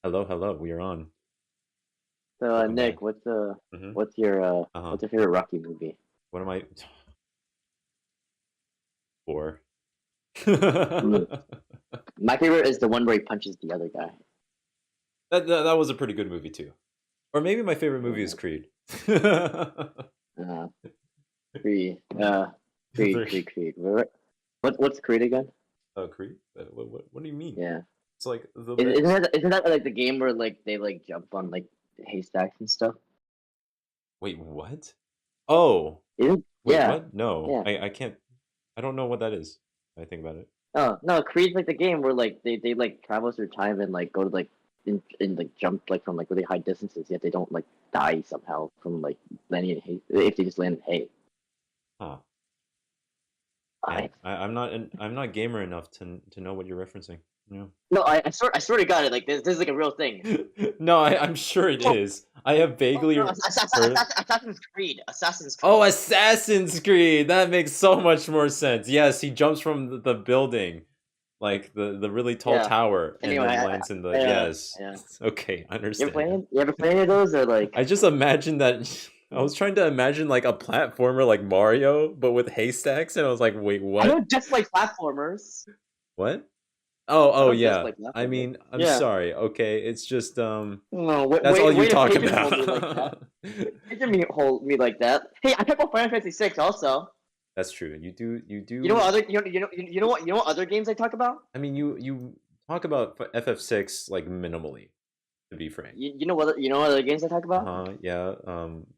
Hello, hello. We are on. So, Welcome back. Nick, what's Hmm. Uh-huh. what's your favorite Rocky movie? What am I for? Mm. My favorite is the one where he punches the other guy. That was a pretty good movie too. Or maybe my favorite movie is Uh, Creed. uh, Creed, Three. Creed. What's Creed again? Oh, Creed? What do you mean? Yeah, It's like the isn't best. that like the game where like they like jump on like haystacks and stuff? Wait, what? Oh, wait, Yeah, what? No, yeah. I can't. I don't know what that is. I think about it. Oh no, Creed's like the game where like they like travel through time and like go to like in like jump like from like really high distances, yet they don't like die somehow from like landing in hay if they just land in hay. Huh. Man, I I'm not gamer enough to know what you're referencing. Yeah. No, I swear to God, like this is like a real thing. No, I'm sure it Oh, is. I have oh no, vaguely heard. Assassin's Creed, Assassin's Oh, Creed. Assassin's Creed! That makes so much more sense. Yes, he jumps from the building, like the really tall Yeah. tower, and Anyway, then lands in the. Yes. yeah. Okay, I You ever understand play now. any? You ever play any of those or I like? just imagined that. I was trying to imagine like a platformer like Mario, but with haystacks, and I was like, wait, I what? don't just like platformers. What? I Oh don't just yeah. like I platformers. mean, I'm Yeah. sorry. Okay, it's just No, that's all you way to talk pigeonhole me like that. about. Pigeonhole me like that. Hey, I picked up Final Fantasy 6 also. That's true. You You know what do. other you know what other games I talk about? I mean, you talk about FF6 like minimally, to be frank. You know what other games I talk about? Uh-huh. Yeah.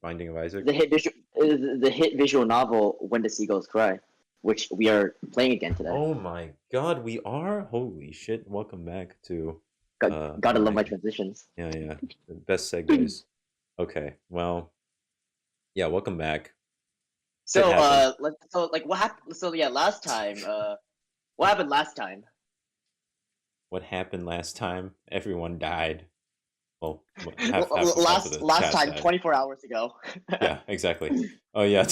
Binding of Isaac. The hit visual novel When the Seagulls Cry, which we are playing again today. Oh my God, we are. Holy shit! Welcome back to Gotta love my Umineko. transitions. Yeah, yeah. The best segues. Okay. Well, yeah. Welcome back. Shit So happened. so like what happened? So yeah, last time what happened last time? What happened last time? Everyone died. Well, half of the Last cast time, died. 24 hours ago. Yeah, exactly. Oh yeah.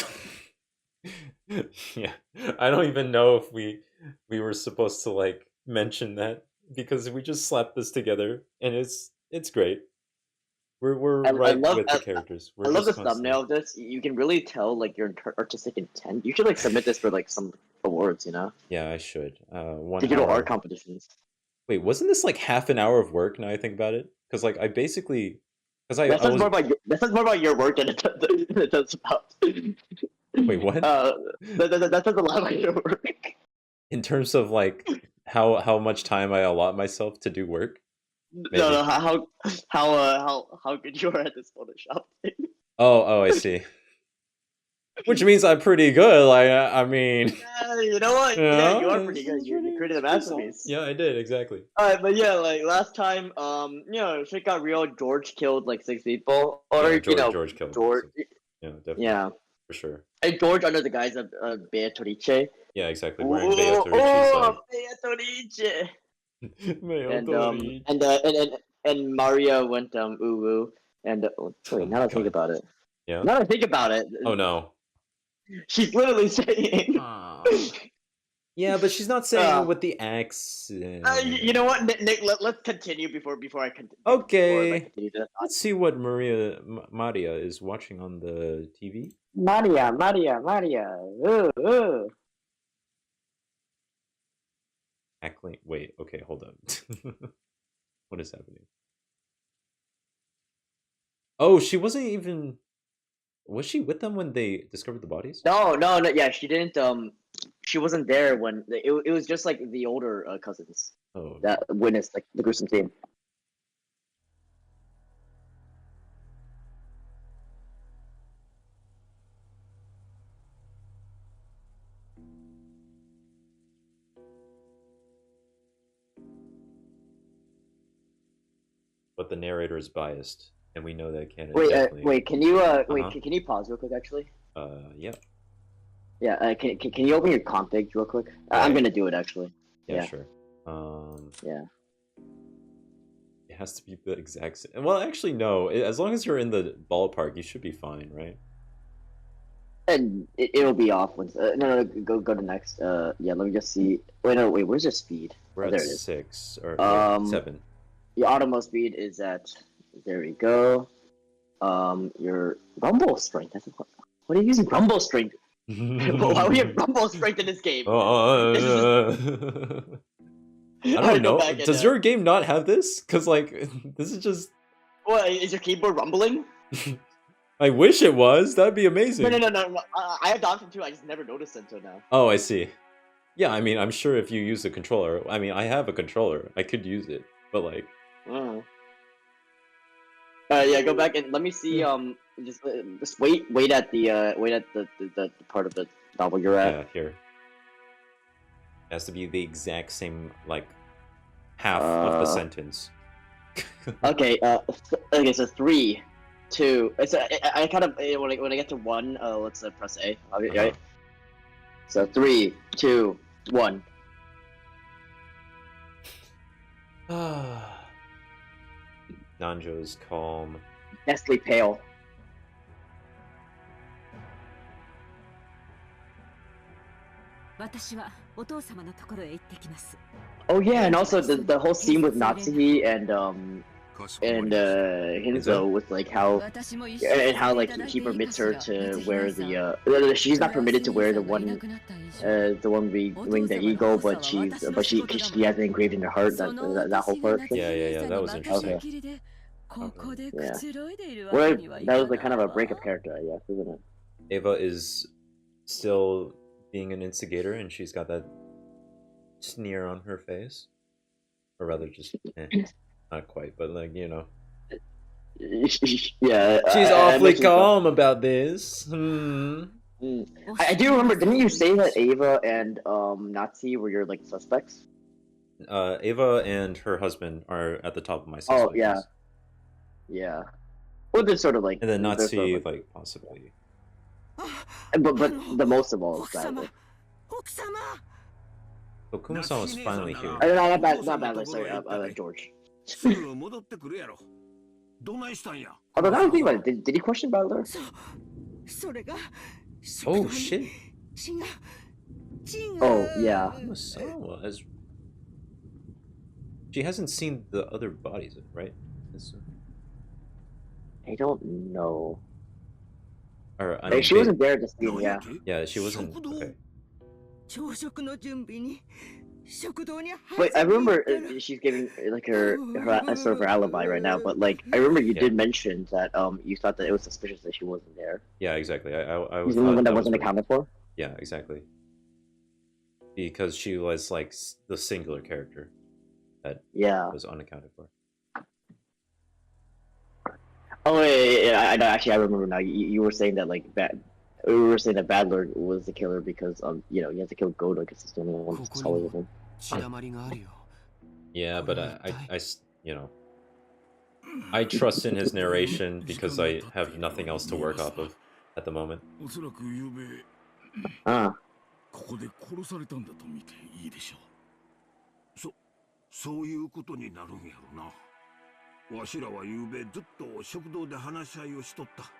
Yeah. I don't even know if we were supposed to like mention that because we just slapped this together and it's great. We're I right love with the characters. I We're love just the constantly. thumbnail of this. You can really tell like your artistic intent. You should like submit this for like some awards, you know, Yeah, I should. 1 digital art hour. competitions. Wait, wasn't this like half an hour of work now I think about it? Cuz like I basically cuz That I says was more about that says more about your work than it does about. wait, what? Uh, that says a lot about your work. In terms of like how much time I allot myself to do work? No, Maybe. no, how good you are at this Photoshop thing. Oh, I see. Which means I'm pretty good. Like, I mean, Yeah, you know what? Yeah, you are yeah, pretty good. You created it's a pretty solid. masterpiece. Yeah, I did exactly. But yeah, like last time, shit got real. George killed like 6 people, or Yeah, George killed. George, So, yeah, definitely yeah, for sure. and George under the guise of Beatrice. Yeah, exactly. Wearing Oh, Beatrici's oh, like Beatrice, and Beatrice. Maria went ooh woo, and Oh wait, now my that I think god. about it, Yeah. now that I think about it, Oh no. she's literally saying. Ah. Yeah, but she's not saying it uh, with the you know accent. what, Nick? Let's continue before I Okay. continue this. Let's see what Maria is watching on the TV. Maria. Uh. Heckling. Wait. Okay. Hold up. What is happening? Oh, she wasn't even. Was she with them when they discovered the bodies? No. Yeah, she didn't. She wasn't there when it was just like the older cousins Oh, that witnessed like the gruesome scene. but the narrator is biased, and we know that canon definitely. Wait. Can you Uh huh. can you pause real quick? Actually, Yeah. yeah. Can you open your config real quick? Yeah. I'm gonna do it actually. Yeah. Yeah, Sure. Um. yeah. It has to be the exact same. Well, actually, no. As long as you're in the ballpark, you should be fine, right? And it'll be off once. No, go to next. Yeah, let me just see. Wait, no, wait. Where's your speed? We're Oh, at there it is. 6 or wait, Um, 7. Your automo speed is at. There we go. Your rumble strength. What are you using rumble strength? Why would you have rumble strength in this game? This is I I don't go know. back and Does your game not have this? Because like this is just. what is your keyboard rumbling? I wish it was. That'd be No, amazing. no. I have the option too. I just never noticed it until now. Oh, I see. Yeah, I mean, I'm sure if you use a controller, I mean, I have a controller. I could use it, but like. Yeah, go back and let me see. Just wait at the part of the novel you're at. Yeah, here. It has to be the exact same like half of the sentence. Okay. Okay. So 3, 2. So I kind of when I get to 1, let's press A. Right. So 3, 2, 1. Nanjo's calm. Deathly pale. Oh yeah, and also the whole scene with Natsuhi and Kinzo with like how like he permits her to wear the she's not permitted to wear the one wing the eagle, but she has it engraved in her heart that whole part. Yeah, that was interesting. Okay. Yeah. Well, that was like kind of a breakup character, I guess, isn't it? Ava is still being an instigator, and she's got that sneer on her face, or rather, just not quite, but like Yeah. she's awfully calm about this. I do remember. Didn't you say that Ava and Natsi were your like suspects? Ava and her husband are at the top of my suspects. Oh yeah. Yeah. Well, they're sort of like. And then Natsi, like possibly. But the most of all is Badler. So Kuma-san was finally here. Not Badler, sorry, George. Although now I think about it, did he question Badler? Oh shit. Oh yeah. Kuma-san has. She hasn't seen the other bodies, right? I don't know. Or, I mean, she wasn't there at the scene, yeah. Yeah, she wasn't. Okay. Wait, I remember she's giving like her sort of her alibi right now, but like I remember you did mention that you thought that it was suspicious that she wasn't there. Yeah, exactly. I was the only one that wasn't accounted for. Yeah, exactly. Because she was like the singular character that was unaccounted for. Oh yeah, I know. Actually, I remember now. You were saying that like we were saying that Badler was the killer because you know, he had to kill Godo because he's the only one who's taller than him. Yeah, but I you know, I trust in his narration because I have nothing else to work off of at the moment. Ah. わしらはゆうべずっと食堂で話し合いをしとった。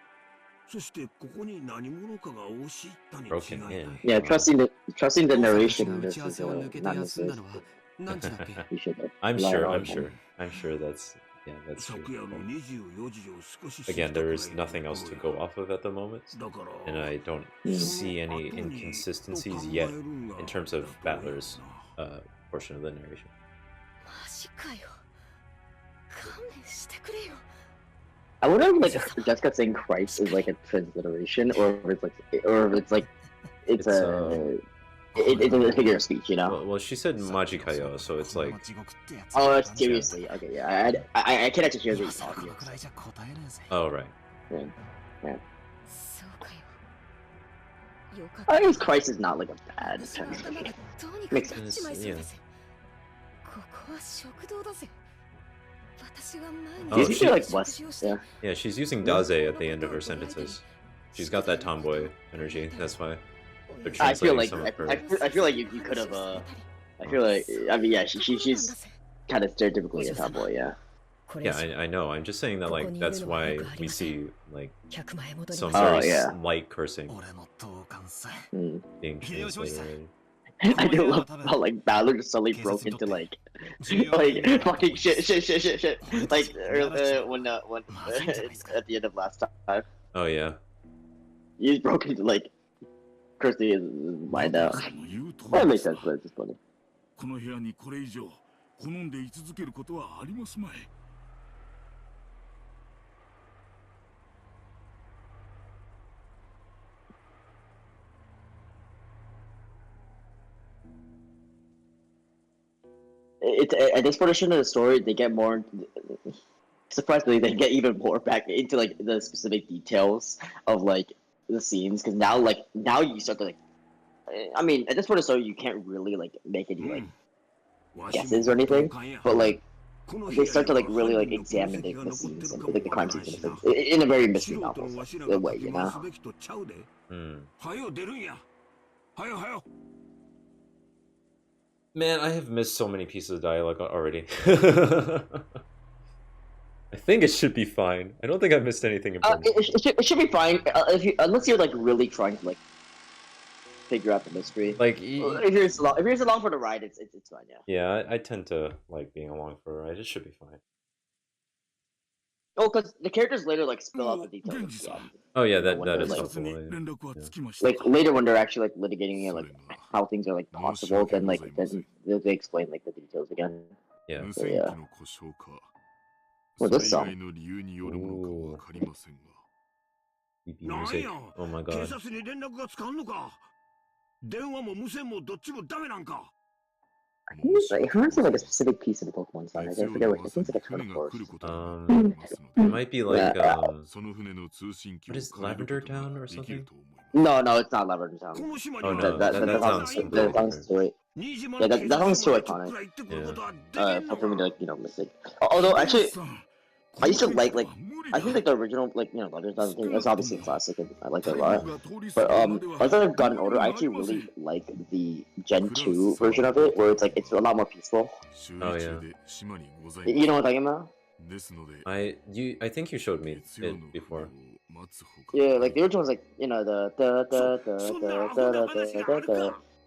そしてここに何者かが押し入ったに違いない。Yeah, trusting the narration. This is not necessary. You should. I'm sure that's true. Again, there is nothing else to go off of at the moment, and I don't see any inconsistencies yet in terms of Battler's portion of the narration. I wonder if like Jessica saying Christ is like a transliteration, or if it's like it's a figure of speech, you know. Well, she said Majikayo, so it's like. Oh, seriously? Okay, yeah. I can actually hear the audio. Oh right. Yeah. I guess Christ is not like a bad translation. Makes sense. Yeah. Oh, she's like West. Yeah, she's using daze at the end of her sentences. She's got that tomboy energy. That's why. I feel like you could have. I feel like yeah, she's kind of stereotypically a tomboy. Yeah. Yeah, I know. I'm just saying that like that's why we see like some very light cursing being translated. I do love how like Balor just suddenly broke into like like fucking shit. Like when at the end of last time, Oh yeah. he's broken into like Christy is mind out. That makes sense, but it's just funny. It's at this portion of the story, they get more. Surprisingly, they get even more back into like the specific details of like the scenes because now you start to like. I mean, at this point of the story, you can't really like make any like guesses or anything, but like they start to like really like examine the scenes and like the crime scenes in a very mystery novel way, you know. Man, I have missed so many pieces of dialogue already. I think it should be fine. I don't think I've missed anything important. It should be fine unless you're like really trying to like figure out the mystery. Like if you're along for the ride, it's fine. Yeah. Yeah, I tend to like being along for a ride. It should be fine. Oh, because the characters later like spill out the details. Oh yeah, that is like, helpful. Yeah. Like later when they're actually like litigating it, like how things are like possible, then they explain like the details again. Yeah. So, yeah. Well, this song. Ooh. Creepy music. Oh my god. It reminds me of like a specific piece of the Pokemon song. I forget what. I think it's like a turn of course. It might be like what is Lavender Town or something? No, it's not Lavender Town. Oh no, that sounds that sounds too. Yeah, that sounds too iconic. Yeah. For me to like mistake. Although actually, I used to like I think like the original Lavender Town thing. It's obviously a classic and I like it a lot. But as I've gotten older, I actually really like the Gen 2 version of it, where it's a lot more peaceful. Oh yeah. You know what I'm talking about? I think you showed me it before. Yeah, like the original was like the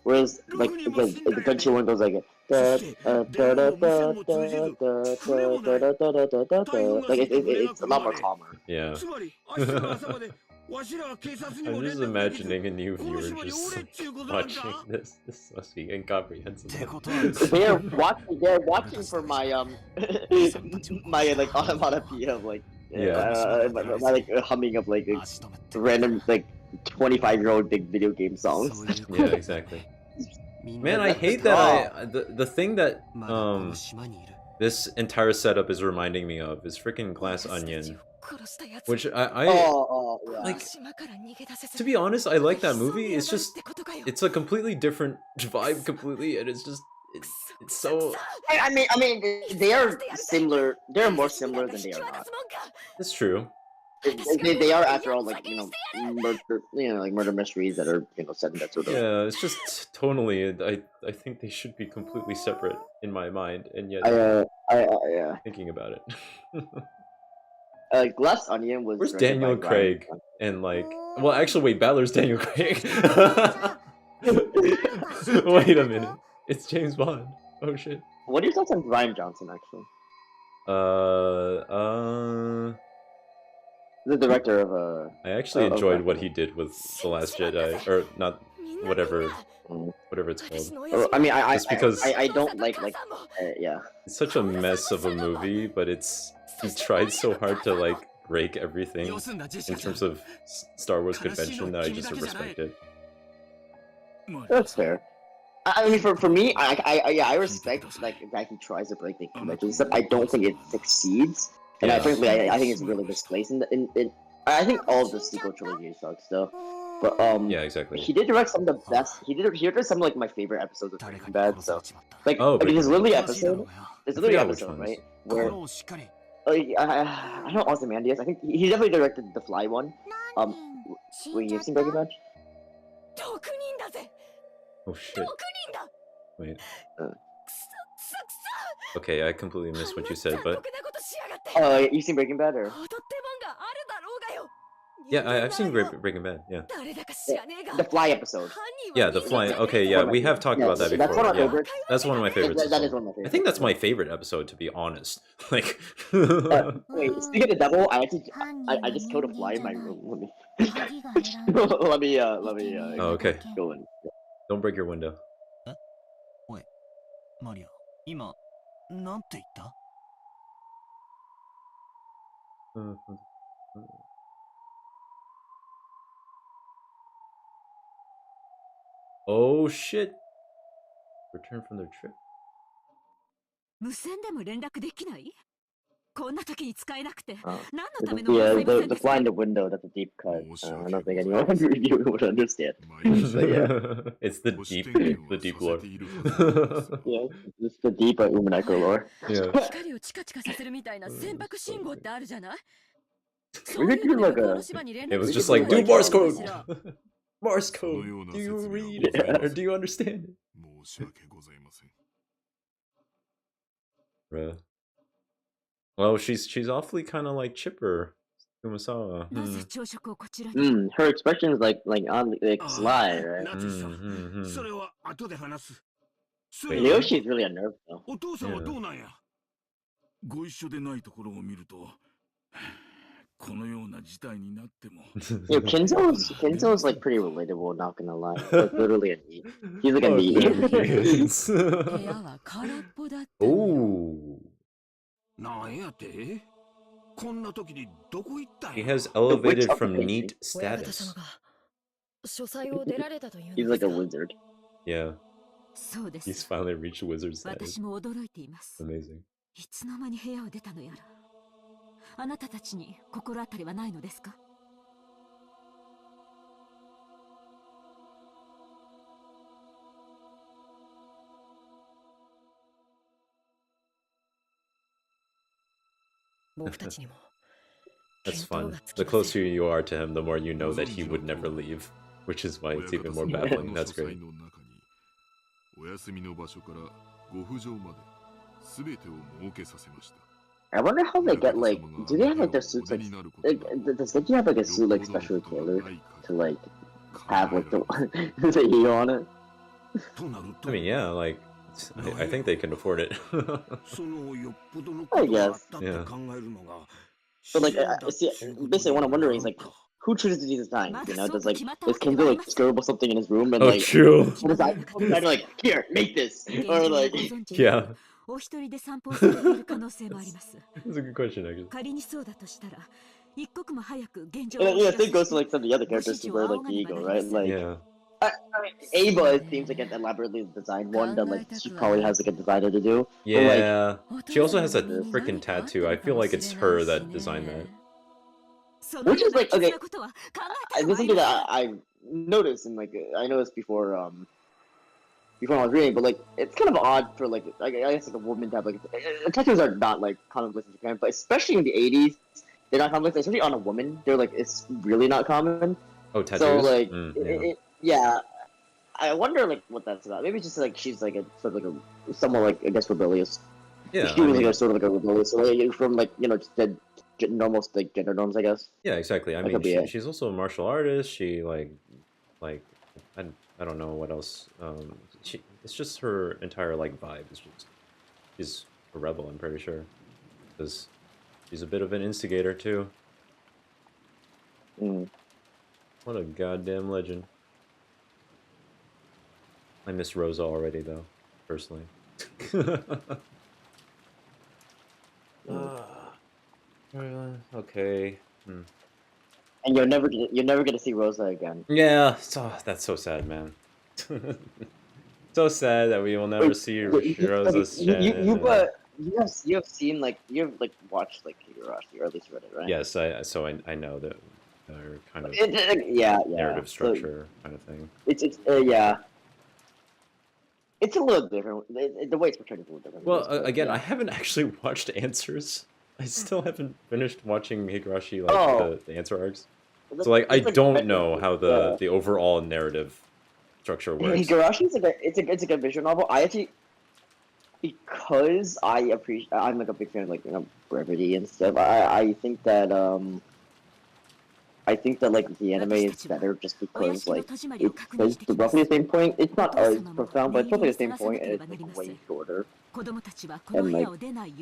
whereas like the Gen 2 one goes like like it's a lot more calmer. Yeah. I'm just imagining a new viewer just watching this. This must be incomprehensible. They're watching for my my like onomatopoeia of like my like humming of like random like 25-year-old big video game songs. Yeah, exactly. Man, I hate that the thing that this entire setup is reminding me of is freaking Glass Onion, which I like. To be honest, I like that movie. It's just it's a completely different vibe, completely, and it's so. I mean, they are similar. They're more similar than they are not. It's true. They are, after all, like murder mysteries that are set in that sort of. Yeah, it's just tonally. I think they should be completely separate in my mind, and yet yeah. Thinking about it. Glass Onion was. Where's Daniel Craig? And like, well, actually, wait, Balor's Daniel Craig. Wait a minute, it's James Bond. Oh shit. What are your thoughts on Ryan Johnson, actually? The director of I actually enjoyed what he did with The Last Jedi, or not, whatever it's called. I mean, just because I don't like yeah. It's such a mess of a movie, but he tried so hard to like break everything in terms of Star Wars convention that I just respect it. That's fair. I mean, for me, I respect like that he tries to break the convention stuff. I don't think it succeeds. And I think it's really misplaced in I think all of the sequel trilogy sucks though. But yeah, exactly. He did direct some of the best. He did some of like my favorite episodes of Breaking Bad. So like, his Lily episode. There's a Lily episode, right? Where I don't know Ozymandias. I think he definitely directed the Fly one. Wait, you've seen Breaking Bad? Oh shit. Wait. Okay, I completely missed what you said, but... you seen Breaking Bad, or...? Yeah, I've seen Breaking Bad, yeah. The Fly episode. Yeah, the flying. Okay, yeah, we have talked about that before. That's one of my Yeah, favorites. that's one of my favorites. That is one of my favorites. I think that's my favorite episode, to be honest. Like, wait, speaking of devil, I just killed a fly in my room. Let me oh, okay. go in. Don't break your window. おい、マリア、今、なんて言った Oh shit! Return from their trip. 無線でも連絡できない？こんな時に使えなくて、 Oh. 何のための無線 The です fly か？ in the window, that's a deep cut. I don't think anyone in review would understand. But yeah. It's the deep lore. Yeah, it's the deep Umineko lore. Yeah. 光をチカチカさせるみたいな船舶信号ってあるじゃない？ We could do like a... It was just like, do Morse code! Morse code! Do you read it? Or do you understand it? 申し訳ございません。 Bruh. Well, she's awfully kind of like chipper. Kumasawa. なぜ朝食をこちらに？ her expression is like on like sly, right? ナチさん、それは後で話す。 Yoshi's really unnerved though. お父さんはどうなんや？ご一緒でないところを見ると、このような事態になっても。Yo, Kinzo's like pretty relatable, not gonna lie. Like literally a knee. He's like a knee. 部屋は空っぽだった。 Oh. なんやて？こんな時にどこ行ったん He や？ has elevated from neat 親方 status. 様が書斎を出られたというの He's です like a か？ wizard. Yeah, そうで he's す。 finally reached wizard status. 私も驚いています。 Amazing. いつの間に部屋を出たのやら。あなたたちに心当たりはないのですか？ 僕たちにも That's fun. The closer you are to him, the more you know that he would never leave, which is why it's even more baffling. That's great. お休みの場所からご浮上まで全てを設けさせました。 I wonder how they get like. Do they have like their suits like? Does Genji have like a suit like specially tailored to like have like the ego on it? I mean, yeah, like I think they can afford it. I guess. Yeah. But like, see, basically, what I'm wondering is like, who chooses to design? You know, does Kinzo like scribble something in his room and Oh, like, true. does I like here make this or like? Yeah. お一人で散歩されている可能性もあります。 That's a good question, actually. 仮にそうだとしたら、一刻も早く現状 Yeah, same goes to like some of the other characters who wear like the ego, right? Like, Yeah. Ava seems like an elaborately designed one that like she probably has like a designer to do. Yeah. She also has a freaking tattoo. I feel like it's her that designed that. Which is like okay. This is something that I noticed and like I noticed before before I was reading, but like it's kind of odd for like I guess like a woman to have like tattoos are not like commonplace in Japan, but especially in the 80s, they're not commonplace. Especially on a woman, they're like it's really not common. Oh, tattoos. So like yeah. yeah, I wonder like what that's about. Maybe it's just like she's like a sort of like a somewhat like I guess rebellious. Yeah. She was like a sort of like a rebellious, so, like, from like you know just the normal like gender norms, I guess. Yeah, exactly. I That mean, could be she's also a martial artist. She like I don't know what else. It's just her entire like vibe. It's just she's a rebel. I'm pretty sure because she's a bit of an instigator too. Mm. What a goddamn legend. I miss Rosa already though, personally. Okay. And you're never gonna see Rosa again. Yeah, that's so sad, man. So sad that we will never see Rosa's You have seen like you've like watched like Higurashi or at least read it, right? Yes, I know that they're kind of yeah narrative structure kind of thing. It's yeah. It's a little different. The way it's portrayed is a little different. Well, but, again, yeah. I haven't actually watched Answers. I still haven't finished watching Higurashi like the answer arcs. So like I don't know how the overall narrative structure works. Higarashi's it's a good visual novel. I actually because I'm like a big fan of like brevity and stuff. I think that I think that like the anime is better just because like it's roughly the same point. It's not as profound, but it's roughly the same point, and it's like way shorter. And like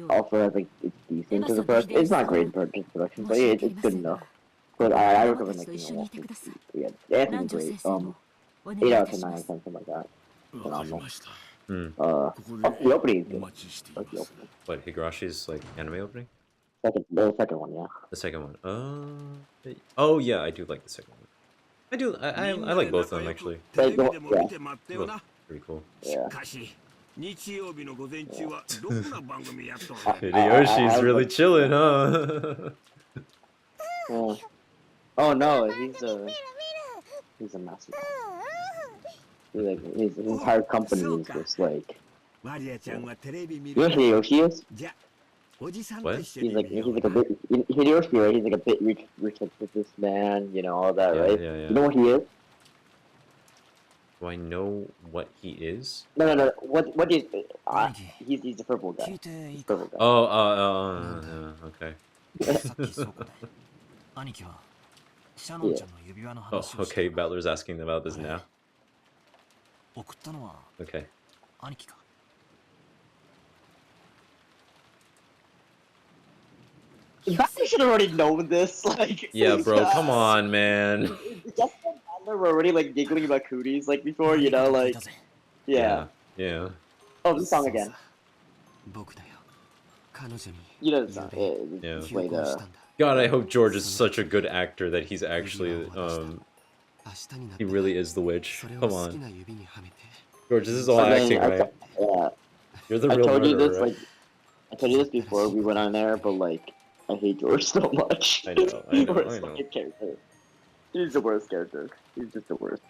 also like it's decent to the first. It's not great in production, but it's good enough. But I recommend like yeah, the anime's great. 8 out of 10, 9 out of 10, something like that. And also, the opening is good. Like the opening. What, Higarashi's like anime opening? The second one, yeah. The second one. Oh yeah, I do like the second one. I like both of them actually. Like, yeah. Both pretty cool. Yeah. Hideyoshi's really chilling, huh? Oh no, he's a master. His entire company is just like. You know who Hideyoshi is? What? He's like a bit Hideyoshi, right? He's like a bit rich like businessman, you know, all that, right? Yeah. You know what he is? Do I know what he is? No. What is? He's the purple guy. He's purple guy. Okay. Oh, okay. Battler's asking about this now. Okay. I should have already known this. Like. Yeah, bro. Come on, man. Just we're already like giggling about cooties like before, you know, like. Yeah. Oh, this song again. You know the song. Yeah. Wait, God, I hope George is such a good actor that he's actually he really is the witch. Come on, George. This is all acting, right? Yeah. You're the real murderer, right? I told you this before we went on there, but like, I hate George so much. I know. Character. He's the worst character. He's just the worst.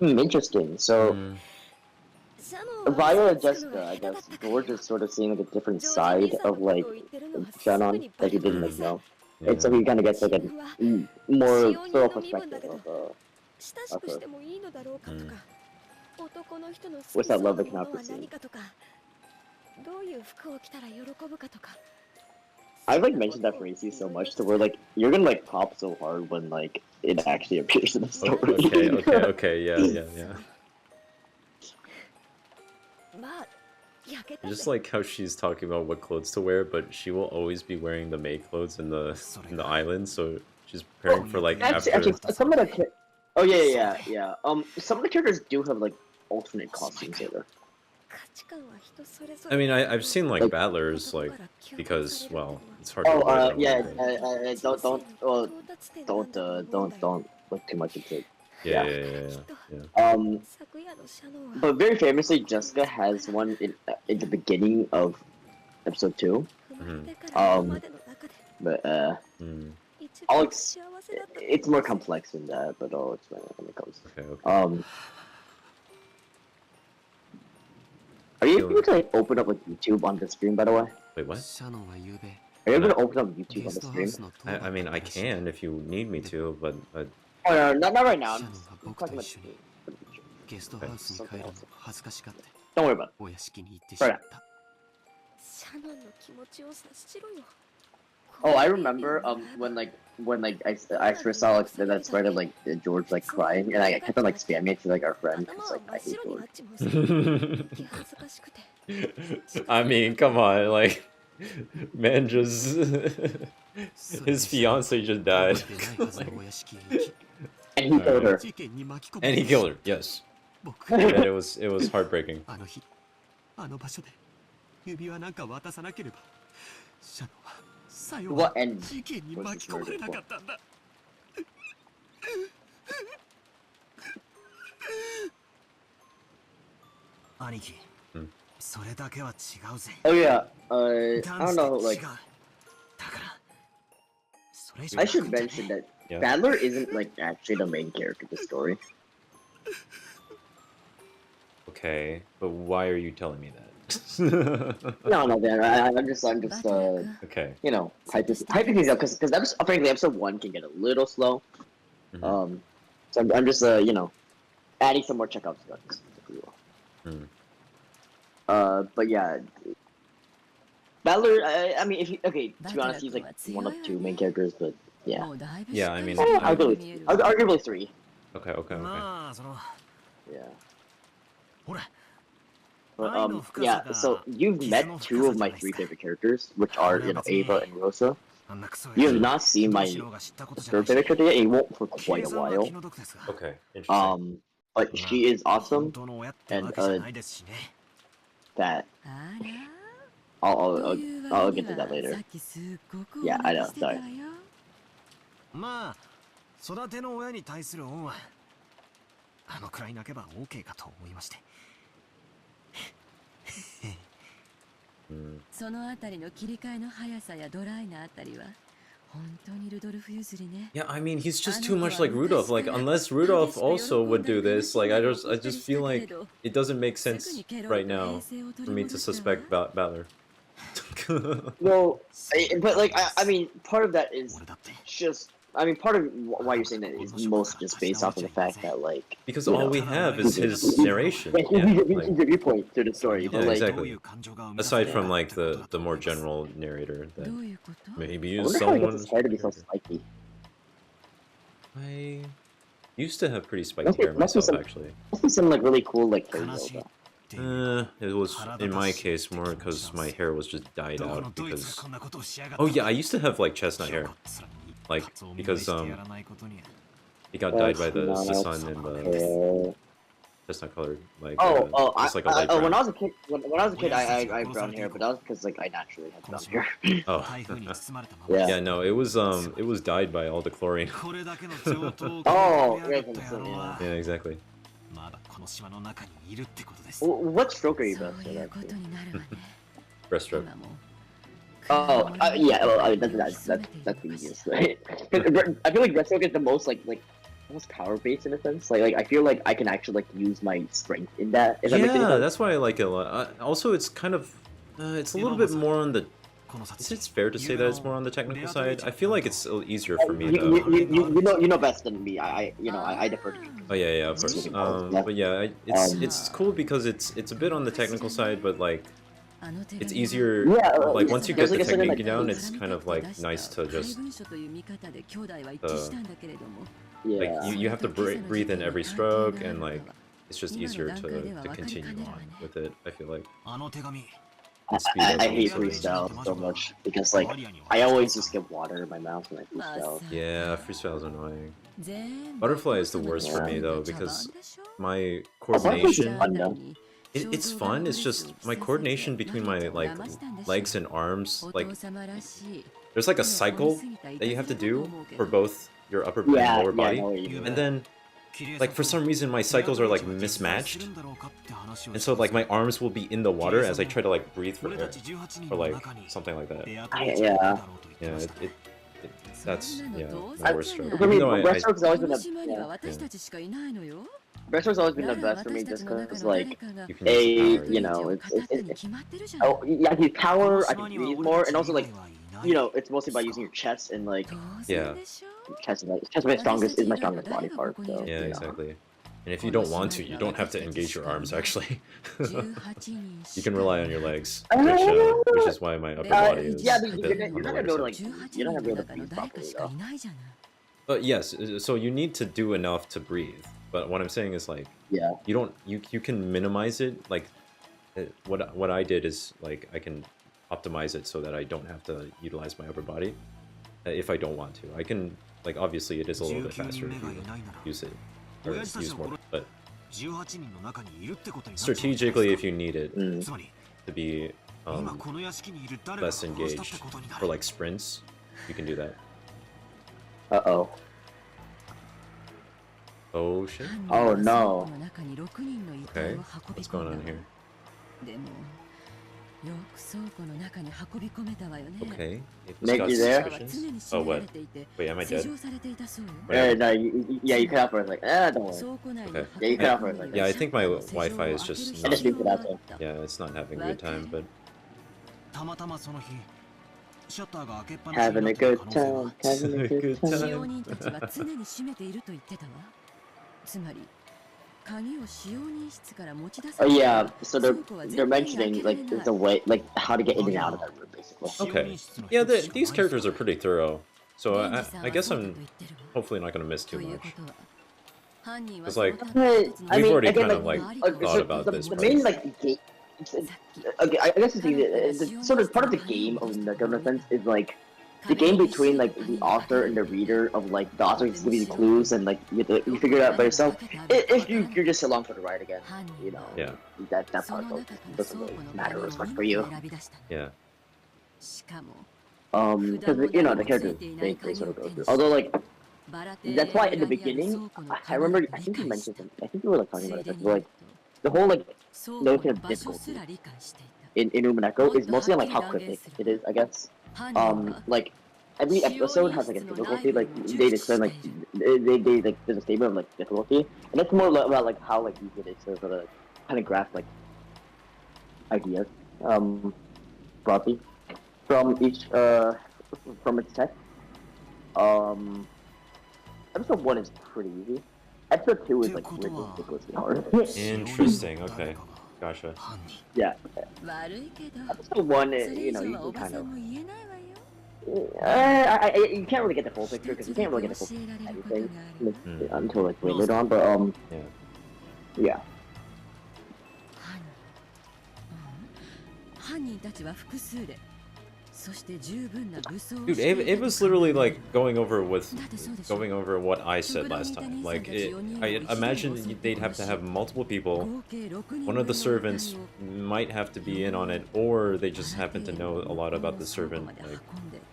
Interesting. So, via Jessica, I guess George is sort of seeing like a different side of like Shannon that he didn't like know. Yeah. And so he kind of gets like a more thorough perspective of her. What's that love that cannot be seen? I've like mentioned that phrase so much to where like you're gonna like pop so hard when like it actually appears in the story. Okay, yeah. I just like how she's talking about what clothes to wear, but she will always be wearing the May clothes in the island, so she's preparing for like actually, some of the yeah. Some of the characters do have like alternate costumes either. I mean, I've seen like battlers, like, because well, it's hard to don't look too much into it. Yeah. But very famously, Jessica has one in the beginning of episode 2. But I'll it's more complex than that, but I'll explain it when it comes. Okay. Are you able to like open up like YouTube on the stream, by the way? Wait, what? Are you able to open up YouTube on the stream? I mean, I can if you need me to, but oh, no, not right now. I'm talking about Don't worry about it. Right now. Oh, I remember when I first saw like that started like George like crying, and I kept on like spamming it to like our friend because like I hate George. I mean, come on, like, man, just his fiance just died. And he killed her. And he killed her. Yes. And it was heartbreaking. What end was this murder for? Oh yeah, I don't know, like, I should mention that Battler isn't like actually the main character of the story. Okay, but why are you telling me that? No, man. I'm just okay. You know, hyping things up because frankly episode 1 can get a little slow. So I'm just you know, adding some more checkout guns. But yeah, Battler. I mean, if okay, to be honest, he's like one of two main characters, but yeah. Yeah, I mean, arguably three. Okay. Yeah. But yeah. So you've met two of my three favorite characters, which are Ava and Rosa. You have not seen my third favorite character yet, and you won't for quite a while. Okay, interesting. But she is awesome, and that I'll get to that later. Yeah, I know. Sorry. まあ育ての親に対する恩はあのくらい泣けば OK かと思いまして。そのあたりの切り替えの速さやドライなあたりは本当にルドルフ譲りね。 Yeah, I mean, he's just too much like Rudolph. Like, unless Rudolph also would do this, like, I just feel like it doesn't make sense right now for me to suspect Battler. Well, but like I mean, part of that is just. I mean, part of why you're saying that is most just based off of the fact that, like, because all we have is his narration. Yeah, like, your viewpoint to the story. Yeah, but, like, exactly. Aside from like the more general narrator that maybe I is wonder how he someone. gets his hair to be so spiky. I used to have pretty spiky hair myself, actually. Must be some like really cool like hairstyle, though. It was in my case more because my hair was just dyed out because. Oh yeah, I used to have like chestnut hair. Like, because he got dyed by the sun and the chestnut colored, like just like a light brown. When I was a kid, I had brown hair, but that was because like I naturally had brown hair. Oh, yeah, no, it was dyed by all the chlorine. Oh, right from the sun, yeah. Yeah, exactly. What stroke are you best at? Breaststroke. Oh, yeah. Well, I mean, that's the easiest, right? I feel like breaststroke is the most like almost power based in a sense. Like I feel like I can actually like use my strength in that. If that makes any sense. That's why I like it a lot. Also, it's kind of it's a little bit more on the. Is it fair to say that it's more on the technical side? I feel like it's easier for me though. You know best than me. I defer to you. Oh yeah, of course. But yeah, it's cool because it's a bit on the technical side, but like. It's easier, like once you get the technique down, it's kind of like nice to just, like you have to breathe in every stroke, and like it's just easier to continue on with it, I feel like. I hate freestyle so much, because like, I always just get water in my mouth when I freestyle. Yeah, freestyle is annoying. Butterfly is the worst for me though, because my coordination... It's fun, it's just my coordination between my like legs and arms, like there's like a cycle that you have to do for both your upper and lower body, and then like for some reason my cycles are like mismatched, and so like my arms will be in the water as I try to like breathe for air, or like something like that. Yeah, that's my worst stroke. Even though breaststroke's always been breaststroke's always been the best for me, just because like oh yeah, I can power, I can breathe more, and also like it's mostly by using your chest and like chest is my strongest body part. So, yeah, exactly. And if you don't want to, you don't have to engage your arms actually. You can rely on your legs, which is why my upper body is. Yeah, but you're not gonna be able to like you're not gonna be able to breathe properly though. But yes, so you need to do enough to breathe. But what I'm saying is like, you can minimize it. Like, what I did is like I can optimize it so that I don't have to utilize my upper body if I don't want to. I can like obviously it is a little bit faster if you use it or use more, but strategically if you need it to be less engaged for like sprints, you can do that. Oh shit. Oh no. Okay, what's going on here? Okay. Nick, you there? Oh, what? Wait, am I dead? No, you cut out for a second. Don't worry. Okay. Yeah, you cut out for a second. Yeah, I think my Wi-Fi is just I just moved it out there. yeah, it's not having a good time, but... Having a good time, having a good time. Oh yeah, so they're mentioning like the way, like how to get in and out of that room, basically. Okay. Yeah, these characters are pretty thorough, so I guess I'm hopefully not going to miss too much. It's like I we've mean, already again, kind of like, thought about this, the right? main like game. Okay, I guess the sort of part of the game of the in a sense is like the game between like the author and the reader of like the author is giving you clues and like you figure it out by yourself. If you're just along for the ride again, you know, Yeah. that part doesn't really matter as much for you. Yeah. Because you know the characters they sort of go through. Although like that's why in the beginning I remember I think you mentioned something. I think you were like talking about it. Like the whole like notion of difficulty in Umineko is mostly on like how cryptic it is, I guess. Like every episode has like a difficulty. Like they explain like they like there's a statement of like difficulty, and it's more about like how like easy it is to sort of kind of grasp like ideas broadly from each from its text. Episode 1 is pretty easy. Episode 2 is like ridiculously hard. Interesting. Okay. Gotcha. Yeah. Episode 1, you know, you can kind of. You can't really get the full picture because you can't really get the full everything until like way later on. But yeah. Dude, Ava's literally like going over what I said last time. Like, I imagine they'd have to have multiple people. One of the servants might have to be in on it, or they just happen to know a lot about the servant. Like,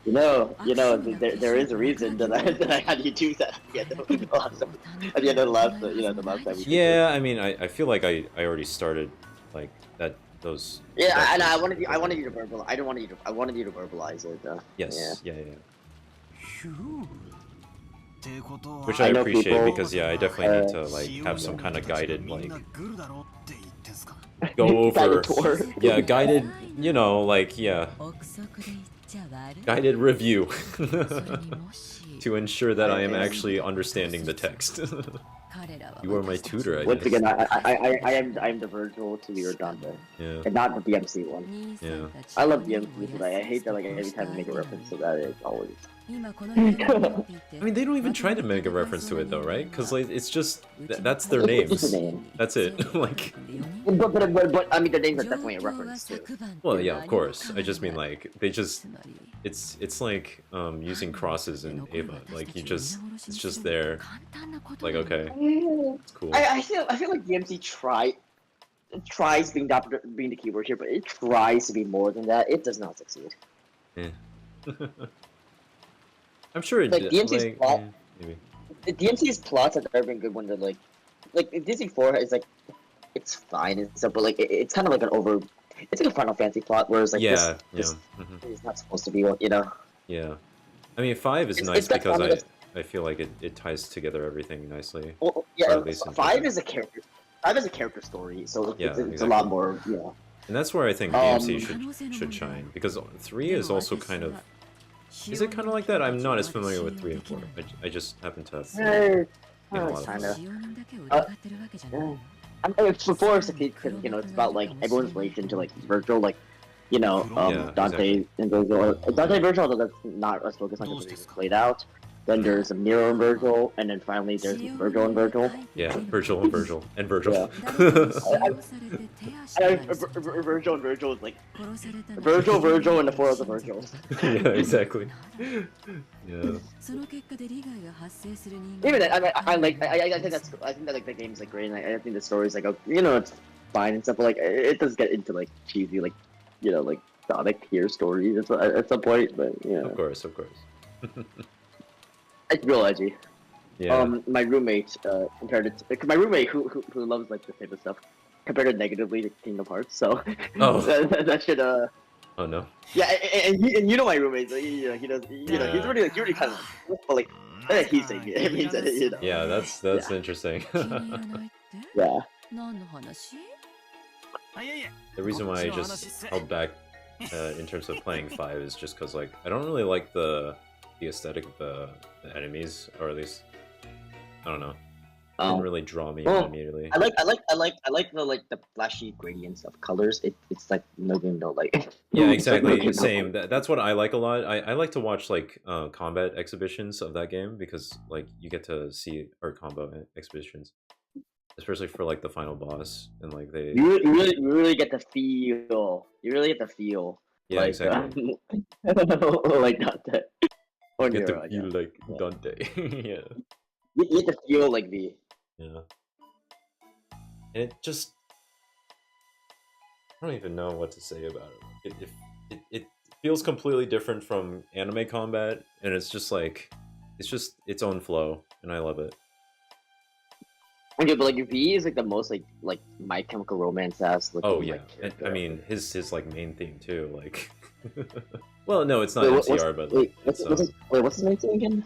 you know, there is a reason that I had you do that at the end of the last the last time. Yeah, I mean, I feel like I already started like that. Those. Yeah, and I wanted you to verbalize. I wanted you to verbalize it. Yes. Yeah. Which I appreciate because I definitely need to like have some kind of guided like go over. Guided. You know, like guided review to ensure that I am actually understanding the text. You are my tutor, I guess. Once again, I am the Virgil to your Dante. Yeah. And not the DMC one. Yeah. I love DMC, but I hate that like every time I make a reference to that, it's always. I mean, they don't even try to make a reference to it though, right? Because like it's just that's their names. That's it. Like. But I mean, their names are definitely a reference too. Well, yeah, of course. I just mean like they just. It's like using crosses in Ava. Like it's just there. Like okay, it's cool. I feel like DMC tries being the keyword here, but it tries to be more than that. It does not succeed. Yeah. I'm sure it like did. DMC's plot. Maybe. DMC's plots have never been good when they're like Disney 4 is like it's fine and stuff, but like it's kind of like it's like a Final Fantasy plot, whereas like this is not supposed to be, you know. Yeah, I mean 5 is nice because I feel like it ties together everything nicely. Well, yeah, 5 is a character. 5 is a character story, so it's a lot more, And that's where I think DMC should shine, because 3 is also kind of. Is it kind of like that? I'm not as familiar with 3 and 4. I just happen to have kind of. For 4 it's it's about like everyone's relation to like Virgil, like Dante and Virgil. Dante and Virgil, although that's not as focused on because it's played out. Then there's Nero and Virgil, and then finally there's Virgil and Virgil. Yeah, Virgil and Virgil and Virgil. Yeah. Virgil and Virgil is like Virgil, and the 4 other Virgils. Yeah, exactly. Yeah. Even then, I think that like the game's like great, and I think the story's like it's fine and stuff, but like it does get into like cheesy like like Sonic tier stories at some point, but Of course. It's real edgy. Yeah. My roommate compared it to, my roommate who loves like this type of stuff compared it negatively to Kingdom Hearts. So that should Oh no. Yeah, and my roommate, so he does he's already kind of but like he's saying it means that Yeah, that's interesting. Yeah. The reason why I just held back in terms of playing 5 is just because like I don't really like the aesthetic of the enemies, or at least I don't know. Didn't really draw me in Well, immediately. I like the flashy gradients of colors. It's like no game no like. Yeah, It's like no exactly. game, no Same. light. That's what I like a lot. I like to watch like combat exhibitions of that game because like you get to see or combo exhibitions, especially for like the final boss and like they. You really get the feel. You really get the feel. Yeah, Like exactly. like Dante. Or Get to Nero, I feel guess. like Yeah. Dante. Yeah. You get to feel like the. Yeah. And it just, I don't even know what to say about it. It feels completely different from anime combat, and it's just like, it's just its own flow, and I love it. Okay, but like V is like the most like My Chemical Romance ass looking. Oh yeah, like, and, character I ever. mean his like main theme too. Like, well, no, it's not Wait, MTR, but like, what's his name thing again?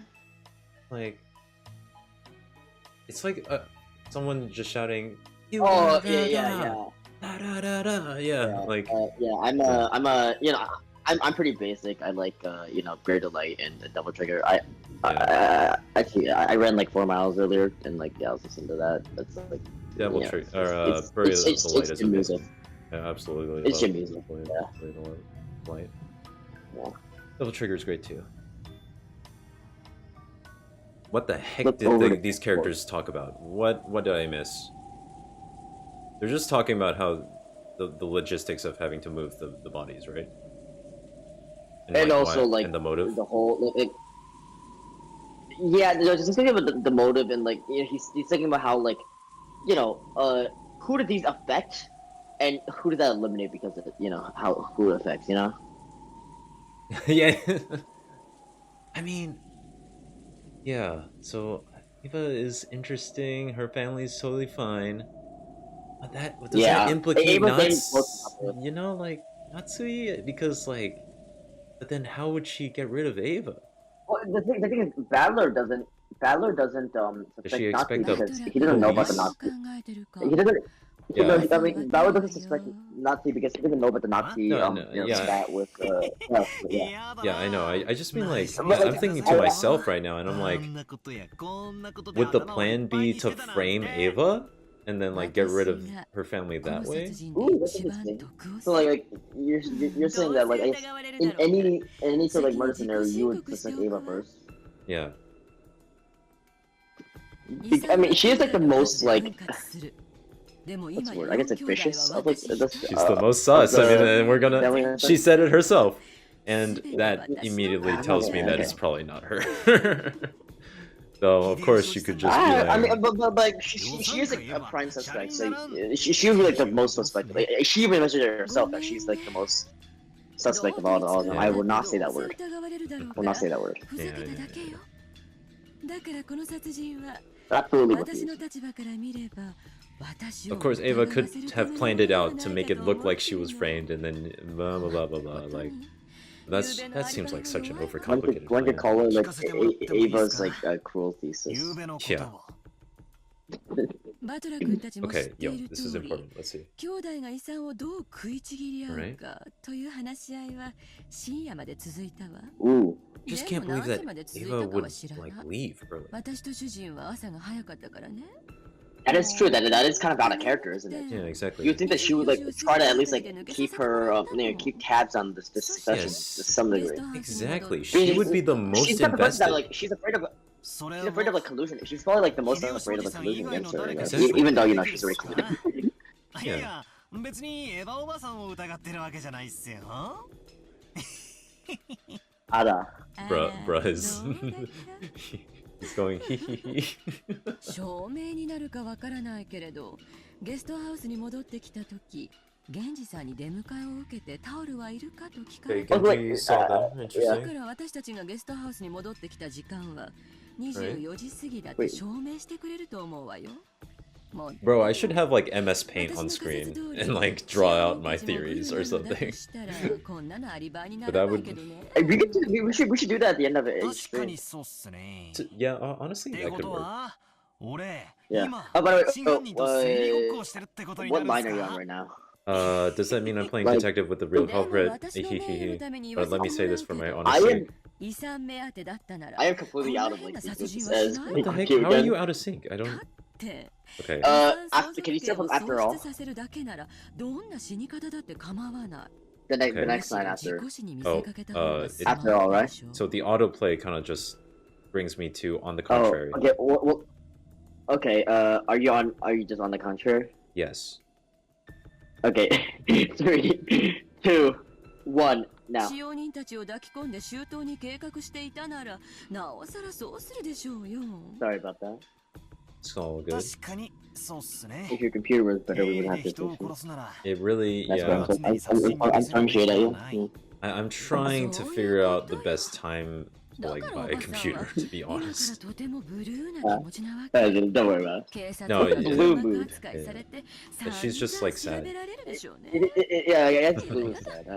like, it's like someone just shouting. Oh yeah. Da, da, da, da. Yeah, like Yeah, I'm pretty basic. I like Greater Light and Double Trigger. Actually I ran like 4 miles earlier and like I was listening to that. That's like Devil yeah, Trigger or it's Buried the Light is good amazing. music. Yeah, absolutely. It's love good music. Buried Yeah. the Light. Yeah. Devil Trigger is great too. What the heck Look over did the- these characters talk about? What did I miss? They're just talking about how the logistics of having to move the bodies, right? And like, also why- like and the motive. the whole yeah, just thinking about the motive and like he's thinking about how like who did these affect and who did that eliminate because of who it affects, Yeah. I mean, yeah. So Eva is interesting. Her family's totally fine. But does Yeah. that implicate Ava's name is Nats? most popular. You know, like Natsui? Because like, but then how would she get rid of Ava? Well, the thing is, Badler doesn't Does she suspect Nazi expect a because he doesn't know about the police? Nazi. He doesn't. Yeah. I mean, Badler doesn't suspect Nazi because he doesn't know about the Nazi yeah. spat with yeah. Yeah, I know. I just mean like, But, like, I'm thinking to myself right now, and I'm like, would the plan be to frame Ava and then like get rid of her family that way? Ooh, that's interesting. So like you're saying that like in any sort of like murder scenario you would suspect Ava first. Yeah. I mean, she is like the most like what's the word? I guess like vicious of like She's the most sus. I mean, and we're gonna. family She said it herself, and that immediately tells me that it's probably not her. So of course she could just be like. I mean, but like she is like a prime suspect. So she would be like the most suspect. Like, she even mentioned it herself that she's like the most suspect of all of them. Yeah. I would not say that word. Will not say that word. Yeah. Absolutely refuse. Of course, Ava could have planned it out to make it look like she was framed, and then blah blah blah blah blah. Like that seems like such an overcomplicated One could plan. call her like Ava's like cruel thesis. Yeah. Okay, yo, this is important. Let's see. 兄弟が遺産をどう食いちぎり合う Right. かという話し合いは深夜まで続いたわ。 Ooh. Just で can't も believe 何 that 時まで続い Ava たかは would 知ら like ない。 leave early. 私と主人は朝が早かったからね。 That is true. That is kind of out of character, isn't it? Yeah, exactly. You would think that she would like try to at least like keep her, keep tabs on this discussion Yes. to some degree. Exactly. She would be the most She's not the person that invested. like she's afraid of like collusion. She's probably like the most afraid of a collusion against her. Exactly. Even though she's already colluded. いや、別にエヴァおばさんを疑ってるわけじゃないっすよ。 Ada. Bruh is he's going hee hee hee. 証明になるかわからないけれど、ゲストハウスに戻ってきたとき、源氏さんに出迎えを受けてタオルはいるかと聞かれ Okay, た。 Genji saw them. だ Interesting. から私たちがゲストハウスに戻ってきた時間は24時過ぎだって証明してくれると思うわよ。もう Bro, I should have like MS Paint on screen and like draw out my theories or something. こんなのアリバイにな But ら that ない would. けどね。 We should do that at the end of it. 確かにそうっすね。 Yeah, honestly, って that こ could と work. は、俺、 Yeah. 今、 Oh, by the way, 真犯人と推理ごっこをしてるってことにな What るん line で are す you on か right now? Does that mean I'm playing Like- detective with the real でも culprit? 私の名誉のために言 But わ let me せ say てもら this う for け my ど I honesty. am 遺産目当てだったなら I am completely こんな out of 変 like な this 殺人 is はし as ない What the わ heck? 急 How are then. you out of sync? I don't. Okay. After, can you start from after all? The next line after. Oh, After all, right? So the autoplay kind of just brings me to on the contrary. Oh, okay. Well, okay. Are you just on the contrary? Yes. Okay. 3, 2, 1, now. 使用人たちを抱き込んで周到に計画していたなら、なおさらそうするでしょうよ。 Sorry about that. It's all good. If your computer was better, we would have this issue. It really, That's yeah. what I'm throwing shade at you. I'm trying to figure out the best time to like buy a computer, to be honest. Don't worry about it. No, Blue mood. Yeah, she's just like sad. Yeah, I guess blue is sad.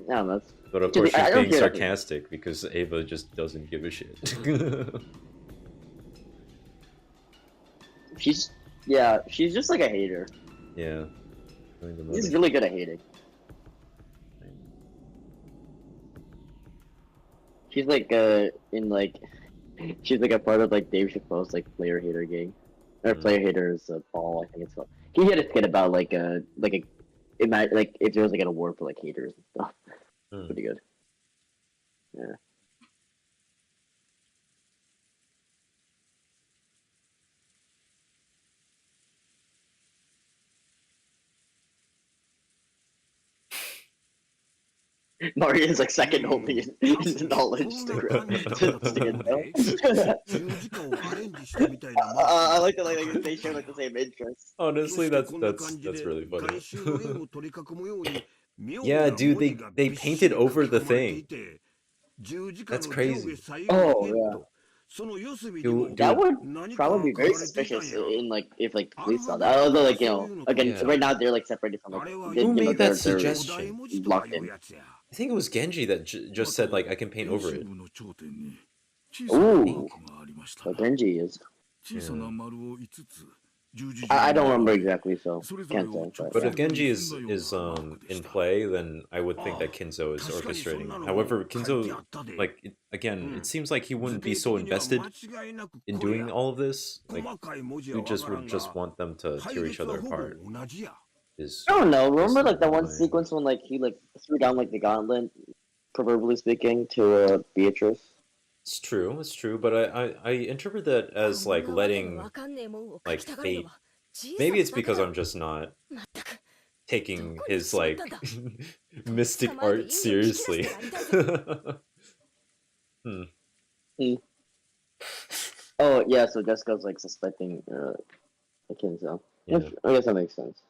No, that's... But of course she's being sarcastic because Ava just doesn't give a shit. She's just like a hater. Yeah. She's really good at hating. She's like she's like a part of like Dave Chappelle's like player hater gang, or player haters ball, I think it's called. He had a skit about like if there was like an award for like haters and stuff. Pretty good. Yeah. Mario's like second only in knowledge to I like that like they share like the same interests. Honestly, that's really funny. Yeah, dude, they painted over the thing. That's crazy. Oh yeah. That would probably be very suspicious in like if like police saw that. Although like again right now they're like separated from like who made that suggestion? Locked in. I think it was Genji that just said like I can paint over it. Ooh, so Genji is. Yeah. I don't remember exactly, so can't say. But if Genji is in play, then I would think that Kinzo is orchestrating. However, Kinzo, like again, it seems like he wouldn't be so invested in doing all of this. Like, we would just want them to tear each other apart. I don't know. Remember like that one sequence when like he like threw down like the gauntlet, proverbially speaking, to Beatrice. It's true, but I interpret that as like letting like fate. Maybe it's because I'm just not taking his like mystic art seriously. Oh yeah, so Jessica's like suspecting Kinzo. Yeah. I guess that makes sense.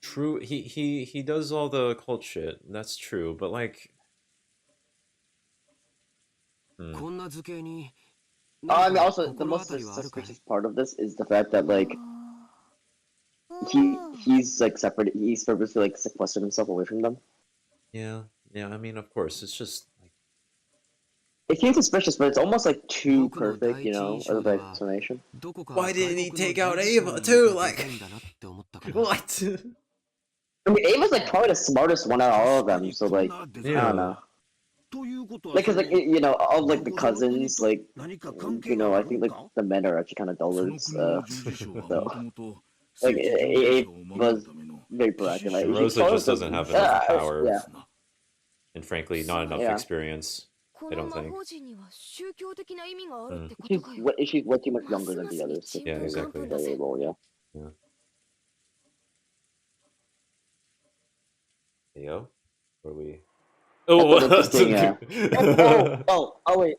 True, he does all the cult shit. That's true, but like, I mean, also the most suspicious part of this is the fact that like he's like separate. He's purposely like sequestered himself away from them. Yeah. I mean, of course, it's just like it seems suspicious, but it's almost like too perfect, you know, of an explanation. Why didn't he take out Ava too? Like, what? I mean, Ava's like probably the smartest one out of all of them, so like, yeah. I don't know. Like, cause like, you know, all like the cousins, like, you know, I think like the men are actually kind of dullards, so, like, Ava's very proactive. Like, Rosa just doesn't have enough power, yeah. And frankly, not enough experience, I don't think. She's way too much younger than the others. Yeah, exactly. Yeah. Yo, where are we? Oh, wait.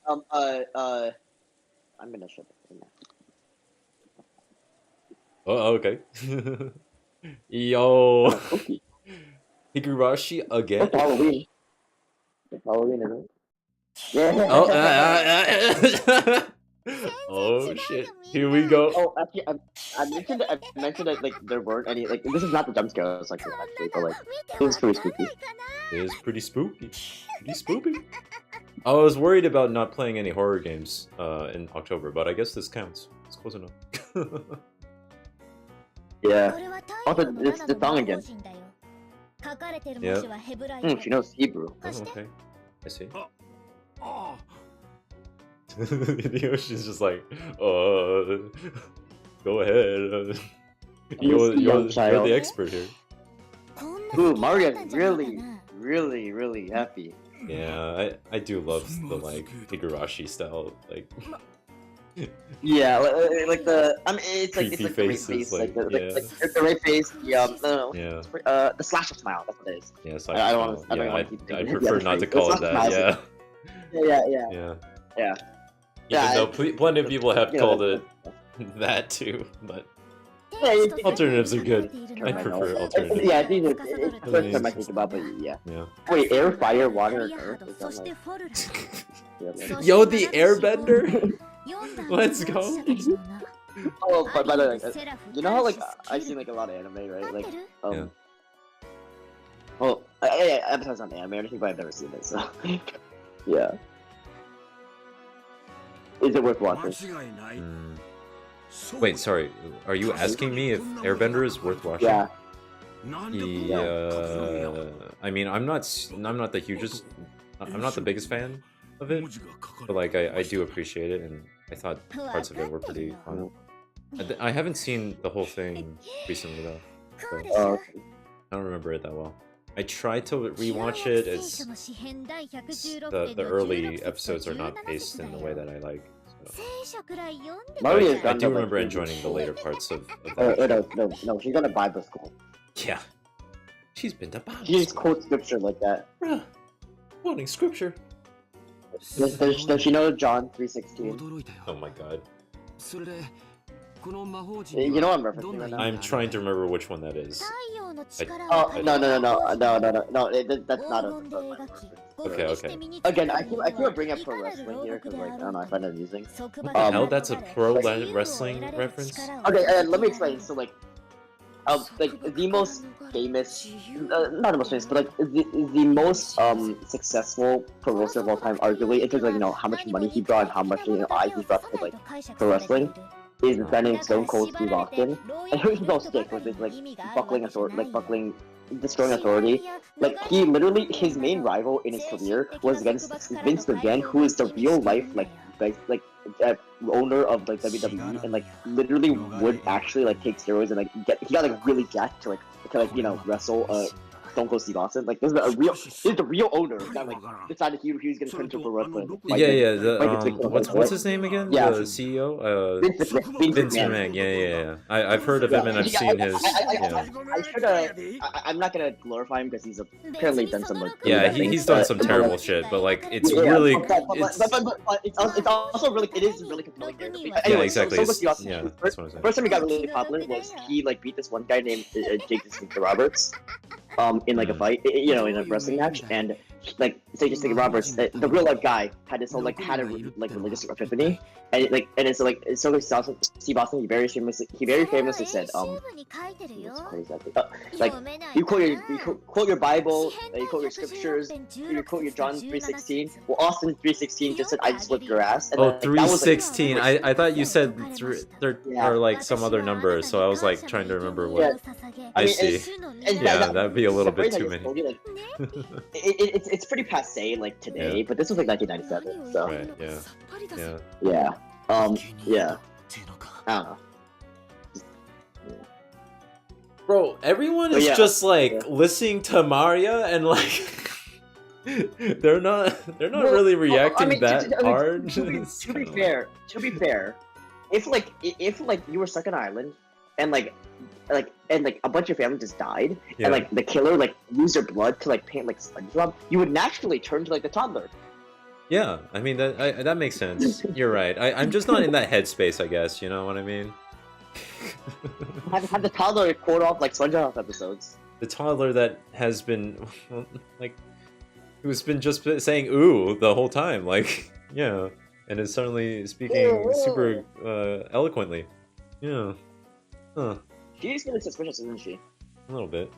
I'm gonna shut it. Oh, okay. Yo, Higurashi again. It's Halloween. It's Halloween, isn't it? Oh, oh shit! Here we go. Oh, actually, I mentioned that like there weren't any like this is not the jump scare section actually, but like it was pretty spooky. It is pretty spooky. Pretty spooky. I was worried about not playing any horror games in October, but I guess this counts. It's close enough. Yeah. Also, it's the song again. Yeah. She knows Hebrew. Oh, okay. I see. Yoshi's just like, go ahead. You're the expert here. Ooh, Mario's really happy. Yeah, I do love the like Higurashi style, like Yeah, like the it's like creepy the right faces, face, like, like yeah. the right face. Yeah, no, Yeah. the slasher smile. That's what it is. Yeah, it's I don't like, want to. I don't want to keep. I prefer not to call it that. Yeah. Yeah. Even though plenty of people have called know, it that too, but Yeah, alternatives are good. I know. prefer alternatives. Yeah, I think it's the first time I think about, but yeah. Yeah. Wait, air, fire, water, and earth. Is that like... Yo, the airbender! Let's go! Oh, but by the way, you know how like I've seen like a lot of anime, right? Like, Yeah. well, I emphasize on anime or anything, but I've never seen it, so yeah. Is it worth watching? Mm. Wait, sorry. Are you asking me if Airbender is worth watching? Yeah. I mean, I'm not the hugest, I'm not the biggest fan of it, but like I do appreciate it, and I thought parts of it were pretty fun. I haven't seen the whole thing recently though, so I don't remember it that well. I tried to rewatch it. It's the early episodes are not paced in the way that I like. So. I do remember enjoying the later parts of that. No, she's gonna Bible school. Yeah. She's been to Bible She just school. quotes scripture like that. Bruh. Quoting scripture. Does she know John 3:16? Oh my god. You know what I'm referencing right now? I'm trying to remember which one that is. Oh, no, that's not a... Okay. Again, I keep bringing up pro wrestling here because, like, I don't know, I find it amusing. What the hell? That's a pro wrestling reference? Okay, let me explain. So, like the most famous, not the most famous, but like the most successful pro wrestler of all time, arguably, in terms of, like, you know, how much money he brought and how much, you know, eyes he brought to, like, pro wrestling, is a guy named Stone Cold Steve Austin. And his no stick, which is like buckling, destroying authority. Like, he literally, his main rival in his career was against Vince McMahon, who is the real life owner of like WWE, and like literally would actually like take steroids and like he got like really jacked to you know, wrestle Stone Cold Steve Austin. Like, this is the real owner that like decided he was gonna turn into pro wrestling. Yeah. What's his name again? Yeah. The CEO? Vince McMahon. Yeah. I've heard of him and I've seen his. I'm not gonna glorify him because he's apparently done some like. Yeah, he's done some terrible shit, but like it's really. But it's also really, it is really compelling. Yeah, Anyway, exactly. So that's what That's what I'm saying. First time he got really popular was he like beat this one guy named Jake the Snake Roberts, in like a fight, you know, in a wrestling match, and like Jake the Snake Roberts, the real life guy had this whole like religious epiphany, and it's like so Steve Austin, he very famously said like you quote your Bible, you quote your scriptures, you quote your John 3:16. Well, Austin 3:16 just said, "I just whipped your ass." And 3:16. I thought you said there are like some other number, so I was like trying to remember what. Yeah. I see. Yeah, that'd be a little bit too many. It's pretty passe like today, but this was like 1997, so. Right. Yeah. Yeah. Yeah. I don't know. Bro, everyone is just like listening to Maria and like they're not really reacting hard. To be fair, if you were stuck on an island and like a bunch of family just died, and like the killer like used their blood to like paint like SpongeBob, you would naturally turn to like the toddler. Yeah, I mean that makes sense. You're right. I'm just not in that headspace, I guess. You know what I mean? Have the toddler quote off like SpongeBob episodes. The toddler that has been like, who's been just saying "ooh" the whole time, like, yeah, and is suddenly speaking super eloquently. Yeah. Huh. She's really suspicious, isn't she? A little bit.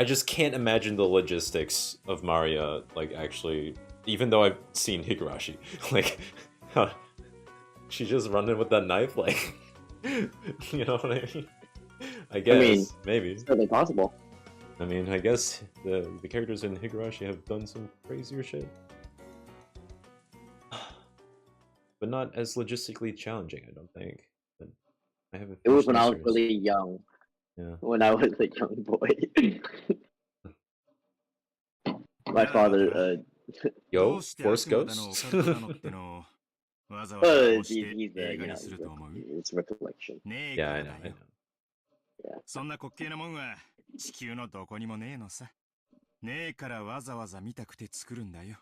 I just can't imagine the logistics of Maria, like, actually, even though I've seen Higurashi, like, she's just running with that knife, like, you know what I mean? I guess, maybe. It's certainly possible. I mean, I guess the characters in Higurashi have done some crazier shit. but not as logistically challenging, I don't think. But I haven't It was finished when the I was series. really young. Yeah. When I was a young boy. My father, Yo, Force Ghost? he's it's recollection. Yeah, I know, I know. Yeah. そんな滑稽なもんは地球のどこにもねえのさ。ねえからわざわざ見たくて作るんだよ。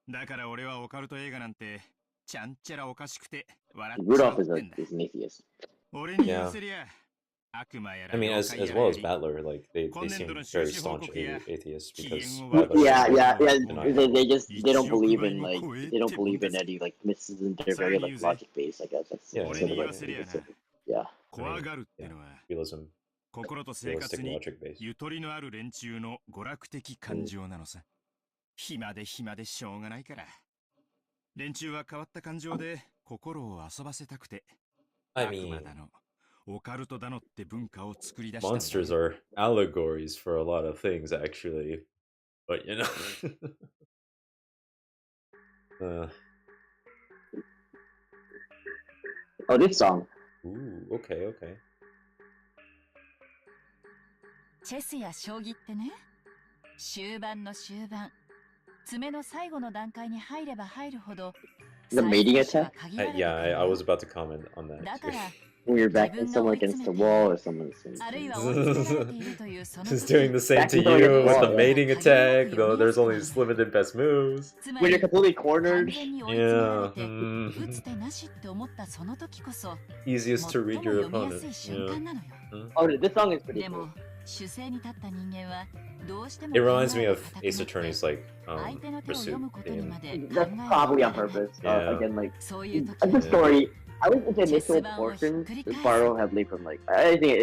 だから俺はオカルト映画なんてちゃんちゃらおかしくて笑っちゃ Rudolph うってんだ。is an atheist. 俺に言わせりゃ悪魔や I ら mean, 妖 as 怪や as ら well よ as り Battler, like they 今年 seem 度の収 very 支報 staunch 告や atheists 機 because 嫌を悪く Battler Yeah, yeah, yeah. denied They, it. they just they don't 1億 believe 倍 in も like 超え they っ don't てもん believe だ in ぜ。 any like mysticism. They're さら very に言 like うぜ。 logic based, I guess. That's Yeah,俺 sort に of 言 like わせりゃな、 yeah. 怖がるってのは Realism, 心と生 realistic 活に logic based. ゆとりのある連中の娯楽的感情なのさ。暇で暇でしょうがないから。連中は変わった感情で心を遊ばせたくて、 I 悪魔 mean, だの、オカルトだのって文化を作り出したんだ monsters よ。 are allegories for a lot of things, actually. But you know. Oh, this song. Ooh, okay, okay. チェスや将棋ってね、終盤の終盤、詰めの最後の段階に入れば入るほど、 The mating 最善手は attack? 限られてくる Yeah, の I よ。 was about to comment on that. だから、 When you're backing 自分が someone 追い詰 against め the て、 wall or someone. あるいは追い詰められているというその Just 時、 doing the same to Backing someone you against with the the wall, mating yeah. attack, though there's only limited best moves. つま When り you're completely 完 cornered. 全に追い詰められ Yeah. て、打 mm. つ手なしって思ったその時こそ、 Easiest 最 to も read your 読みやす opponent. い瞬 Yeah. 間なのよ。 Oh, this song is pretty で cool. も、主勢に立った人間はどうしても It 考 reminds え me が of 固く Ace なって、 Attorney's like 相手の手を読 pursuit むことに theme. まで考 That's えが probably 至 on らない。 purpose. Yeah. Again, like そういう時 the は story. I would say the Just initial about portion pretty is crazy. borrow heavily from like I think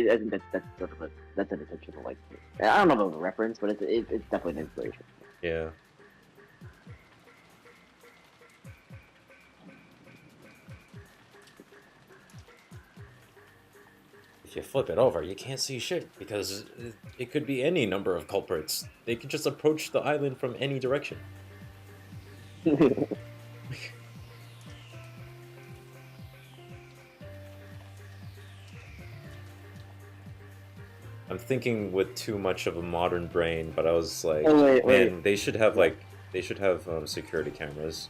that's sort of that's an intentional like I don't know if it's a reference, but it's definitely an inspiration. Yeah. If you flip it over, you can't see shit because it could be any number of culprits. They could just approach the island from any direction. I'm thinking with too much of a modern brain, but I was like, Oh, wait. man, they should have security cameras.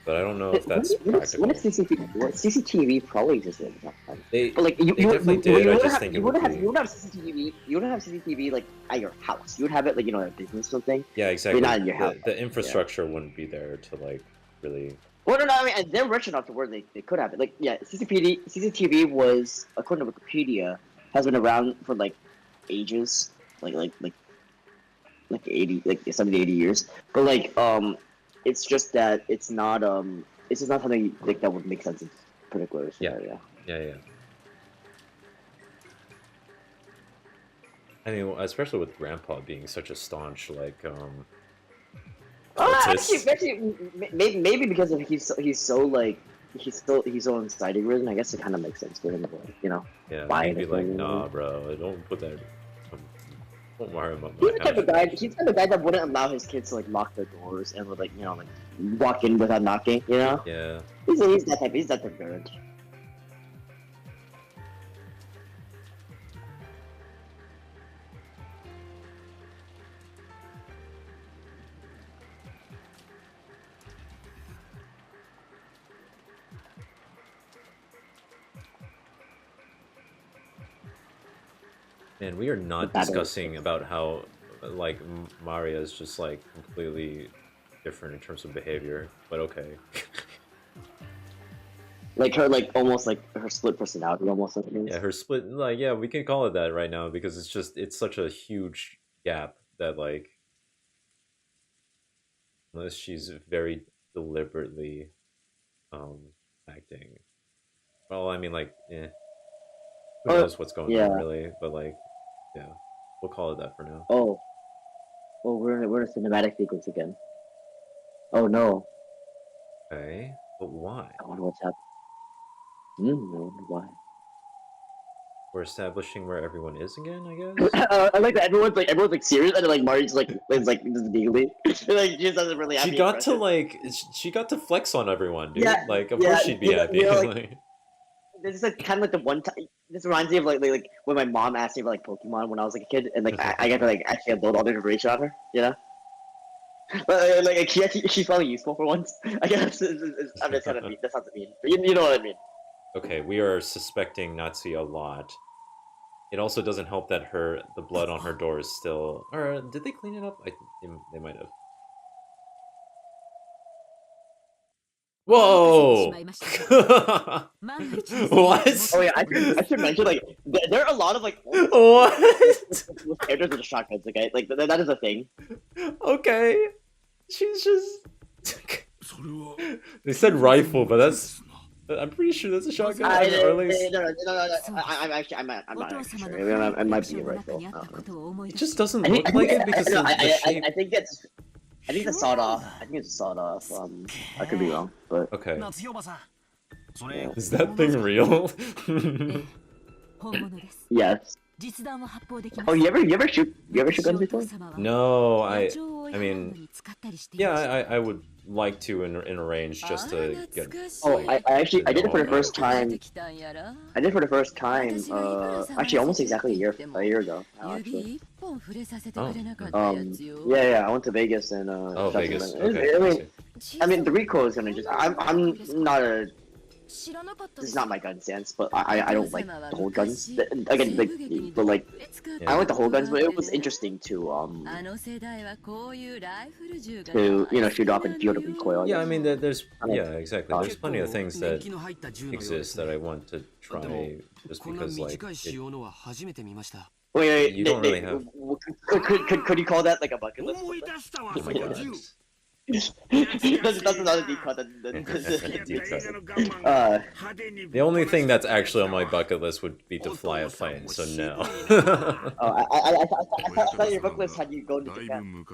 But I don't know if that's practical. What is CCTV? What CCTV probably existed at that time. They But like you definitely did. I just think it would be... you would have CCTV. You wouldn't have CCTV like at your house. You would have it like at a business or something. Yeah, exactly. Not in your house. The infrastructure wouldn't be there to like really. Well, no, I mean, and they're rich enough to where they could have it. Like, yeah, CCTV was, according to Wikipedia, has been around for like ages, like 80, like 70, 80 years. But like, it's just that it's just not something like that would make sense in particular scenario. Yeah. I mean, especially with Grandpa being such a staunch like Actually, maybe because of he's so inciting. I guess it kind of makes sense for him to Yeah, buy maybe like, anything. nah, bro, don't put that. Don't worry about He's my the type of guy. He's the type of guy that wouldn't allow his kids to like lock their doors and would like walk in without knocking. Yeah. He's that type. He's that type of parent. Man, we are not That is- discussing about how like Maria is just like completely different in terms of behavior, but okay. Like her, like almost like her split personality, almost. Yeah, her split, like, yeah, we can call it that right now because it's such a huge gap that like, unless she's very deliberately acting. Well, I mean, like, who knows what's going on really, but like, yeah, we'll call it that for now. Oh, we're in a cinematic sequence again. Oh no. Okay, but why? I wonder what's happening. I wonder why. we're establishing where everyone is again, I guess. I like that everyone's like serious, and then like Marty's like is like just giggly. Like she just doesn't really have She any got to expression. she got to flex on everyone, dude. Yeah, Like, of yeah, course she'd be happy. like, this is like kind of like the one time. This reminds me of like when my mom asked me about like Pokemon when I was like a kid, and like I got to like actually upload all the information on her, you know. But like she's probably useful for once. I guess I'm just kind of mean. That sounds mean. But you know what I mean. Okay, we are suspecting Nazi a lot. It also doesn't help that the blood on her door is still. Or did they clean it up? They might have. Whoa! What? Oh yeah, I should mention like there are a lot of like What? characters with shotguns. Okay, like that is a thing. Okay, she's just. They said rifle, but that's. I'm pretty sure that's a shotgun. Or at least... No. I'm not actually sure. I might be a rifle. It just doesn't look like it because of the shape. I think it's sawed off. I think it's sawed off. I could be wrong, but okay. Yeah. Is that thing real? Yes. Oh, you ever shoot guns before? No, I mean, yeah, I would like to in a range just to get. Oh, like, I actually to did it know for the about first time. I did it for the first time. Actually, almost exactly a year ago. Actually. Yeah. I went to Vegas and Oh, shot Vegas. some- Okay. I mean, the recoil is gonna just. I'm not a. This is not my gun stance, but I don't like the whole guns. Again, like Yeah. I like the whole guns, but it was interesting to shoot off and feel the recoil. Yeah, I mean, there's exactly. There's plenty of things that exist that I want to try just because like Wait, you don't really have. could you call that like a bucket list? Oh my god. That's another deep cut. The only thing that's actually on my bucket list would be to fly a plane, so no. I thought your bucket list had you go to Japan.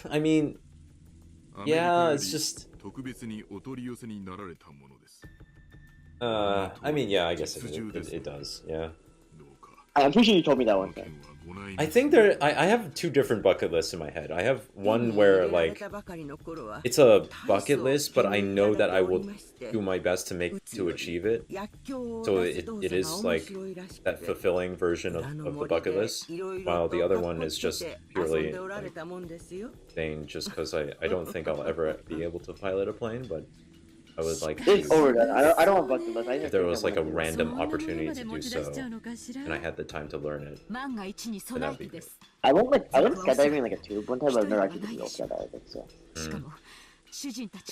I mean, yeah, it's just. I mean, yeah, I guess it does, yeah. I'm pretty sure you told me that one thing. I think I have two different bucket lists in my head. I have one where like it's a bucket list, but I know that I will do my best to achieve it. So it is like that fulfilling version of the bucket list, while the other one is just purely like, thing just because I don't think I'll ever be able to pilot a plane, but I would like to. I don't have bucket list. If there was like a random opportunity to do so, and I had the time to learn it, then that'd be great. I went skydiving like a tube one time, but I've never actually done real skydiving. So.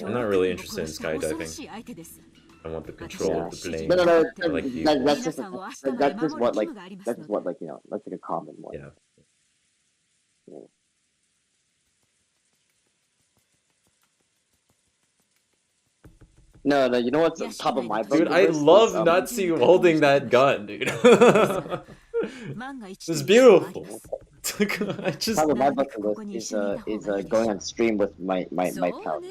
I'm not really interested in skydiving. I want the control of the plane. No. Like that's just what like that's like a common one. Yeah. No, you know what's on top of my bucket Dude, I list love is, Natsu holding that gun, dude. It's beautiful. I just. Top of my bucket list is going on stream with my pal.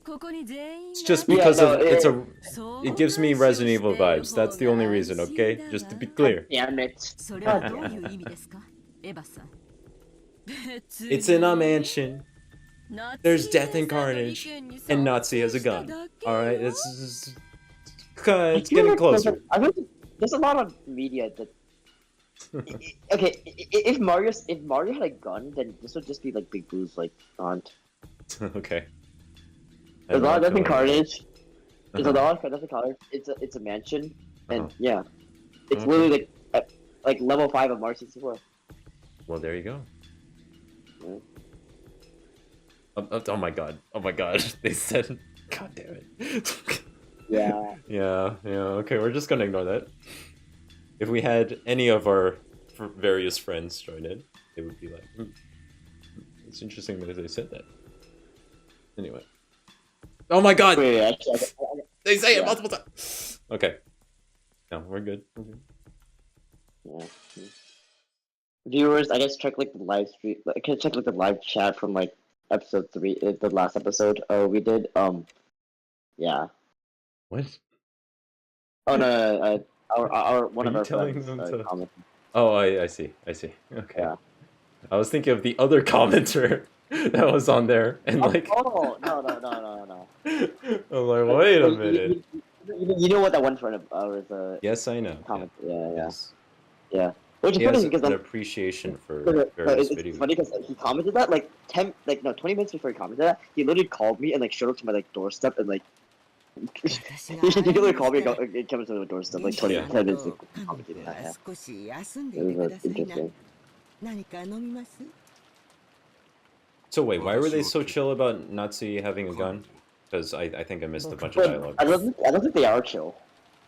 It's just because it gives me Resident Evil vibes. That's the only reason, okay? Just to be clear. Damn it. It's in a mansion. There's death and carnage, and Nazi has a gun. Alright, it's getting closer. There's a lot of media that. Okay, if Mario had a gun, then this would just be like Big Blue's like aunt. Okay. There's a lot of death and carnage. There's a lot of death and carnage. It's a mansion, and yeah, it's literally like level 5 of Mario 64. Well, there you go. Yeah. Oh my god. They said, god damn it. Yeah, okay, we're just gonna ignore that. If we had any of our various friends join in, they would be like, it's interesting that they said that. Anyway. Oh my god! They say it multiple times! Okay. No, we're good. Yeah. Viewers, I guess check like the live stream, check like the live chat from like episode 3, the last episode we did. Yeah. What? Oh no, our one Are of you our telling friends them to? commented. Oh, I see. Okay. Yeah. I was thinking of the other commenter that was on there, and like, Oh no. I'm like, wait a minute. You know what that one friend of ours Yes, I know. comment? Yeah. Yes. Which is He funny has because an appreciation for it's various it's video funny because he commented that like 20 minutes before he commented that, he literally called me and like showed up to my like doorstep and like he literally called me and came to the doorstep like 10 minutes before he commented that. It was interesting. So wait, why were they so chill about Nazi having a gun? Because I think I missed a bunch of But dialogue. I don't think they are chill.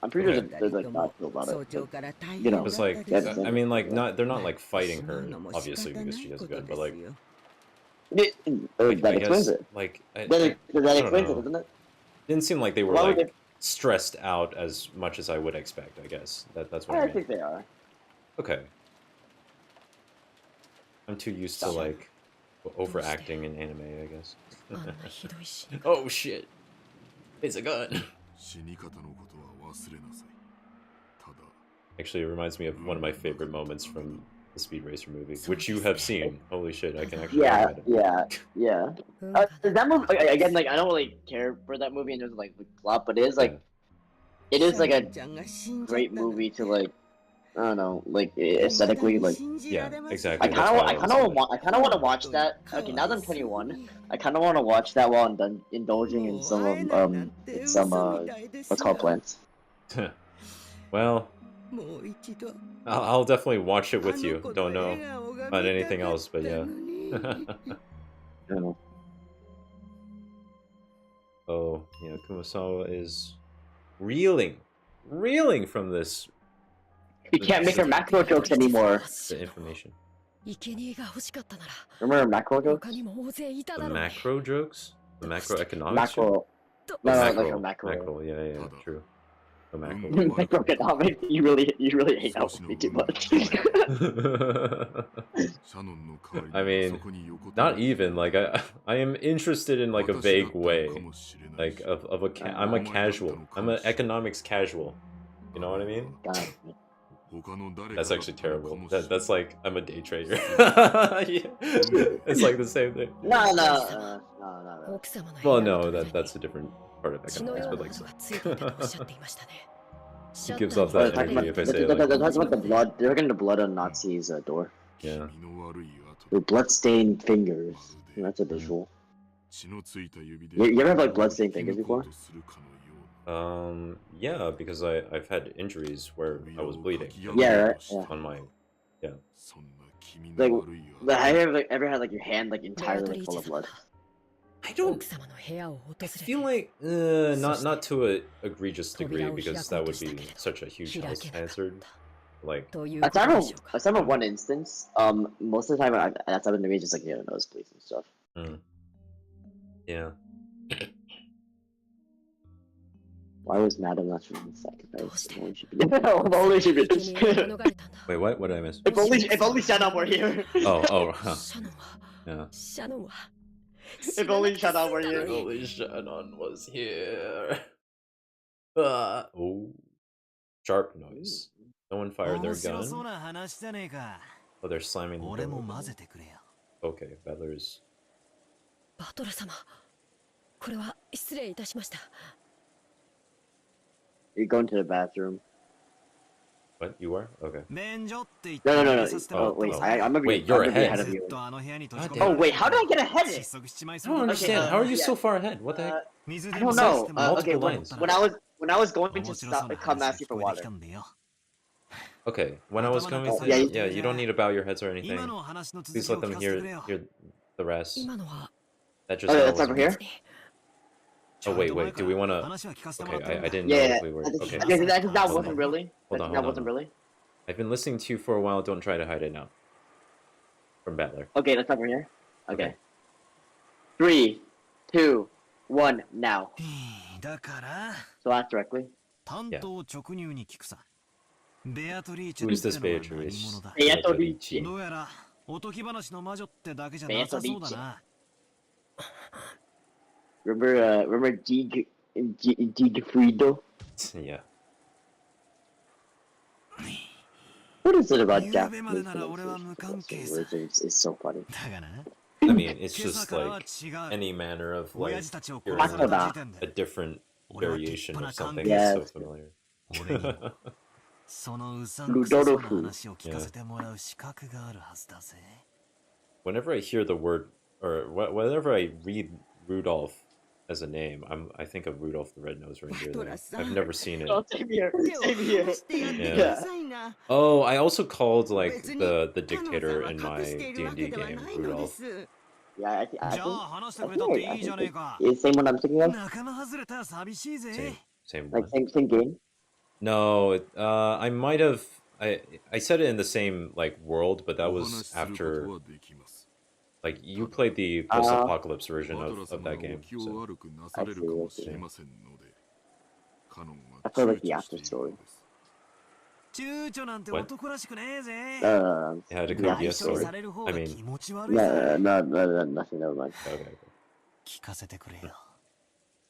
I'm pretty sure Okay. they're like not chill about it. But, you know, It's like, that's I mean, like, they're not like fighting her, obviously, because she has a gun, but like that I explains guess, it. like, That I don't explains it, know. doesn't it? Didn't seem like they were Why would like they? stressed out as much as I would expect. I guess that's what I I mean. think they are. Okay, I'm too used to like overacting in anime, I guess. Oh shit! It's a gun. Actually, it reminds me of one of my favorite moments from the Speed Racer movie, which you have seen. Holy shit! I can actually look at it. Yeah. That movie again, like I don't really care for that movie in terms of like the plot, but it is like a great movie to like I don't know, like aesthetically, like Yeah, exactly. I kind of want to watch that. Okay, now that I'm 21, I kind of want to watch that while I'm indulging in some what's called plants. Well, I'll definitely watch it with you. Don't know about anything else, but yeah. Oh, yeah, Kumasawa is reeling from this. He can't make her macro jokes anymore. The information. Remember macro jokes? The macro jokes? The macroeconomics? Macro. No, like her macro. Macro, yeah, true. The macro. Macroeconomics. You really hate that movie too much. I mean, not even like I am interested in like a vague way, like I'm a casual. I'm an economics casual. You know what I mean? That's actually terrible. That's like I'm a day trader. Yeah. It's like the same thing. No. Well, no, that's a different part of economics, but like. It gives off that energy if I say like. They're talking about the blood. They're getting the blood on Nazi's door. Yeah. With blood-stained fingers. That's a visual. You ever have like blood-stained fingers before? Yeah, because I've had injuries where I was bleeding. Yeah, right? Yeah. On my, Like, have you ever had like your hand like entirely like, full of blood? I don't. I feel like not to a egregious degree because that would be such a huge house hazard. Like That's not one instance. Most of the time that's happened to me, just like nosebleeds and stuff. Yeah. Why was Madam not shooting sacrifice? Only should be. Wait, what? What did I miss? If only Shannon were here. Huh. Yeah. If only Shannon were here. If only Shannon was here. Oh. Sharp noise. No one fired their gun. Oh, they're slamming the door. Okay, Battler's. You're going to the bathroom. What? You are? Okay. No. Oh, wait. oh. I'm Wait, you're ahead of you. Oh, wait. How did I get ahead? I don't understand. How are you so far ahead? What the heck? I don't know. Okay, lines. when I was going to come ask you for water. Okay, when I was coming to... Yeah, you don't need to bow your heads or anything. Please let them hear the rest. That just... that's over here? Oh, wait, do we want to... Okay, I didn't know if we were... Okay. That wasn't really. Hold on. Really. I've been listening to you for a while, don't try to hide it now. From Battler. Okay, that's over here. Okay. 3, 2, 1, now. So ask directly. Yeah. Who is this Beatrice? Beatrice. Remember Giegfriedo? Yeah. What is it about Japanese pronunciation where it's so funny? I mean, it's just like any manner of like hearing a different variation of something Yes. that's so familiar. Whenever I hear the word, or whenever I read Rudolph as a name, I think of Rudolph the Red-Nosed Reindeer. Though. I've never seen it. Oh, same here. Same here. Yeah. Oh, I also called like the dictator in my D&D game Rudolph. Yeah, I think it's the same one I'm thinking of. Same Like one. same game. No, I might have. I said it in the same like world, but that was after. Like you played the post-apocalypse version of that game. So. I see. I feel like the after story. What? It had to come be a story. I mean, no, nothing. Never mind. Okay. 聞かせてくれよ。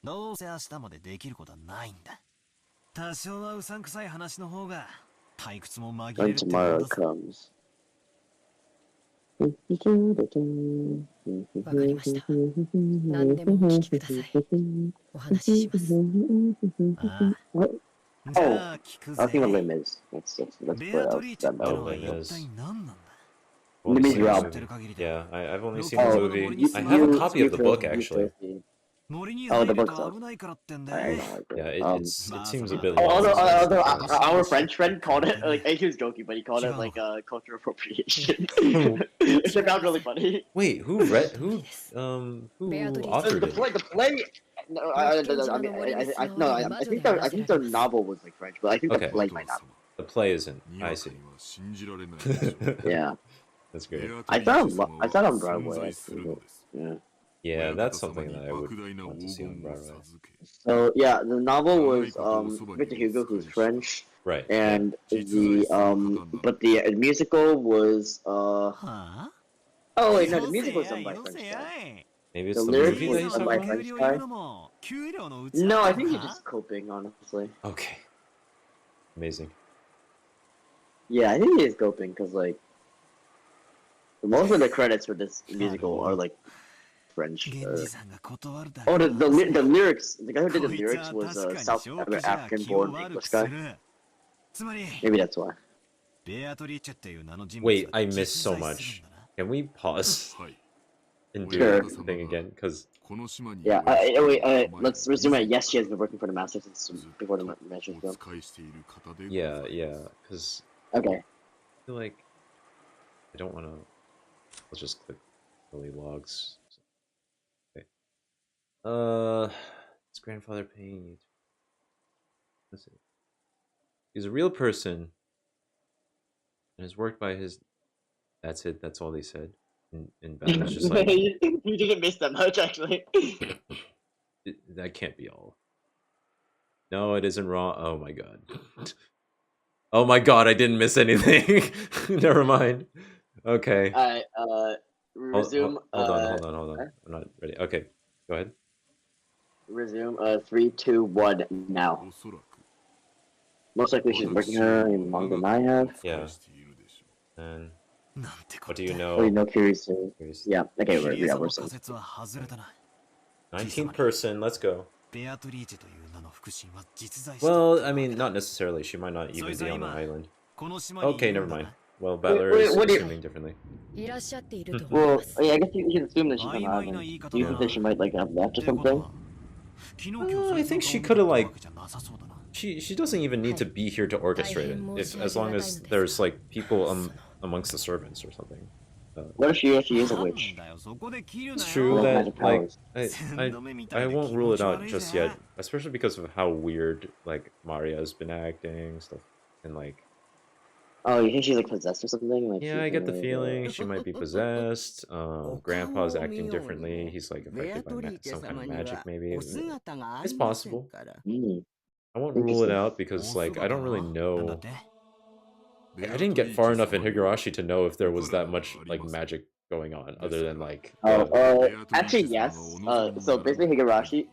どうせ明日までできることはないんだ。多少はうさんくさい話の方が退屈も紛れ When るってこと tomorrow だぞ。 comes. わかりました。何でもお聞きください。お話しします。ああ。 What? じゃあ Oh, 聞く I think ぜ。 the limb is. Let's ベ put アト out リーチェって that の out. は一体何なんだ Only Let me seen the drop. movie. Yeah, I've only seen Oh, the movie. I have a copy of the book actually. 森に Oh, 入 the る book's と up. 危ないからってん I で。 know. Yeah, it seems a bit Oh, long. our French friend called it like he was joking, but he called it like cultural appropriation. Which I found really funny. Wait, who authored The it? play. No, I think the novel was like French, but I think the Okay. play might not. The play isn't. I see. Yeah, That's great. I thought on Broadway. Actually. Yeah. Yeah, that's something that I would want to see on Broadway. So yeah, the novel was Victor Hugo, who's French, Right. and but the musical was はあ oh wait, no, the musical was done by French guy. Maybe it's The the lyrics movie that he's was done talking by about? French guy. No, I think he's just coping, honestly. Okay. Amazing. Yeah, I think he is coping because like most of the credits for this musical are like French. 源氏さんが断るだ Oh, ろ the lyrics. The guy who did the lyrics was a South African-born English guy. つまり Maybe that's why. ベアトリーチェっていう名の人物 Wait, が I missed 実 so 在す much. るんだな Can we pause and do Sure. the thing again? Because Yeah. Wait. Let's resume it. Yes, she has been working for the Master since before the Master film. yeah, because Okay. I feel like I don't want to. Let's just click early logs. Okay. His grandfather paying you. Let's see. He's a real person and is worked by his. That's it. That's all they said. In battle, it's just like You didn't miss that much, actually. that can't be all. No, it isn't wrong. Oh my god. Oh my god, I didn't miss anything. Never mind. Okay. Alright, resume. Hold on. I'm not ready. Okay, go ahead. Resume. 3, 2, 1. Now. Most likely she's working her in longer than I have. Yeah. And なんてこ what と do you だ Oh, you know? know, curious. Yeah. Okay, キリエ yeah, さん we're の saying. 仮説は外れたな 19th person. Let's go. ベアトリーチェという名の腹心は実在している Well, I mean, not necessarily. She might not even be on the island. この島にい Okay, る never んだ mind. な Well, Battler is what do you- assuming differently. いらっしゃっていると思い Well, ます yeah, I guess you can assume that she's on the 曖昧な island. 言い方 Do you だ think な that she might like have left or ってこと something? は昨日今日 I think she そいつの coulda, 顔を見 like- たわけじゃなさそうだな She doesn't even need to be here to orchestrate it. If as long as there's like people amongst the servants or something. What if she is a なん witch? だよそこで切るな It's よ true that Magic like powers. I won't rule it out just yet, especially because of how weird like Maria's been acting stuff and like Oh, you think she's like possessed or something? Like yeah, she's I get the gonna- feeling she might be possessed. Grandpa's acting differently. He's like affected by some kind of magic maybe. It's possible. Mm. I won't rule it out because like I don't really なんだ know. って I didn't get far enough in Higurashi to know if there was that much like magic going on other than like Oh, actually yes. So basically Higurashi,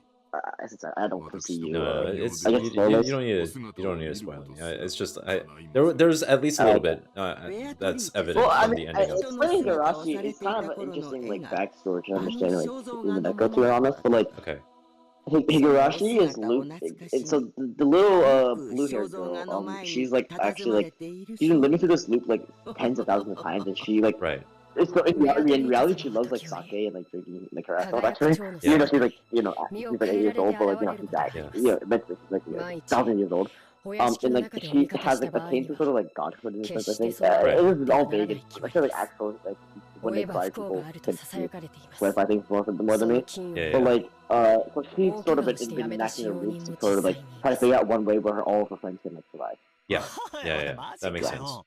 since I don't foresee you. No, it's I guess you spoilers. don't need to spoil me. It's just there's at least a little bit that's evident Well, I from mean, the ending of the explaining first Higurashi is kind of an interesting like backstory to understand like Umineko, to be honest. But like, Okay. Higurashi is Luke, and so the little blue-haired girl, she's like actually like she's been living through this loop like tens of thousands of times, and she like Right. so in reality she loves like sake and like drinking like her asshole actually. Yeah. You know, she's like she's like 8 years old, but like she's actually mentally she's like 1,000 years old. And like she has like attained to sort of like godhood in a sense. I think it was all vague. And I feel like actual like when they cry, people can clarify things more than me. Yeah. But like so she's sort of been enacting a roots to sort of like try to figure out one way where all of her friends can like survive. Yeah. That makes sense.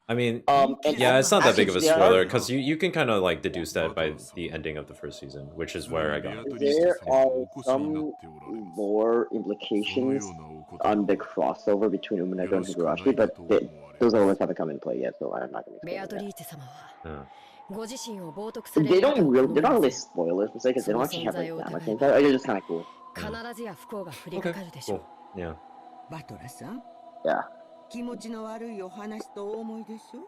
I mean, And yeah, it's not that big of a actually, spoiler because you can kind of like deduce that by the ending of the first season, which is where I got it. There are some more implications on the crossover between Umineko and Higurashi, but those elements haven't come into play yet, so I'm not going to explain that. They're not really spoilers per se, because they don't actually have like that much info. They're just kind of cool. Okay, cool. Yeah. バトラさん Yeah. 気持ちの悪いお話とお思いでしょ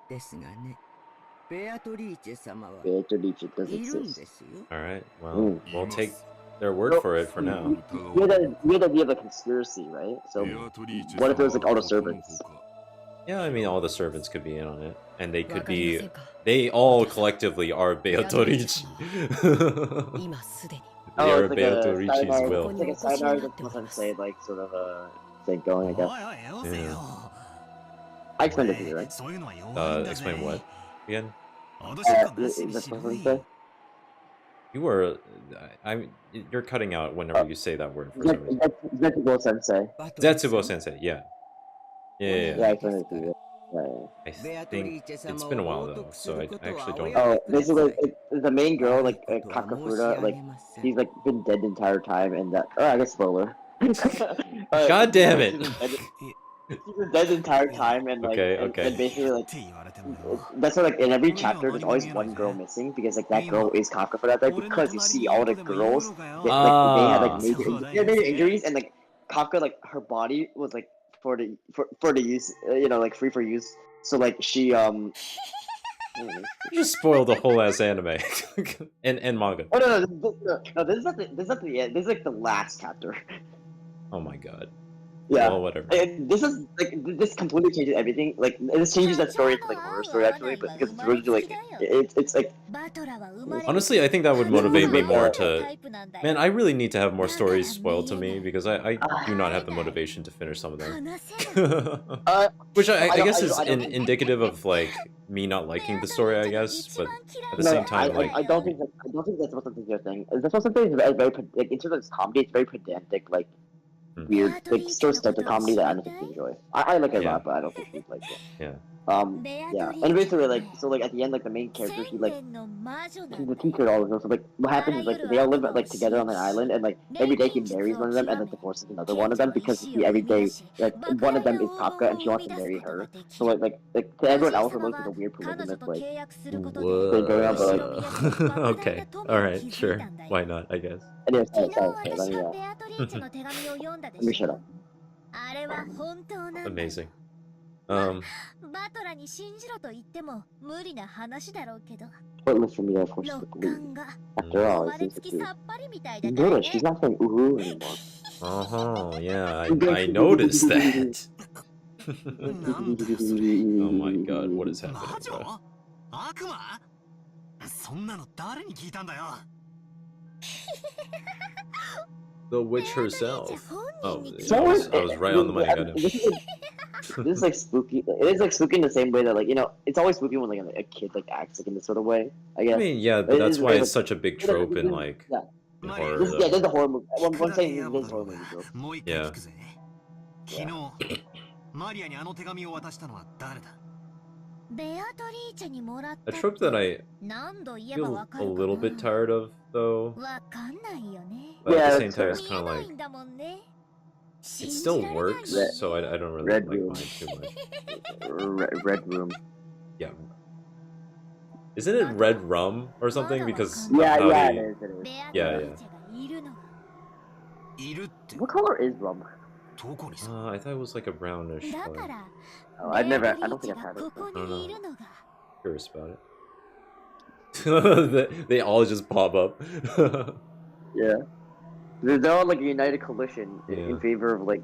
ですがねベアトリーチェ様はいるん Beatrice ですよ Alright, well, we'll take their word for it for now. We had the idea of a conspiracy, right? So, what if it was like all the servants? Yeah, I mean, all the servants could be in on it. And they could be... They all collectively are Beatrice. They are Beatrice's will. It's like a sayonara that say, like, sort of a thing going, I guess. Yeah. I explained it to you, right? Explain what? Again? That's what say? You were... you're cutting out whenever you say that word for some reason. Zetsubo Sensei. Zetsubo Sensei, yeah. Yeah. Yeah, I explained it to you. I think it's been a while though, so I actually don't. Oh, basically, the main girl, like Kakafuda, like she's like been dead the entire time, and that. Oh, I guess spoiler. God damn it! She's been dead the entire time, and like, okay. And basically, like, that's why, like, in every chapter, there's always one girl missing because like that girl is Kakafuda, like, because you see all the girls, they had like major injuries, and like Kafka, like her body was like. For the use, like free for use. So like she You just spoiled the whole ass anime and manga. Oh no, this is not the end. This is like the last chapter. Oh my god. Yeah. Well, whatever. This completely changes everything. Like this changes that story to like horror story actually, but because it's originally like it's like. Honestly, I think that would motivate me more to. Man, I really need to have more stories spoiled to me because I do not have the motivation to finish some of them. Which I guess is indicative of like me not liking the story, I guess. But at the same time, like I don't think that's supposed to be your thing. That's supposed to be very like in terms of comedy, it's very pedantic, like. Weird, like sort of comedy that I don't think you enjoy. I like it a lot, but I don't think you like it. Yeah. Yeah. And basically, like, so like at the end, like the main character, she's a teacher all of them. So like, what happens is like they all live like together on an island, and like every day he marries one of them, and then divorces another one of them because every day like one of them is Kafka, and she wants to marry her. So like to everyone else, it looks like a weird polygamous like. Okay. All right. Sure. Why not? I guess. Anyway, sorry. Let me shut up. Amazing. バトラに信じろと言っても無理な話だろうけど。 Pointless for me to force her to leave. After all, it seems to be. Notice she's not saying ooh anymore. Oh yeah, I noticed that. Oh my god, what is happening, bro? The witch herself. Oh, I was right on the money. This is like spooky. It is like spooky in the same way that like it's always spooky when like a kid like acts like in this sort of way. I guess. I mean, yeah, but that's why it's such a big trope in like in horror. Yeah, there's a horror movie. I'm saying there's horror movie. Yeah. A trope that I feel a little bit tired of, though. But at the same time, it's kind of like it still works, so I don't really like mine too much. Red Room. Yeah. Isn't it Red Rum or something? Because yeah, how it is. Yeah. What color is rum? I thought it was like a brownish color. Oh, I don't think I've had it. I don't know. Curious about it. They all just pop up. Yeah. They're all like a united coalition in favor of like,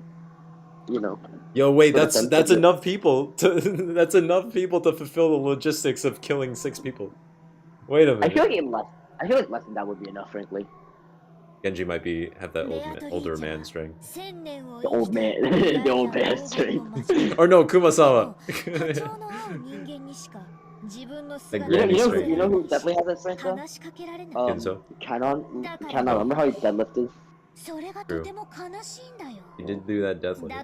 you know. Yo, wait, that's enough people to that's enough people to fulfill the logistics of killing 6 people. Wait a minute. I feel like less than that would be enough, frankly. Genji might have that older man strength. The old man, the old man strength. Or no, Kumasawa. You know who definitely has that strength though? Kinzo. Canon, remember how he deadlifted? True. He did do that deadlift. I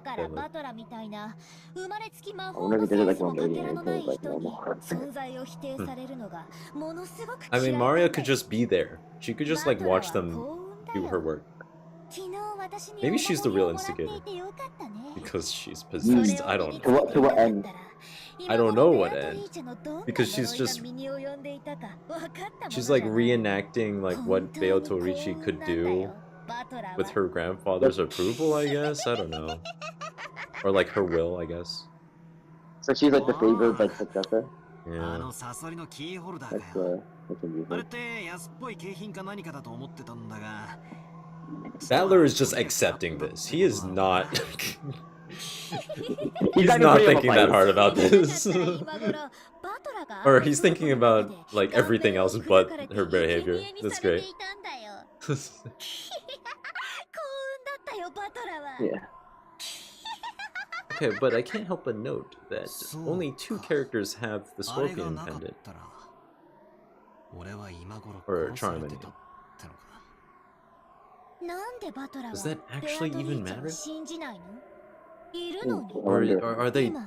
wonder if he did it like 180 and it was like normal. I mean, Mario could just be there. She could just like watch them do her work. Maybe she's the real instigator. Because she's possessed. I don't know. To what end? I don't know what end. Because she's like reenacting like what Beotorichi could do with her grandfather's approval, I guess. I don't know. Or like her will, I guess. So she's like the favored like successor? Yeah. That's Battler is just accepting this. He is not he's not thinking that hard about this. Or he's thinking about like everything else but her behavior. That's great. Yeah. Okay, but I can't help but note that only 2 characters have the Scorpion pendant. Or charm, I mean. Does that actually even matter? Or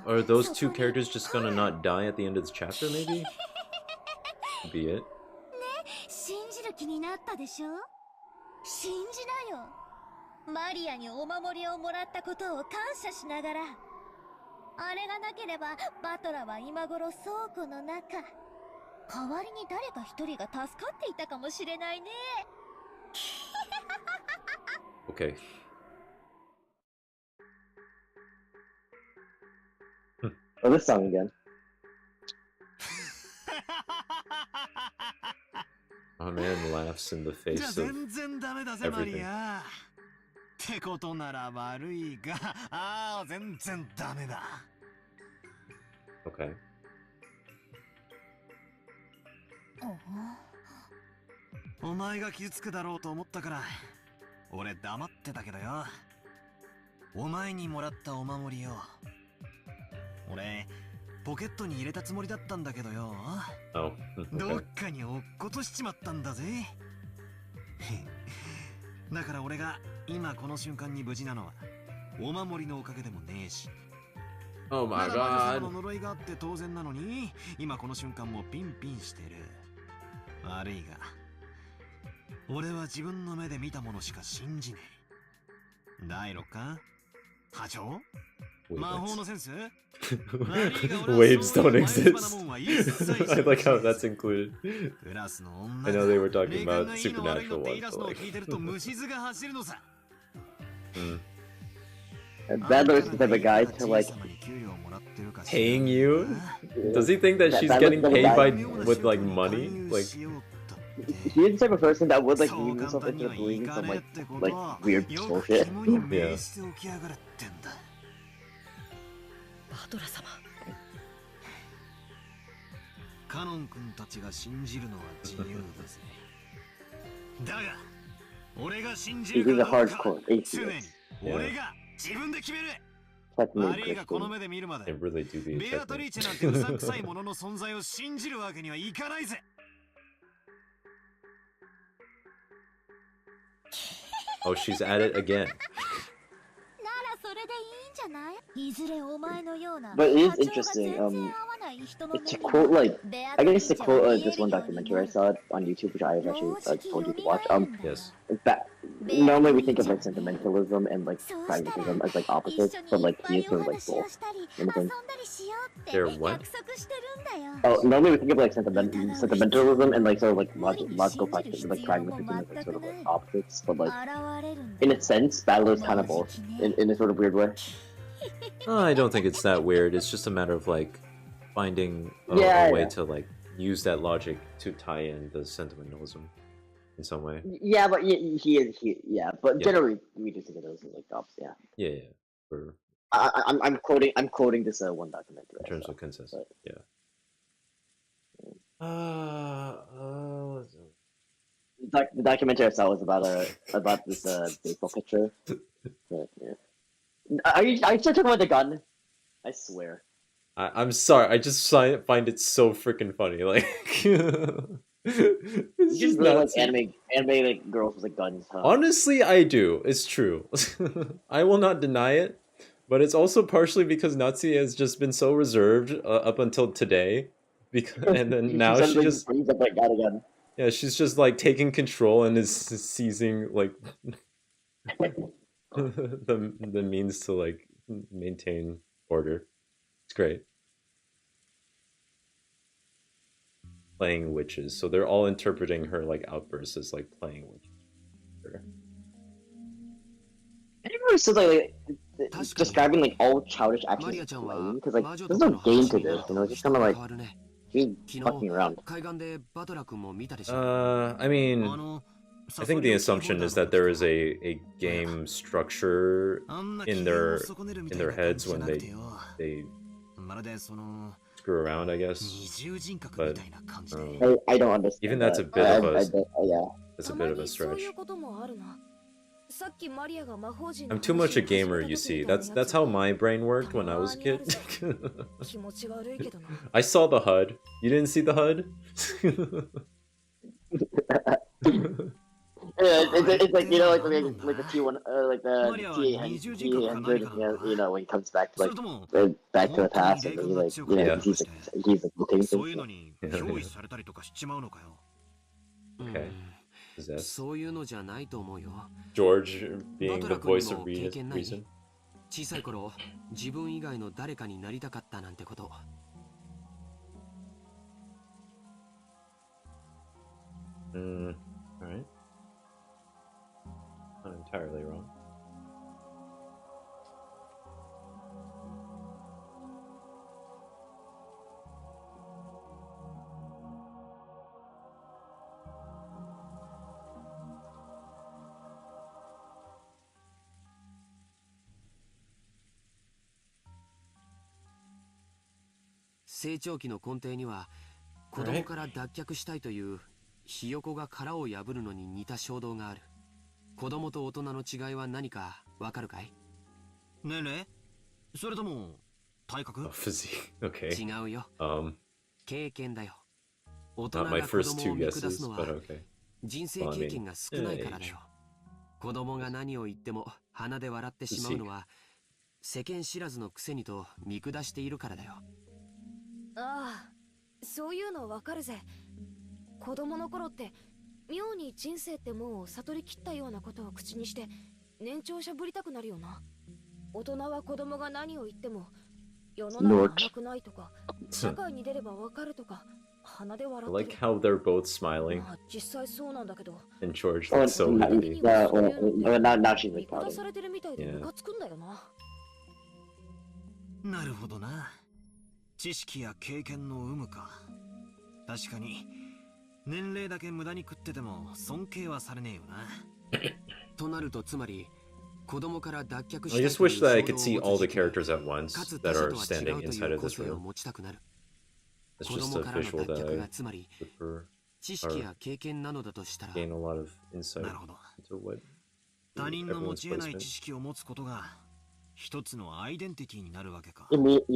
are those 2 characters just gonna not die at the end of this chapter, maybe? Could be it. Okay. Oh, this song again. Oh man laughs in the face of everything. Okay. お前が傷つくだろうと思ったから俺黙ってたけどよ。お前にもらったお守りよ。俺ポケットに入れたつもりだったんだけどよ。Oh, okay. どっかに落っことしちまったんだぜ。だから俺が今この瞬間に無事なのはお守りのおかげでもねえし。Oh my まだまだ god. の呪いがあって当然なのに今この瞬間もピンピンしてる。悪いが俺は自分の目で見たものしか信じねえ。第6巻波長魔法のセンス Waves don't exist. I like how that's included. I know they were talking about supernatural ones, but like... Battler is the type of guy to like... Paying you? Does he think that she's getting paid with like money? Like... He's the type of person that would like leave himself into believing some like weird bullshit. Yeah. バトラ様。カノン君たちが信じるのは自由だぜ。だが、俺が信じるかどうかは常に俺が自分で決める。マリーがこの目で見るまで、ベアトリーチェなんてうさんくさいものの存在を信じるわけにはいかないぜ。Oh, she's at it again. But it is interesting, to quote like, I guess to quote this one documentary I saw on YouTube, which I have actually told you to watch, yes. Normally we think of like sentimentalism and like pragmatism as like opposites, but like he is sort of like both. They're what? Oh, normally we think of like sentimentalism and like sort of like logical like pragmatism as like sort of like opposites, but like in a sense, battle is kind of both in a sort of weird way. I don't think it's that weird. It's just a matter of like finding a way to like use that logic to tie in the sentimentalism in some way. Yeah, but but generally we just think of those as like opposites. Yeah. For... I'm quoting this one documentary. In terms of consensus, yeah. The documentary I saw was about this baseball pitcher. But, yeah. Are you still talking about the gun? I swear. I'm sorry. I just find it so freaking funny. Like, it's just really like anime like girls with like guns. Huh? Honestly, I do. It's true. I will not deny it. But it's also partially because Natsuki has just been so reserved up until today, and then now she just brings up like that again. Yeah, she's just like taking control and is seizing like the means to like maintain order. It's great. Playing witches, so they're all interpreting her like outbursts as like playing witches. Everyone says like describing like all childish actions as playing, because like there's no game to this, you know, it's just kind of like being fucking around. I mean, I think the assumption is that there is a game structure in their heads when they screw around, I guess. But I don't understand. Even that's a bit of a that's a bit of a stretch. I'm too much a gamer, you see. That's how my brain worked when I was a kid. I saw the HUD. You didn't see the HUD? It's like, you know, like the T1, like the T800, you know, when he comes back to like back to the past, and he like, you know, he's like mutating. Okay. George being the voice of reason. Alright. Not entirely wrong. Physique, okay. Not my first two guesses, but okay. Well, I mean, age. I like how they're both smiling. And George looks so happy. Now she's like pouting. Yeah. なるほどな。知識や経験の有無か。確かに年齢だけ無駄に食ってても尊敬はされねえよな。となるとつまり。I just wish that I could see all the characters at once that are standing inside of this room. It's just a visual that I prefer, or gain a lot of insight into what everyone's placement. You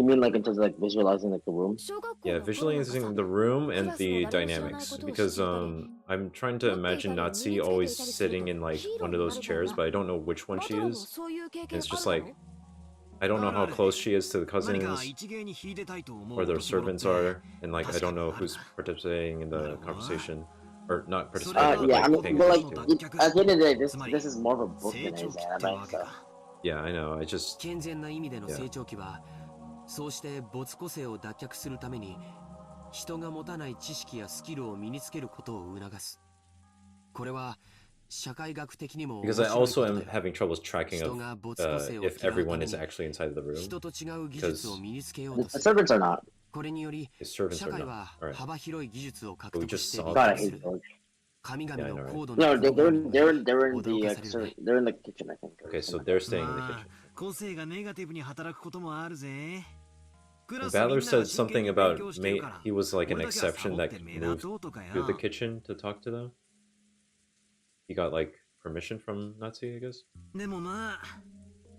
mean like in terms of like visualizing like the room? Yeah, visualizing the room and the dynamics, because I'm trying to imagine Natsuki always sitting in like one of those chairs, but I don't know which one she is. And it's just like I don't know how close she is to the cousins or their servants are, and like I don't know who's participating in the conversation. Or not participating, yeah, but, like, I mean, but like at the end of the day, this is more of a book than it is anime, so. Yeah, I know. I just. 人が持たない知識やスキルを身につけることを促す。これは社会学的にも Because I also am having troubles tracking of if everyone is actually inside the room. 人と違う技術を身につけようと The する。 servants are not. これにより The servants 社 are 会 not. は Alright. 幅広い技術を獲 We 得 just して saw God, I 理解す hate る。 those. 神々の Yeah, I know, right? 高度 No, な they're行動に they're in the kitchen, I think. Okay, so they're staying in the ま kitchen. あ個性がネガティブに働くこともあるぜ。クラ And スみんな Valor が said 真剣 something に about 勉強してるから he was like an 俺だけはサ exception ボっ that て目 moved 立とうとかよ。 through the kitchen to talk to them. He got like permission from Natsu, I guess. でもまあ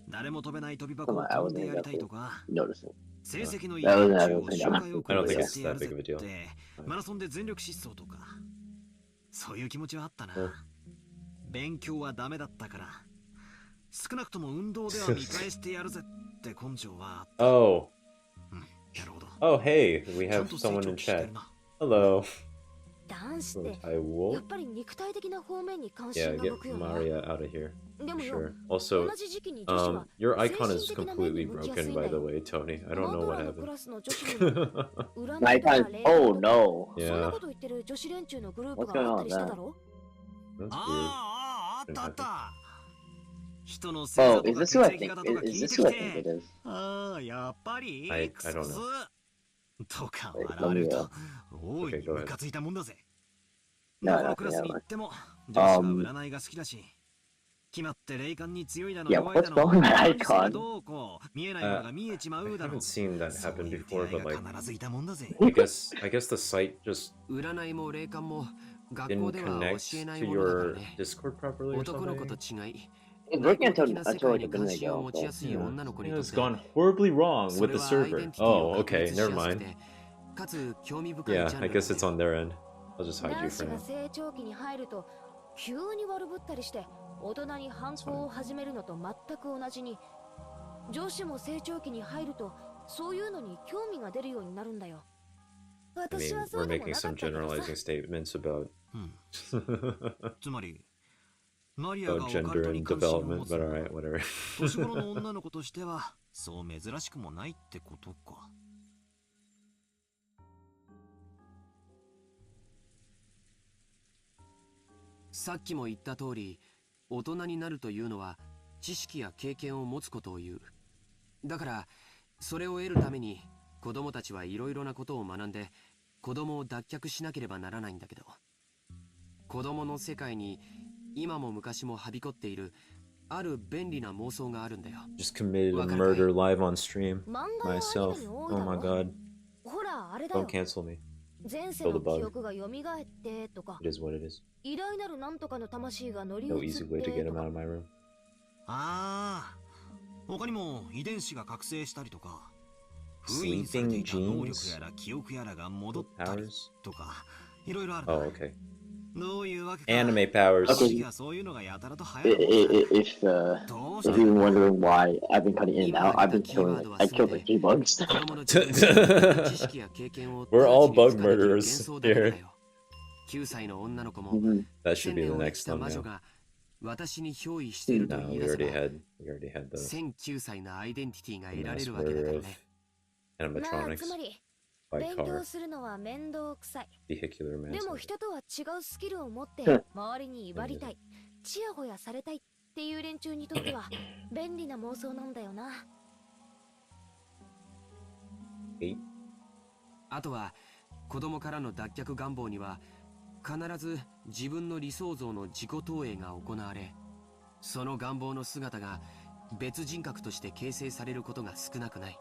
誰も飛べない飛び箱を I 飛ん wasn't でやりたいと exactly か noticing. 成績のいい That 連 wasn't 中を that 周 was 回を I don't 超 think え it's してや that るぜ big of a っ deal. てマラソンで全力疾走とかそういう気持ちはあったな。勉強はダメだったから少なくとも運動では見返してやるぜって根性はあった。 Oh. なるほど。 Oh, hey, we ちゃ have んと成 someone 長 in してる chat. な。 Hello. 男子って I や will. っぱり肉体的な方面に関 Yeah, 心が get 向くよね。 Maria out of here. でも For よ、 sure. Also, 同じ時期に女子は your 精 icon 神 is 的な面 completely に向きやすい broken, んだ by the よ。 way, Tony. I マ don't ド know ラ what のク happened. ラスの女子にも占い My とか God. 霊 Oh 感とか no. そんな Yeah. こと言ってる女子連中のグループ What's が going あ on ったり with した that? だろ。 That's weird. あったあった人の Oh, 星座と is か this 血 who I 液 think? 型とか聞 Is いて this who き I think て it is? ああやっぱり I クソ don't ス know. とか Wait, 笑われる let me, と大いに Okay, go ahead. ムカついたもんだぜ。 No, どこのクラスに行っても女子は占いが好きだし決まって霊感に強いだの Yeah, 弱い what's だの wrong with that それ icon? どうこう見えないものが見えちま I うだろ haven't seen that そう happen いう出 before, 会い but が like, 必ずいたもんだぜ。 I guess the site just 占いも霊感も学校 didn't では connect 教えない to ものだから your ね。 Discord properly or 男の子と something. 違い、 It's 内 working 向 until 的な世 until 界 like に a 関 minute 心を ago. 持ちやすい Yeah. 女の子にと It's って、 gone horribly wrong そ with れ the はアイデン server. ティティを Oh, 確 okay, 立しや never すく mind. て、かつ興味深い Yeah, ジャン I ルな guess ん it's だよ。 on their end. I'll just hide 男 you 子 for が now. 成長期に入ると急に悪ぶったりして大人に反抗を始めるのと全く同じに、女子も成長期に入るとそういうのに興味が出るようになるんだよ。 I 私 mean, はそ we're うでも making なかっ some たけどさ。 generalizing statements about つまりマリアが about オカル gender トに and 関心を持 development, つ but のは alright, whatever. 年頃の女の子としてはそう珍しくもないってことか。さっきも言った通り、大人になるというのは知識や経験を持つことを言う。だから、それを得るために子供たちはいろいろなことを学んで子供を脱却しなければならないんだけど、子供の世界に今も昔もはびこっているある便利な妄想があるんだよ。 Just committed a murder live on stream 漫画やアニ myself. メに多い Oh だ my ろ。 god. ほらあれだ Don't よ。 cancel me. 前世の記憶が蘇ってとか、 It is what it is. 偉大なるなんとかの魂が乗り移 No っ easy way to て get と him か out。of my room. ああ他にも遺伝子が覚醒したりとか封印されて Sleeping いた能力 genes? やら記憶やらが戻ったり Powers? とかいろいろある。 Oh, okay. どういうわけか Anime powers. 次はそういうのがやたらと流行るもんだ。 If you've been wondering why I've been cutting in and out, I've been killing like I killed like 3 bugs. 子供の自分の知識や経験を We're all 直ちに bug 使できる murderers 幻想だけだ here. よ。9歳の女の子も That should 10 be 年 the を生 next きた魔女 thumbnail. が私に憑依していると No, 言い we 出せ already ば had those. 1009歳のアイデンティティが The 得られ mass るわけだか murder ら of ね。まあ animatronics つまり by 勉強 car. するのは面倒くさい。 Vehicular で mass も murder. 人とは違うスキルを持って周りに威張りたい、ちやほやされたいっていう連中にとっては便利な妄想なんだよな。あとは子供からの脱却願望には必ず自分の理想像の自己投影が行われ、その願望の姿が別人格として形成されることが少なくない。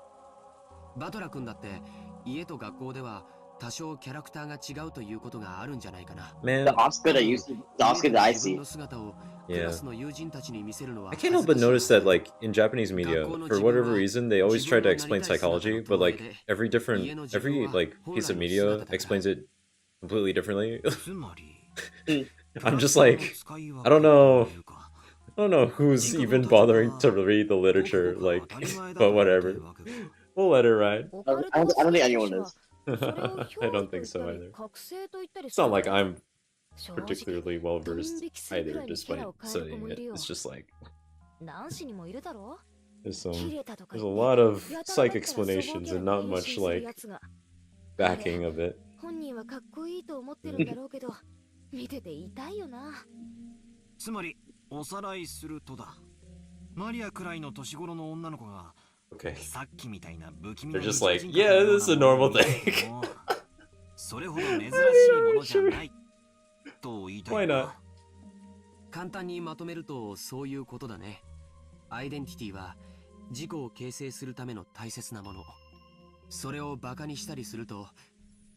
バトラ君だって家と学校では多少キャラクターが違うということがあるんじゃないかな。 Man, The Oscar that you see, the Oscar that I 自分 see. の姿をクラスの友人たちに見せるのは I can't help but notice that, like, in Japanese media, for whatever reason, they always try to explain psychology, but, like, every like, piece of media explains it completely differently. つまり I'm just like, I don't know who's even bothering to read the literature, like, but whatever. We'll let it ride. I don't think anyone is. I don't think so either. It's not like I'm particularly well versed either, despite studying it. It's just like, 男子にもいるだろ。 there's キレたとか a 言って lot of やたら psych だったら explanations and not much そぼ like やつが backing of it. 本人はかっこいいと思ってるんだろうけど、見てて痛いよな。つまりおさらいするとだ。マリアくらいの年頃の女の子が Okay. さっきみたいな不気味な They're just like, yeah, this is a normal thing. それほど珍しいものじゃないと言いたい。 Why not? 簡単にまとめるとそういうことだね。アイデンティティは自己を形成するための大切なもの。それをバカにしたりすると、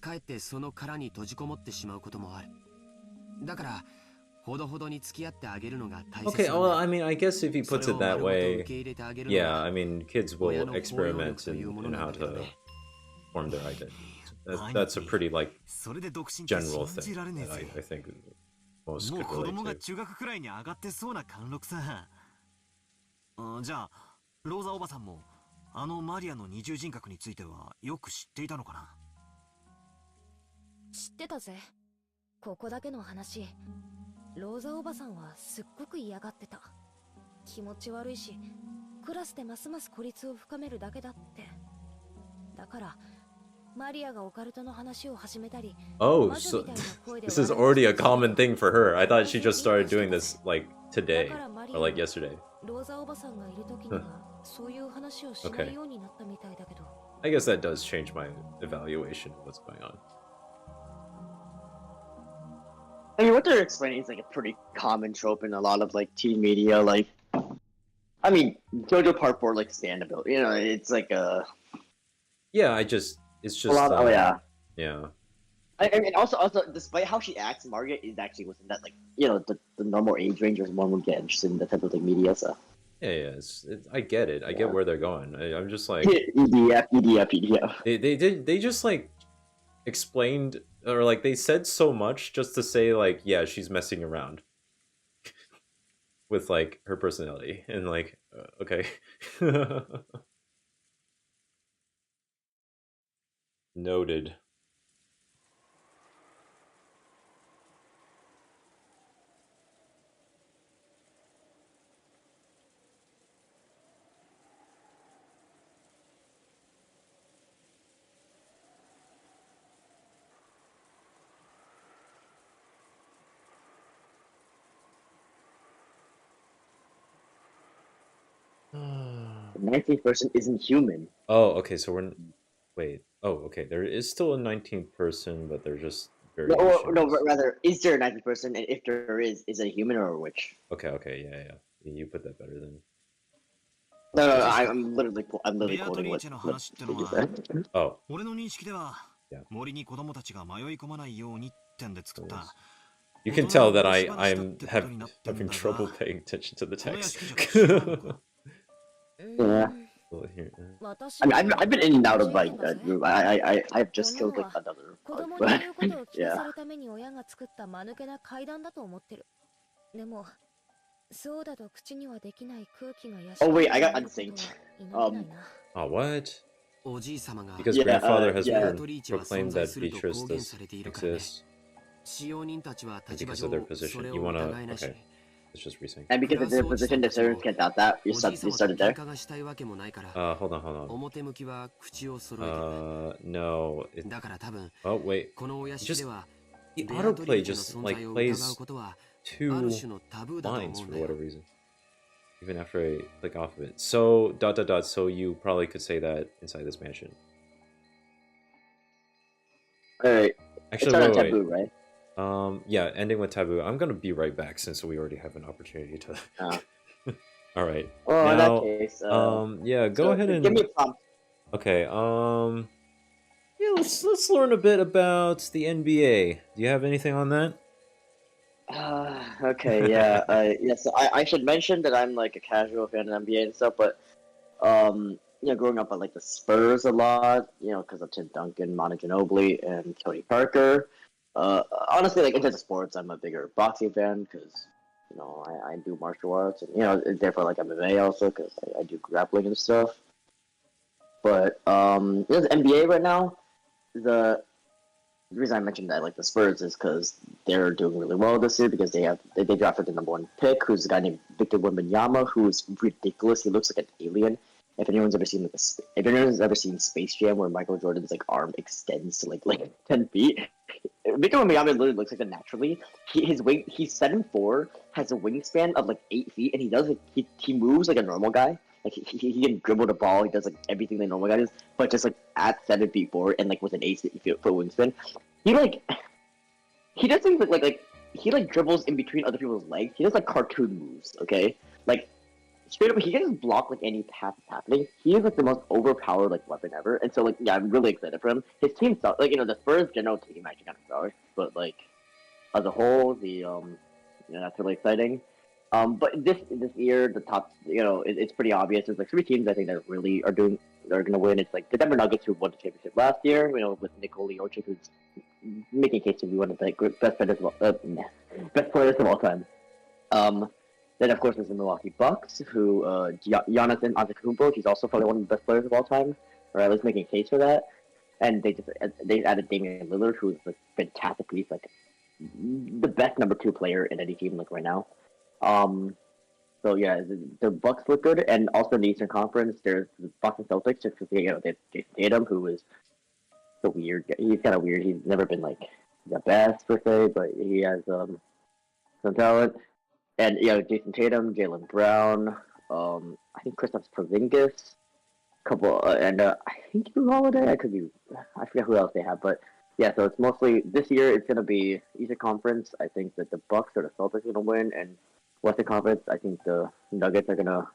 かえってその殻に閉じこもってしまうこともある。だから、ほどほどに付き合ってあげるのが大切。 Okay, well, I mean, I guess if he puts it that way, yeah, I mean, kids will experiment in how to form their identity. That's a pretty, like, general thing that I think most could relate to. 中学くらいに上がってそうな貫禄さ。じゃあ、ローザおばさんもあのマリアの二重人格についてはよく知っていたのかな。知ってたぜ。ここだけの話。ローザおばさんはすっごく嫌がってた。気持ち悪いし、クラスでますます孤立を深めるだけだって。だから、マリアがオカルトの話を始めたり。Oh, so this is already a common thing for her. I thought she just started doing this like today or like yesterday. ローザおばさんがいる時にはそういう話をしないようになったみたいだけど。I guess that does change my evaluation of what's going on. I mean, what they're explaining is like a pretty common trope in a lot of like teen media. Like, I mean, JoJo Part 4 like stand-ability. You know, it's like a. Yeah, it's just. A lot, oh yeah. Yeah. I mean, also, despite how she acts, Margaret is actually within that, like, you know, the normal age range where one would get interested in that type of like media. So. Yeah, I get it. I get where they're going. I'm just like. EDF. They just like explained. Or like they said so much just to say like, yeah, she's messing around with like her personality and like, okay. Noted. The 19th person isn't human. Oh, okay, so we're... Wait. Oh, okay, there is still a 19th person, but they're just very... No, rather, is there a 19th person, and if there is it a human or a witch? Okay, yeah. You put that better than... No, I'm literally quoting what you said. Oh. Yeah. You can tell that I'm having trouble paying attention to the text. Yeah. I mean, I've been in and out of like that group. I've just killed like another bug, but yeah. Oh wait, I got unsynced. Oh, what? Because grandfather has proclaimed that Beatrice does exist. Because of their position. You wanna... Okay. It's just resync. And because of their position, the servers can't doubt that. You started there. Hold on. No. Oh, wait. Just... The autoplay just, like, plays 2 lines for whatever reason. Even after I click off of it. So, ... So you probably could say that inside this mansion. Alright. Actually, wait. Taboo, right? Yeah, ending with taboo. I'm gonna be right back since we already have an opportunity to... All right. Well, now, in that case, yeah, go ahead and... Give me a prompt. Okay, yeah, let's learn a bit about the NBA. Do you have anything on that? Okay, yeah, yeah. So I should mention that I'm like a casual fan of NBA and stuff, but you know, growing up I like the Spurs a lot, you know, because of Tim Duncan, Manu Ginobili, and Tony Parker. Honestly, like in terms of sports, I'm a bigger boxing fan because you know I do martial arts, and you know therefore like MMA also because I do grappling and stuff. But you know, the NBA right now, the reason I mentioned that like the Spurs is because they're doing really well this year because they drafted the #1 pick, who's a guy named Victor Wembanyama, who is ridiculous. He looks like an alien. if anyone's ever seen if anyone's ever seen Space Jam where Michael Jordan's like arm extends to like 10 feet, Victor Wembanyama literally looks like that naturally. He's 7'4", has a wingspan of like 8 feet, and he moves like a normal guy. Like he can dribble the ball. He does like everything the normal guy does, but just like at 7'4" and like with an 8 foot wingspan, he does things like he like dribbles in between other people's legs. He does like cartoon moves. Okay, like straight up, he can just block like any pass that's happening. He is like the most overpowered like weapon ever, and so like yeah, I'm really excited for him. His team sucks. Like the Spurs general team actually kind of sucks, but like as a whole, that's really exciting. But this year, the top, it's pretty obvious. There's like 3 teams I think that really are going to win. It's like the Denver Nuggets, who won the championship last year. With Nikola Jokic, who's making a case to be one of the best players of all time. Then of course there's the Milwaukee Bucks, who Giannis Antetokounmpo. He's also probably one of the best players of all time, or at least making a case for that. And they added Damian Lillard, who's like fantastic. He's like the best number 2 player in any team like right now. So yeah, the Bucks look good, and also in the Eastern Conference, there's the Boston Celtics. Just because they have Jason Tatum, who is so weird. He's kind of weird. He's never been like the best per se, but he has some talent. And Jason Tatum, Jaylen Brown, I think Kristaps Porzingis, and I think Drew Holiday. I forget who else they have, but yeah. So it's mostly this year. It's gonna be Eastern Conference. I think that the Bucks or the Celtics are gonna win, and Western Conference, I think the Nuggets are gonna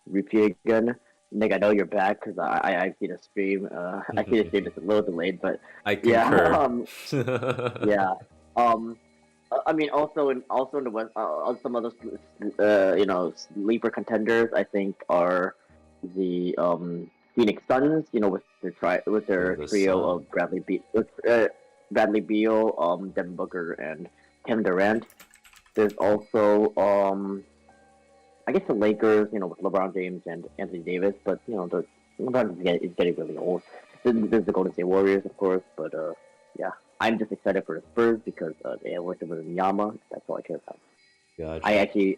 repeat again. Nick, I know you're back because I see the stream. I see the stream. It's a little delayed, but I concur. Yeah. I mean, also in the West, some other sleeper contenders, I think, are the Phoenix Suns. With their trio of Bradley Beal, Devin Booker, and Kevin Durant. There's also I guess the Lakers, with LeBron James and Anthony Davis, but LeBron is getting really old. There's the Golden State Warriors, of course, but yeah. I'm just excited for the Spurs because they have worked with Yama. That's all I care about. Gotcha. I actually,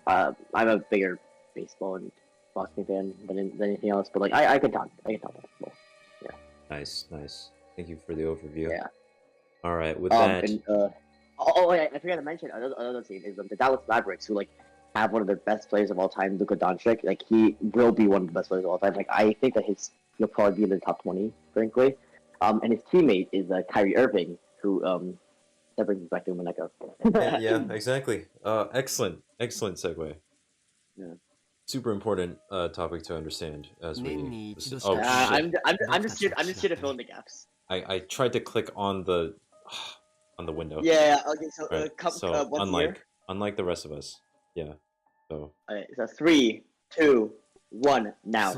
I'm a bigger baseball and boxing fan than anything else. But like, I can talk basketball. Yeah. Nice. Thank you for the overview. Yeah. All right. With that. And, I forgot to mention another team is the Dallas Mavericks, who like have one of the best players of all time, Luka Doncic. Like he will be one of the best players of all time. Like I think that he'll probably be in the top 20, frankly. And his teammate is Kyrie Irving, who that brings us back to Umineko. yeah, exactly. Excellent segue. Yeah. Super important topic to understand as we. I'm just here to fill in the gaps. I tried to click on the window. Yeah. Okay. So, right. Unlike the rest of us. Yeah. So. Alright. So 3, 2, 1, now.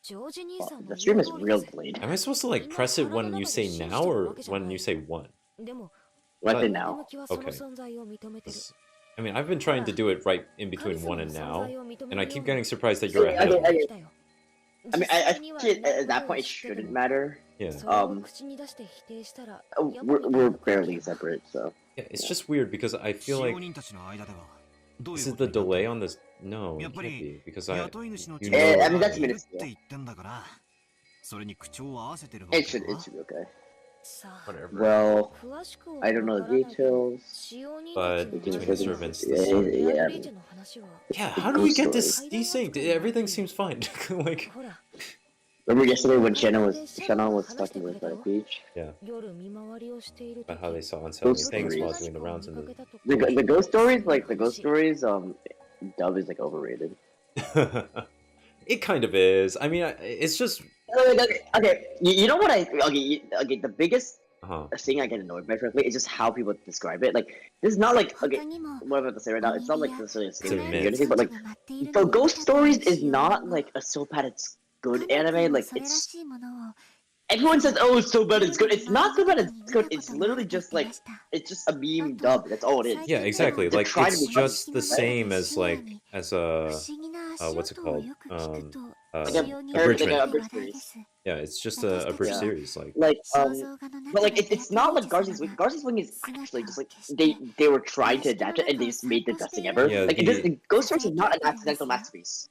The stream is real delayed. Am I supposed to like press it when you say now or when you say 1? When I say now. Okay. I mean, I've been trying to do it right in between 1 and now, and I keep getting surprised that you're ahead of me. I mean, I think at that point it shouldn't matter. Yeah. We're barely separate, so. Yeah, it's just weird because I feel like. Is it the delay on this? No, it can't be because I mean that's minuscule. It should be okay. Whatever. Well, I don't know the details, but between servants, yeah. How do we get this desynced? Everything seems fine. Like. Remember yesterday when Shannon was talking with Peach? Yeah. About how they saw unsettling things while doing the rounds in the ghost stories, dub is like overrated. It kind of is. I mean, it's just. Okay. You know what the biggest thing I get annoyed by, frankly, is just how people describe it. Like, this is not like what I'm about to say right now. It's not like necessarily a statement or anything, but like, the ghost stories is not like a so bad it's good anime. Like it's everyone says, "Oh, it's so bad it's good." It's not so bad it's good. It's literally just like it's just a meme dub. That's all it is. Yeah, exactly. Like it's just the same as a what's it called? Like a bridge series. Yeah, it's just a bridge series. But like it's not like Garzy's Wing. Garzy's Wing is actually just like they were trying to adapt it and they just made the best thing ever. Yeah, Ghost Stories is not an accidental masterpiece.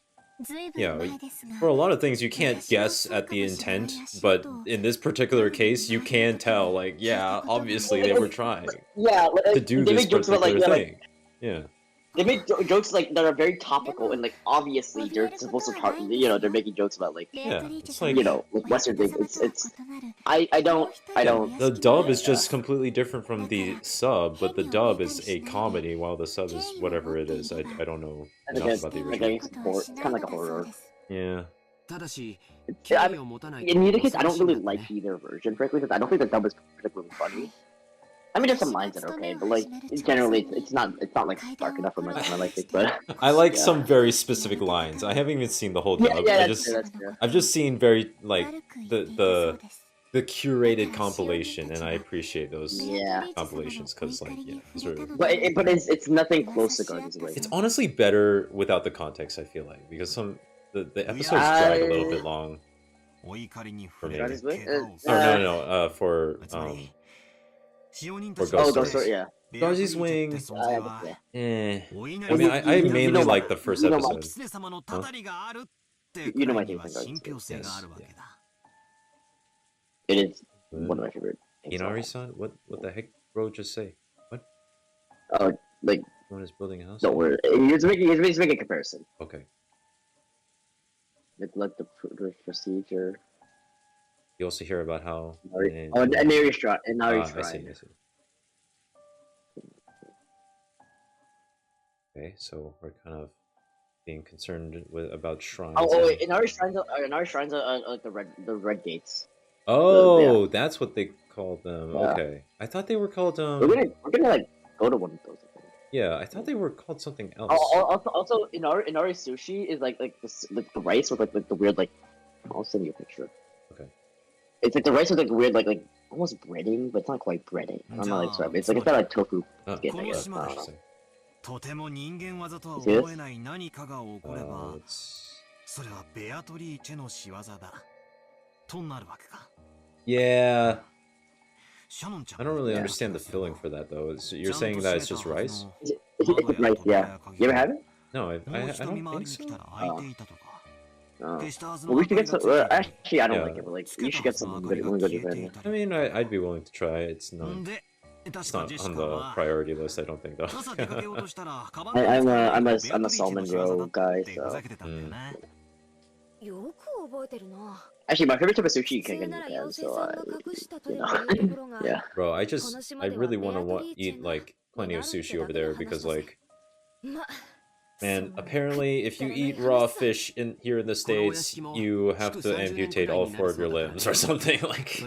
Yeah, for a lot of things you can't guess at the intent, but in this particular case you can tell, like, yeah, obviously they were trying to do this particular thing. Yeah. They make jokes like that are very topical and like obviously they're supposed to they're making jokes about like it's like like Western things. I don't. The dub is just completely different from the sub, but the dub is a comedy while the sub is whatever it is. I don't know enough about the original. It's kind of like a horror. Yeah. In either case, I don't really like either version, frankly, because I don't think the dub is particularly funny. I mean, there's some lines that are okay, but like generally, it's not like dark enough for my kind of like it. But I like some very specific lines. I haven't even seen the whole dub. That's true. I've just seen very like the curated compilation, and I appreciate those compilations because like but it's nothing close to Guardians of the Way. It's honestly better without the context. I feel like because the episodes drag a little bit long. For me. For Ghost Story. Yeah. Garzy's Wing. I mean, I mainly like the first episode. You know my take on Garzy's Wing. Yes. It is one of my favorite. Inari-san? What the heck, bro? Just say what? Like one is building a house. Don't worry. He's making a comparison. Okay. Like the procedure. You also hear about how. Inari Shrine. I see. Okay, so we're kind of being concerned about shrines. Wait, Inari Shrines are like the red gates. Oh, that's what they called them. Yeah. Okay, I thought they were called. We're gonna like go to one of those. Yeah, I thought they were called something else. Also, Inari sushi is like the rice with like the weird like. I'll send you a picture. Okay. It's like the rice with like weird like almost breading, but it's not quite breading. I don't know, like sorry, it's got like tofu skin. I guess. I don't know. とても人間技とは思えない何かが起これば、それはベアトリーチェの仕業だ。となるわけか。Yeah. I don't really understand the filling for that though. You're saying that it's just rice? It's rice, yeah. You ever had it? No, I don't think so. Well, we should get some. Actually, I don't like it, but like you should get some good Japan. I mean, I'd be willing to try. It's not on the priority list, I don't think though. I'm a salmon roll guy, so. Actually, my favorite type of sushi you can get in Japan, so yeah. Bro, I really want to eat like plenty of sushi over there because like. Man, apparently, if you eat raw fish here in the States, you have to amputate all 4 of your limbs or something. Like,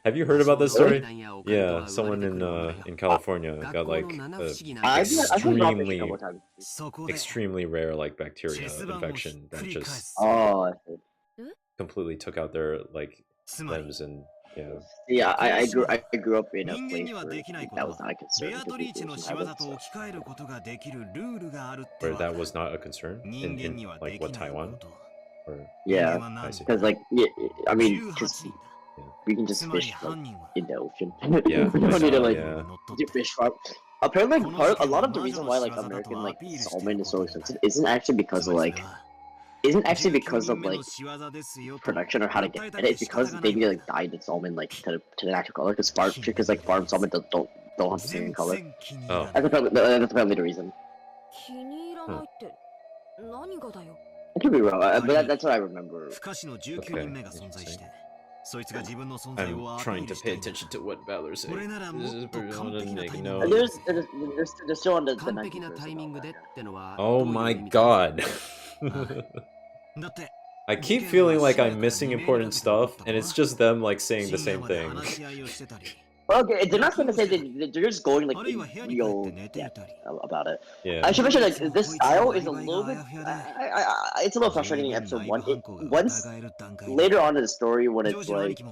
have you heard about this story? Yeah, someone in California got like extremely rare like bacteria infection that just completely took out their like limbs and. Yeah, I grew up in a place where that was not a concern. Where that was not a concern in like what, Taiwan? Or... Yeah, because like I mean, just we can just fish like, in the ocean. Yeah, we don't need to like do fish farm. Apparently, a lot of the reason why like American like salmon is so expensive isn't actually because of like. Isn't actually because of like production or how to get it. It's because they need to like dye the salmon like to the natural color because like farm salmon don't have the same color. Oh. That's apparently the reason. I could be wrong, but that's what I remember. Okay. I'm trying to pay attention to what Valor says. No. They're still on the 91st. Oh my god. I keep feeling like I'm missing important stuff, and it's just them like saying the same thing. Well, okay, they're not gonna say that they're just going like in real depth about it. Yeah. I should mention like this style is a little bit. It's a little frustrating in episode 1. Once later on in the story, when it's like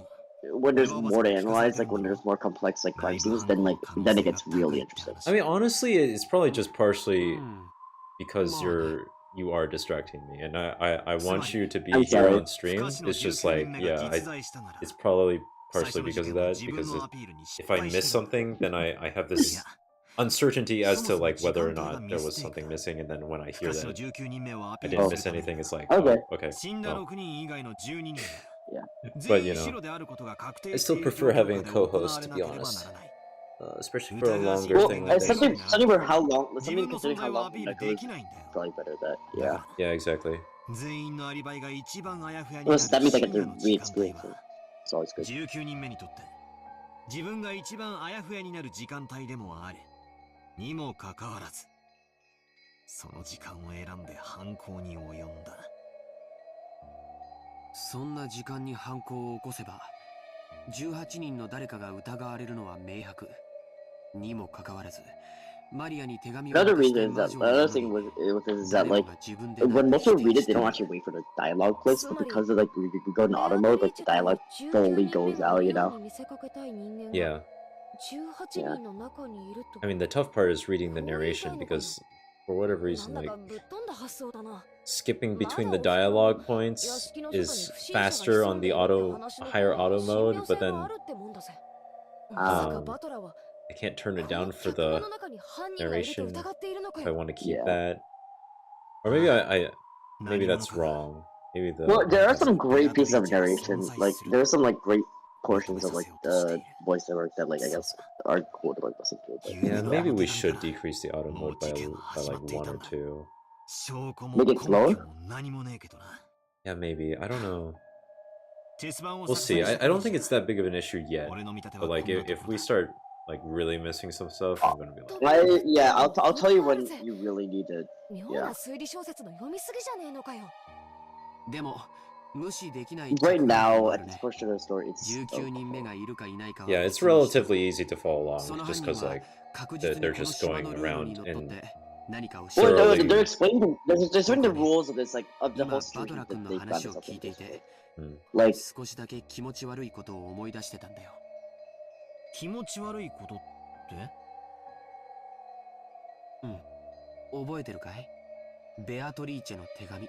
when there's more to analyze, like when there's more complex like crime scenes, then it gets really interesting. I mean, honestly, it's probably just partially because you are distracting me, and I want you to be I'm here sorry. on stream. It's just like, yeah, it's probably partially because of that, because if I miss something, then I have this uncertainty as to like whether or not there was something missing, and then when I hear that I didn't miss anything, it's like, Okay. oh, okay, well. Yeah. But you know, I still prefer having a co-host, to be honest, especially for a longer Well, thing like this. something for how long, something considering how long the Naku is, probably better that, yeah. Yeah, exactly. Unless that means I get to re-experience it. It's always good. 19人目にとって自分が一番あやふやになる時間帯でもあるにもかかわらずその時間を選んで犯行に及んだそんな時間に犯行を起こせば18人の誰かが疑われるのは明白にもかかわらずマリアに手紙を Another reason is that another thing with this is that like when most people read it, they don't actually wait for the dialogue clicks, but because of like we go in auto mode, like the dialogue fully goes out, you know? Yeah. Yeah. I mean, the tough part is reading the narration because, for whatever reason, like skipping between the dialogue points is faster on the higher auto mode, but then I can't turn it down for the narration if I want to keep that. Or maybe maybe that's wrong. Maybe the Well, there are some great pieces of narration. Like there are some like great portions of like the voice work that like I guess are cool to like listen to. But, yeah, maybe we should decrease the auto mode by like 1 or 2. Make it slower? Yeah, maybe. I don't know. We'll see. I don't think it's that big of an issue yet. But like if we start like really missing some stuff, I'm gonna be like, yeah, I'll tell you when you really need to. Yeah. Right now, at this portion of the story, it's yeah, it's relatively easy to follow along, just because like they're just going around and well, no, they're explaining the rules of this, like of the whole situation that they found themselves in. Like 少しだけ気持ち悪いことを思い出してたんだよ。気持ち悪いことって？うん。覚えてるかい？ベアトリーチェの手紙。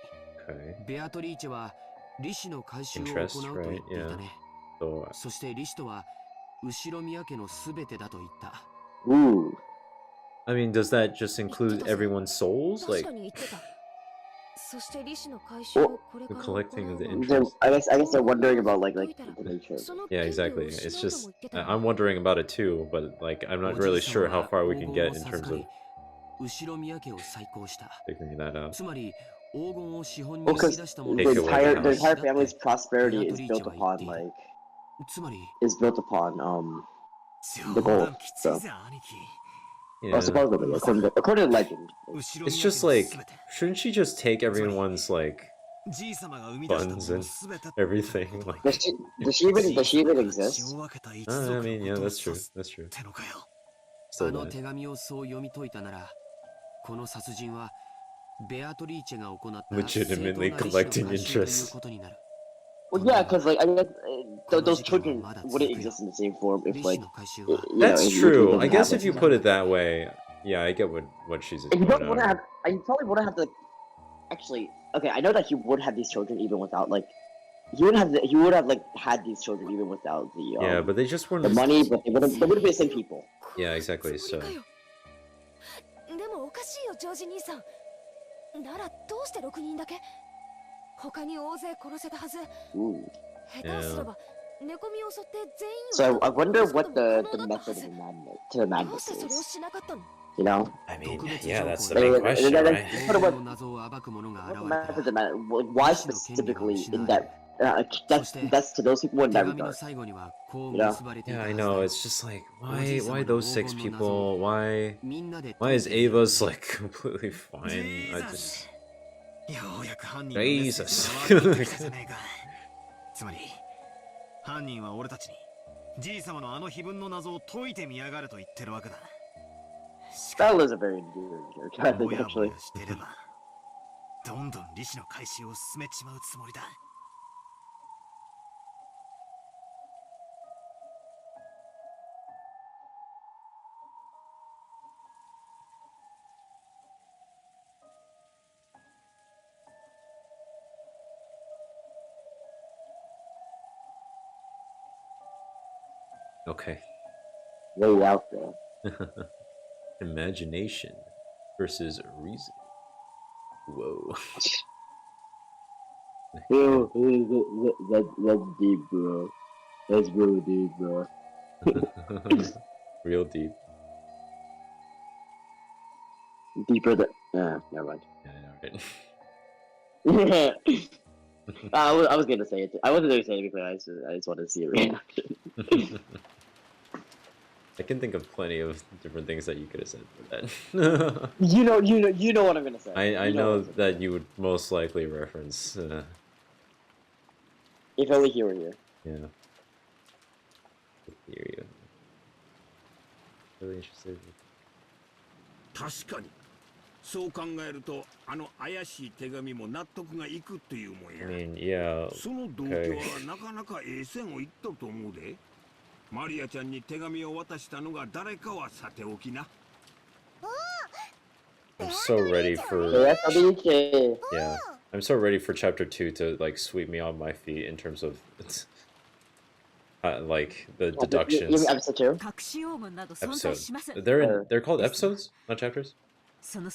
ベアトリーチェは利子の回収を行うと言っていたね。そして利子とは後ろ宮家のすべてだと言った。Ooh. I mean, does that just include everyone's souls? Like the collecting of the interest? I guess they're wondering about like the nature. Yeah, exactly. It's just I'm wondering about it too, but like I'm not really sure how far we can get in terms of figuring that out. Because the entire family's prosperity is built upon like the gold. So. Yeah. Well, supposedly, according to legend. It's just like, shouldn't she just take everyone's like funds and everything? Like, does she even exist? I mean, yeah, that's true. That's true. Still that. Legitimately collecting interest. Well, yeah, because like I mean, those children wouldn't exist in the same form if like. That's true. I guess if you put it that way, yeah, I get what she's. You don't want to have. You probably wouldn't have to. Actually, okay, I know that he would have these children even without like. He would have like had these children even without the. Yeah, but they just weren't the money, but they wouldn't be the same people. Yeah, exactly. So. 他に大勢殺せたはず。下手すれば寝込みを襲って全員を。 So I wonder what the method of the madness is. You know? I mean, yeah, that's the big question, right? Why specifically in that? That's to those people in that regard. You know? Yeah, I know. It's just like, why those 6 people? Why is Ava's like completely fine? I just. Jesus. つまり犯人は俺たちにじい様のあの碑文の謎を解いてみやがると言ってるわけだ。That is a very endearing character, I think, actually. してればどんどん利子の回収を進めちまうつもりだ。Okay. Way out there. Imagination versus reason. Whoa. Yo, that's deep, bro. That's really deep, bro. Real deep. Deeper than. Never mind. Yeah, I know, right? I was gonna say it. I wasn't gonna say anything. I just wanted to see a reaction. I can think of plenty of different things that you could have said for that. you know what I'm gonna say. I know that you would most likely reference. If only he were here. Yeah. Ethereum. Really interested. 確かにそう考えるとあの怪しい手紙も納得がいくっていうもんや。 I mean, yeah. その動機はなかなかええ線をいっとると思うで。マリアちゃんに手紙を渡したのが誰かはさておきな。 I'm so ready for. Yeah, I'm so ready for chapter 2 to like sweep me off my feet in terms of like the deductions. Episode 2? Episodes. They're called episodes, not chapters. Wait, I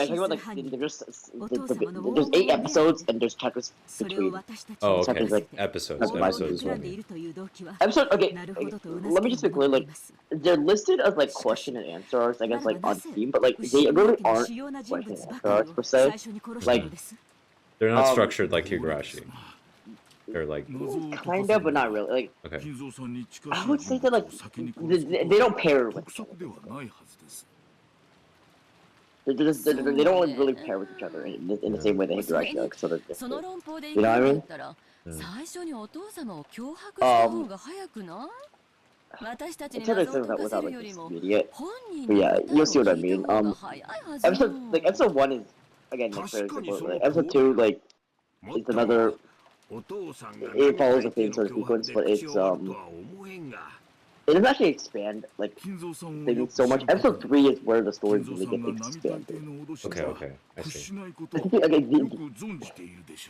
talking about like there's 8 episodes and there's chapters between. Oh, okay. Chapters, like, Episodes. that's Episodes. Episode. Okay, let me just be clear. Like, they're listed as like question and answer arcs, I guess, like on theme, but like they really aren't question and answer arcs per se. Like, they're not structured like Higurashi. They're like kind of, but not really. Like, okay. I would say that like they don't pair with each other. They don't like, really pair with each other in the same way that Higurashi like sort of. You know what I mean? It's sort of without like immediate. But yeah, you'll see what I mean. Episode 1 is again like, very simple. Like, episode 2 like it's another. It follows the same sort of sequence, but it's it doesn't actually expand like things so much. Episode 3 is where the story really gets expanded. Okay, I see.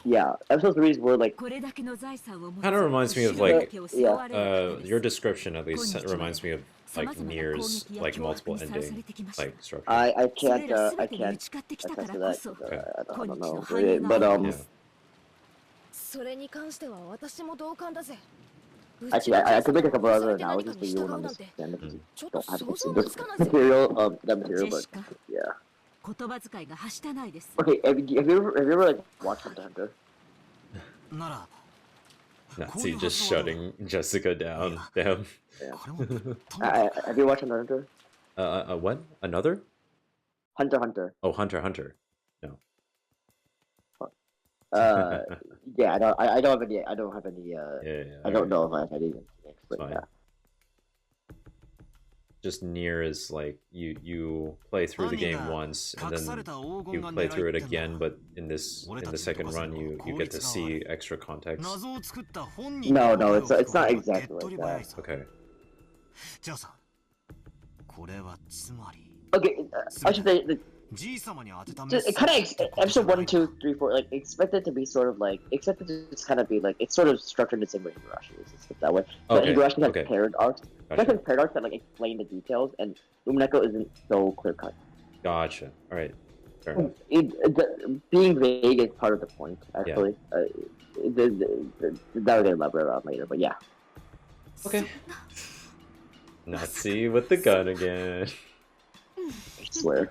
Yeah, episode 3 is where like kind of reminds me of like your description at least reminds me of like Nier's like multiple ending like structure. I can't attest to that. I don't know, but yeah. Actually, I could make a couple other analogies, but you won't understand if you don't have this material, but yeah. Okay, have you ever like watched Hunter? Nazi just shutting Jessica down. Damn. Yeah. Have you watched Hunter? What? Another? Hunter. Oh, Hunter. No. Yeah, I don't have any. I don't know if I have any. But yeah. Just Nier is like you play through the game once and then you play through it again, but in the second run you get to see extra context. No, it's not exactly like that. Okay. Okay, I should say it kind of episode 1, 2, 3, 4. Like expect it to be sort of like expect it to just kind of be like it's sort of structured the same way Higurashi is. It's that way. But Higurashi has paired arcs. Gotcha. Has paired arcs that like explain the details, and Umineko isn't so clear cut. Gotcha. All right. Fair enough. Being vague is part of the point, actually. Yeah. That we're gonna elaborate on later, but yeah. Okay. Nazi with the gun again. I swear.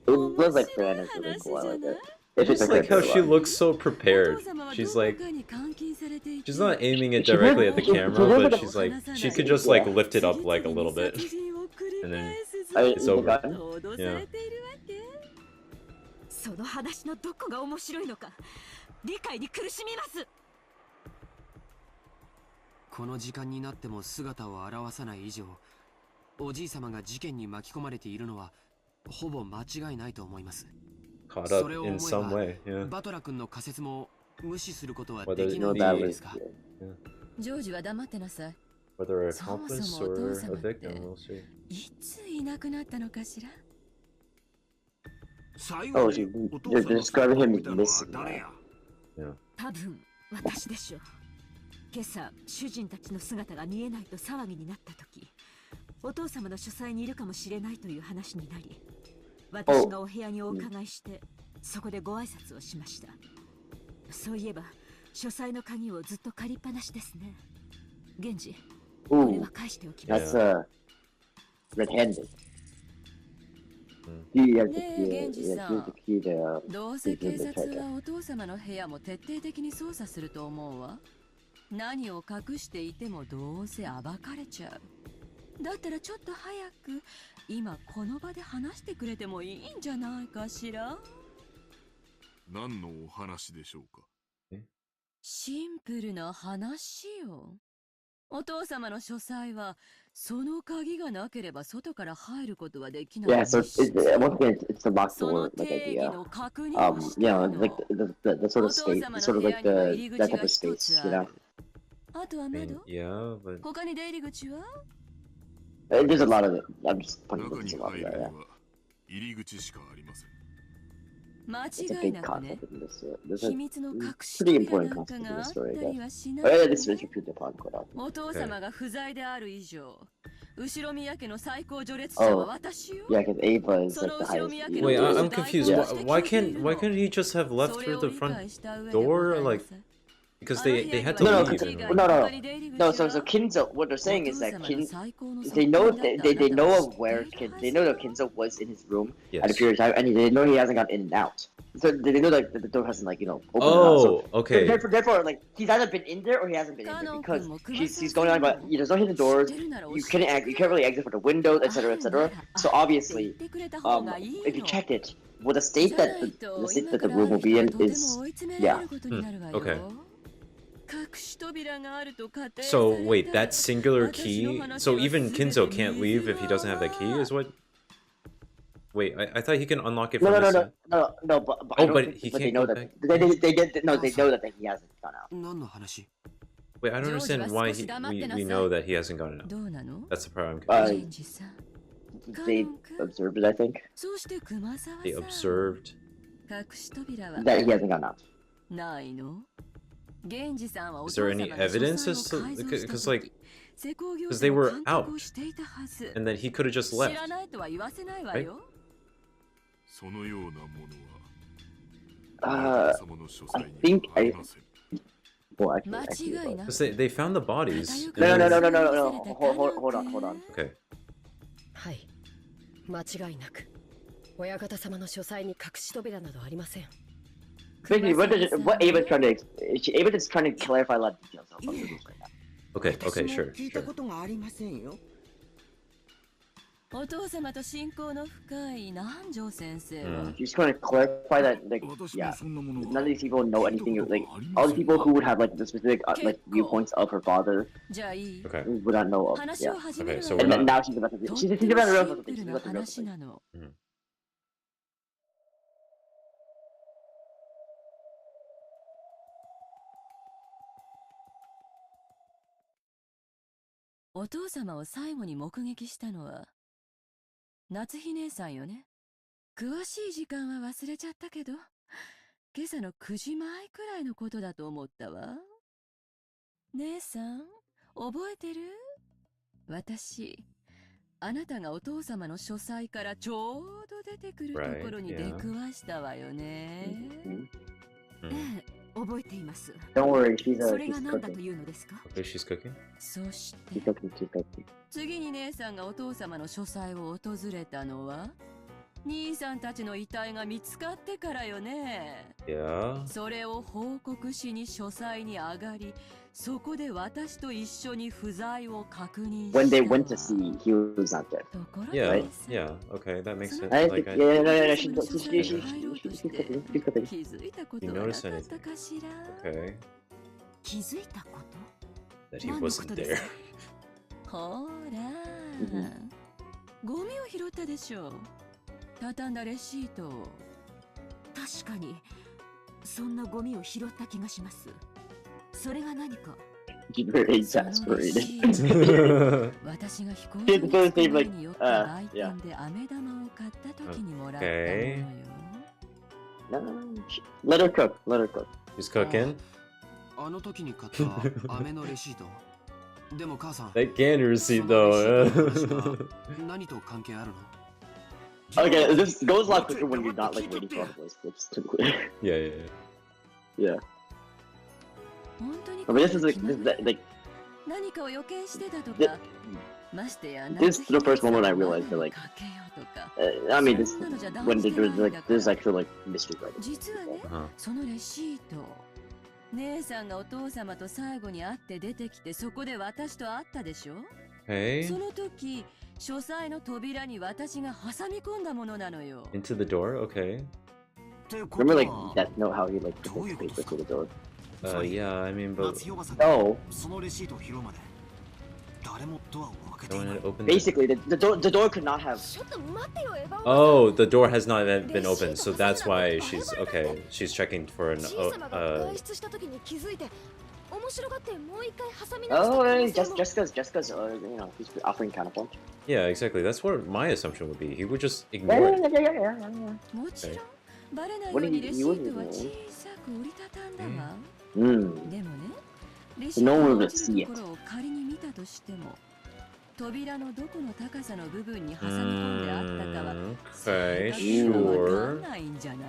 It was like fan is really cool. I like it. I just like how she looks so prepared. She's like, she's not aiming it directly at the camera, but she's like, she could just like lift it up like a little bit, and then it's over. Yeah. その話のどこが面白いのか理解に苦しみます。この時間になっても姿を現さない以上、おじい様が事件に巻き込まれているのはほぼ間違いないと思います。Caught up in some way, yeah. バトラ君の仮説も無視することはできないですか？ジョージは黙ってなさい。 Whether an accomplice or a victim, we'll see. いついなくなったのかしら。 Oh, you're describing him as missing. Yeah. 多分私でしょう。今朝主人たちの姿が見えないと騒ぎになった時、お父様の書斎にいるかもしれないという話になり、私がお部屋にお伺いしてそこでご挨拶をしました。そういえば書斎の鍵をずっと借りっぱなしですね。源氏、これは返しておきます。Red-handed. ねえ、源氏さん。どうせ警察はお父様の部屋も徹底的に捜査すると思うわ。何を隠していてもどうせ暴かれちゃう。だったらちょっと早く今この場で話してくれてもいいんじゃないかしら。何のお話でしょうか。シンプルな話よ。お父様の書斎はその鍵がなければ外から入ることはできない。Yeah, so once again, it's the lock door like idea. You know, like the sort of space, sort of like that type of space, you know. あとは窓？ Yeah, but 他に出入り口は？ There's a lot of it. I'm just putting a lot of that. Yeah. 入り口しかありません。間 It's a 違い big なくね。 concept in this. There's a 秘密の隠し pretty 扉 important なんか concept in があ this っ story, た I り guess. はしな Oh い yeah, の this ね。 is repeated upon quite often. お父様が不在である以上、後ろ宮家の最高序列者は Oh, 私よ。 yeah, because Ava is そ like の the 後ろ highest. 宮 You 家 know, の wait, 当 I'm 時代 confused. 行 yeah. として Why 聞いている can't の。 why couldn't he just have left そ through れを the 理 front 解した上でご door? ざいま Like す。 because あの部 they 屋 had に to は No, no, leave鍵以 and 外 no, に no, 他 no. に出入り No, 口 so は？ Kinzo, what they're お saying is 父 that 様の Kin, 最高の they 側 know 近だったあ they なた know は of 知って where いる Kin, は they ず。 know that Kinzo was in his room at a yes. period of time, and they know he hasn't gotten in and out. So they know that the door hasn't like opened or not. So Oh, okay. therefore, like he's either been in there or he hasn't been in カ there ノン because 君も熊 she's 沢 going さ on ん about も there's no hidden 知っ doors. てるなら教 You え couldn't て you くれ can't really exit for the windows, あ etc. るな etc. ら So あって言っ obviously, てくれた方がいい if you の。 check it, well, the じ state ゃ that ない the と state 今 that か the らあ room る will 人 be が in とて is も追い詰められ yeah. ることになるわよ。 Okay. 隠し扉があると仮定さ So れ wait, た that singular 私の key. 話 So は even 全 Kinzo て can't 水 leave if he doesn't have that key. 泡。 Is what? Wait, I thought he can unlock it No, from no, no, his no, side. no, no. But I Oh, don't but think. he But they can't know go that back. they get no. They know that he hasn't gone out. 何の話？ Wait, I don't ジョージは understand 少 why し黙っ we てな we さ know い。 that he hasn't gone out. どうなの？ That's the part I'm あ confused. 源氏さん。カノ They ン君。 observed it, I think, そして熊沢 They さん。 observed. 隠し扉は that he hasn't gone out. ないの？源氏さんはお Is 父 there 様 any の書 evidence 斎を as to 改造した because like 時、施工業 because 者 they の were 監 out 督をしていたはず。 and then he could have just 知 left. らないとは言わせないわよ。そのようなものは I 様の書斎 think にはありません。 well, actually, 間 actually, 違い it な was. 'Cause they found the bodies. No, and no, no, then- no, no, no, no. Hold on, hold on. Okay. はい、間違いなく親方様の書斎に隠し扉などありません。 Basically, what Ava's trying to Ava is trying to clarify a lot of details of the rules right now. Okay, okay, 私も sure, 聞いた sure. ことがありませんよ。お父様と親交の深い南條先生は、 She's trying to clarify that, like, yeah, none of these people know anything. Like, all the people who would have like the specific like viewpoints of her father じゃあいい Okay. would not know of. 話 Yeah. を始める Okay, so わ we're よ。 And not. now she's about to. とっ She's て about も to reveal シン something. プ She's ルな about to reveal 話 something. なの。お父様を最後に目撃したのは夏日姉さんよね。詳しい時間は忘れちゃったけど、今朝の9時前くらいのことだと思ったわ。姉さん、覚えてる？私、あなたがお父様の書斎からちょうど出てくるところに出くわしたわよね。ええ、覚えています。 Don't worry, she's それが she's 何だと cooking. いうのですか？ Okay, she's cooking. そして She's cooking. She's cooking. 次に姉さんがお父様の書斎を訪れたのは兄さんたちの遺体が見つかってからよね。 Yeah. それを報告しに書斎に上がり、そこで私と一緒に不在を確認したわ。 When they went to see, he was not there. ところ Yeah. で Yeah. Okay, that makes その sense. I Like think, I. yeah, no, no, no, お she's 父様の書斎に she's 入ろうと she's して cooking. She's cooking. 気づいたことはなかったかしら。 Okay. 気づいたこと？ That he 何のこ wasn't とです there. か？ほら、ゴミを拾ったでしょ。畳んだレシートを。確かにそんなゴミを拾った気がします。それが何か？ She's very そのレシ exasperated. ート私が飛行機 It's に gonna 着く seem 前 like, に寄った売店で飴玉を買った時にもらったものよ。 No, let her cook. Let her cook. He's cooking. That candy receipt though. Okay, this goes a lot quicker when you're not like waiting for all the voice clips typically. Yeah. Yeah. But this is like this is the first moment I realized that like I mean this when there's actual like mystery writing. 姉さんがお父様と最後に会って出てきてそこで私と会ったでしょ Hey. その時書斎の扉に私が挟み込んだものなのよ Into the door? Okay. Remember like Death Note how he like put the paper through the door? Yeah, I mean, but... No. Basically, the door could not have... Oh, the door has not been opened, so that's why she's... Okay, she's checking for an... Oh, just cause, you know, he's offering counterpoint. Yeah, exactly. That's what my assumption would be. He would just ignore it. Yeah. Okay. What do you wouldn't No one would see it. 扉のどこの高さの部分に挟み込んであったかは Okay, わかんないんじゃない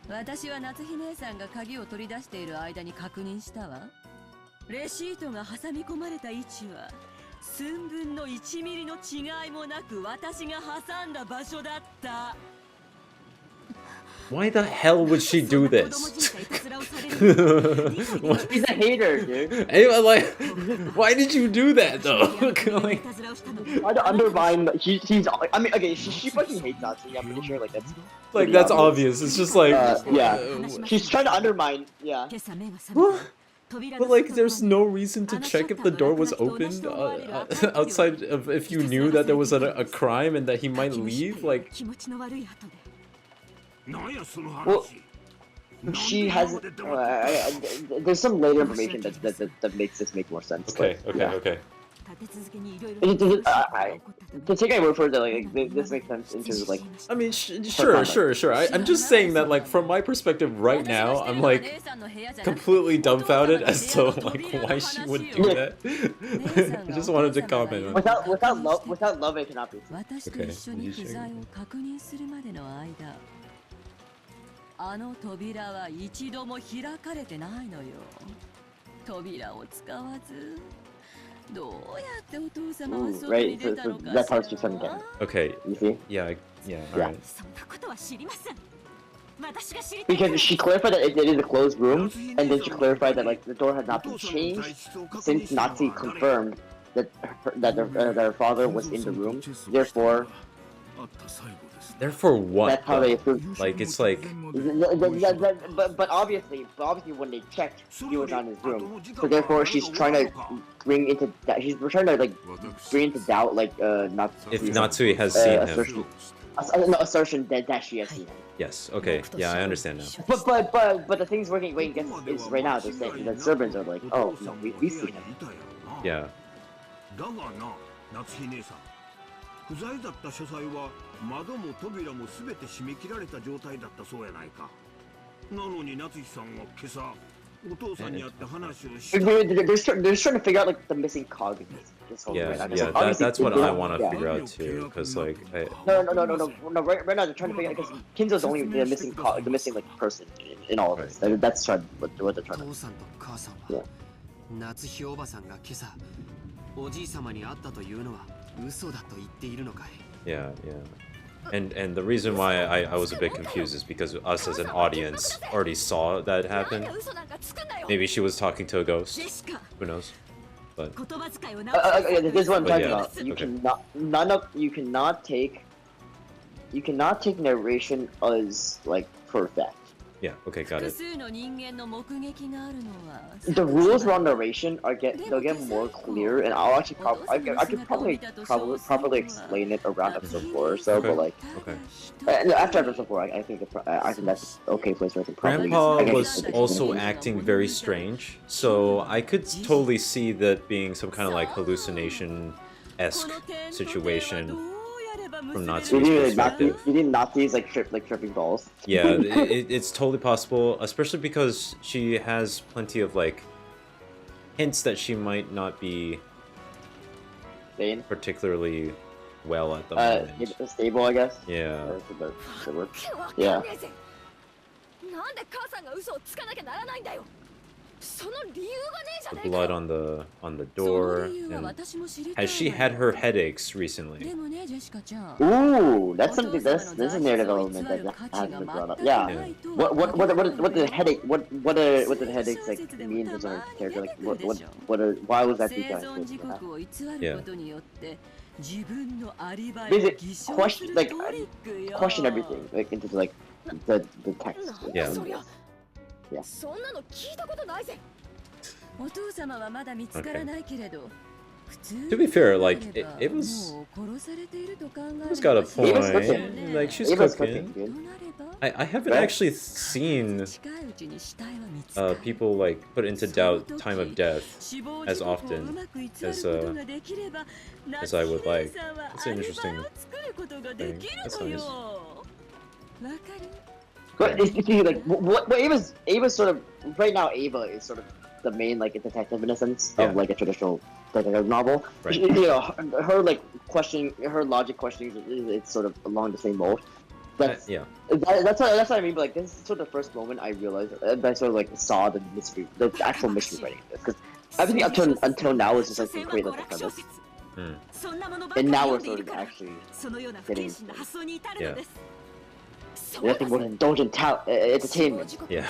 私は夏日姉さんが鍵を取り出している間に確認したわレシートが挟み込まれた位置は寸分の1ミリの違いもなく私が挟んだ場所だった Why the hell would she do this? She's a hater, dude. Anyway, like, why did you do that though? Like, try to undermine. She's. I mean, okay, she fucking hates Natsuki. I'm pretty sure, like that's. Like that's obvious. It's just like. Yeah. She's trying to undermine. Yeah. But like, there's no reason to check if the door was opened outside of if you knew that there was a crime and that he might leave. Like. Well, she has. There's some later information that makes this make more sense. Okay. But, okay. To take my word for it, like this makes sense in terms of like. I mean, sure. I'm just saying that, like, from my perspective right now, I'm like completely dumbfounded as to like why she would do that. I just wanted to comment on. Without love, it cannot be. Okay. あの扉は一度も開かれてないのよ。扉を使わず、どうやってお父様は外に出たのか。That's how it's just again. Okay. You see? Yeah. Alright. Because she clarified that it is a closed room, and then she clarified that like the door had not been changed since Nazi confirmed that her father was in the room. Therefore. Therefore what? That's how they approved. Like it's like. But obviously when they checked, he was not in his room. So therefore, she's trying to bring into that. She's trying to like bring into doubt like Natsui. If Natsui has seen him. Assertion that she has seen him. Yes. Okay. Yeah, I understand now. But the thing's working against is right now. They're saying that servants are like, oh no, we see him. Yeah. 不在だった書斎は窓も扉もすべて閉め切られた状態だったそうやないか。なのに夏日さんは今朝お父さんに会って話をした。They're trying to figure out like the missing cog in this whole yeah, right yeah, that's what I want to figure out too, because like. No. Right now they're trying to figure out because Kinzo's only the missing cog, the missing like person in all of this. That's what they're trying to. Yeah. 夏日おばさんが今朝おじい様に会ったというのは。 Yeah. And the reason why I was a bit confused is because us as an audience already saw that happen. Maybe she was talking to a ghost. Who knows? But this is what I'm talking about. You cannot take narration as like perfect. Yeah, okay, got it. The rules around narration they'll get more clear, and I'll actually I could probably properly explain it around episode 4 or so, but like after episode 4, I think that's okay place where I can probably. Grandpa was also acting very strange, so I could totally see that being some kind of like hallucination-esque situation. from Natsu's You think perspective. you think Natsu's like tripping balls? Yeah, it's totally possible, especially because she has plenty of like hints that she might not be particularly well at the moment. Stable, I guess. Yeah. Yeah. The blood on the door. And has she had her headaches recently? Ooh, that's something. This is a narrative element that hasn't been brought up. Yeah. What the headache? What the headaches like mean to her character? Like why was that detail? Yeah. Basically, question everything like into like the text. Yeah. Yeah. Okay. To be fair, like Ava's got a point. Like she's cooking. I haven't actually seen people like put into doubt time of death as often as I would like. It's an interesting thing. That's nice. But it's like what Ava's sort of right now. Ava is sort of the main like detective in a sense of like a traditional detective novel. Right. You know, her like questioning, her logic questioning, it's sort of along the same mode. That's that's what I mean. But like this is sort of the first moment I realized that I sort of like saw the mystery, the actual mystery writing this, because everything until now is just like been created like the premise. And now we're sort of actually getting nothing more than indulgent entertainment. Yeah.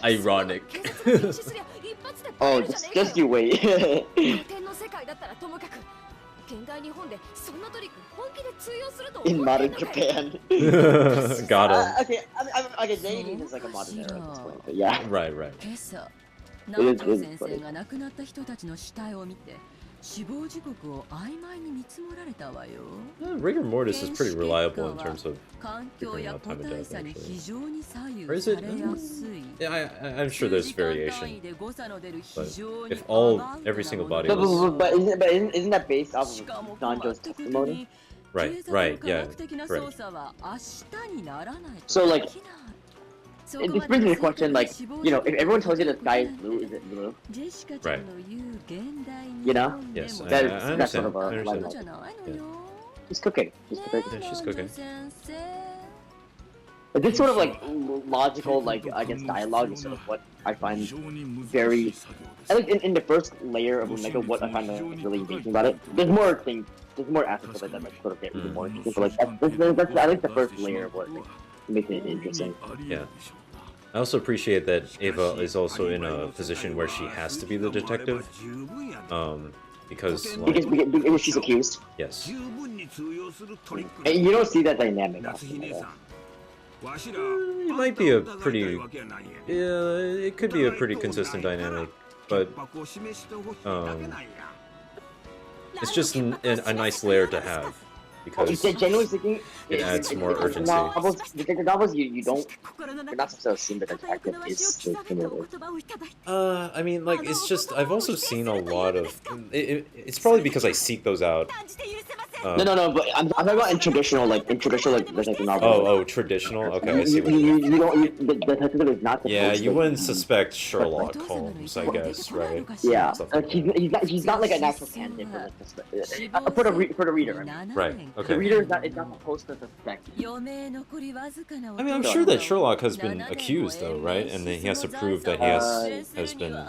Ironic. Oh, just you wait. In modern Japan. Got him. Okay, okay, dating is like a modern era at this point, but yeah. Right. It is funny. Rigor mortis is pretty reliable in terms of figuring out time of death, actually. Or is it? Yeah, I'm sure there's variation. But if every single body was... But isn't that based off of Sanjo's testimony? Right, yeah, correct. So like, this brings me to the question, like, you know, if everyone tells you the sky is blue, is it blue? Right. You know? Yes, I That's understand. sort of a Yeah. She's cooking. Yeah, she's cooking. This sort of like logical, like I guess dialogue is sort of what I find very. I think in the first layer of Umineko, what I find really engaging about it. There's more things, there's more aspects of it that like sort of get even more interesting. But like that's I think the first layer of what makes it interesting. Yeah. I also appreciate that Ava is also in a position where she has to be the detective. Because she's accused. Yes. And you don't see that dynamic often. It might be a pretty... Yeah, it could be a pretty consistent dynamic, but... it's just a nice layer to have. Because generally speaking, it adds more urgency. The novels, you're not supposed to assume that the detective is the I mean, like, it's just, I've also seen a lot of... it's probably because I seek those out. No, but I'm talking about in traditional detective novels. Oh, traditional? Okay, I see what you mean. The detective is not. Yeah, you wouldn't suspect Sherlock Holmes, I guess, right? Yeah, he's not like an actual candidate for the reader. Right. Okay. The reader is not supposed to suspect. I mean, I'm sure that Sherlock has been accused, though, right? And then he has to prove that he has been...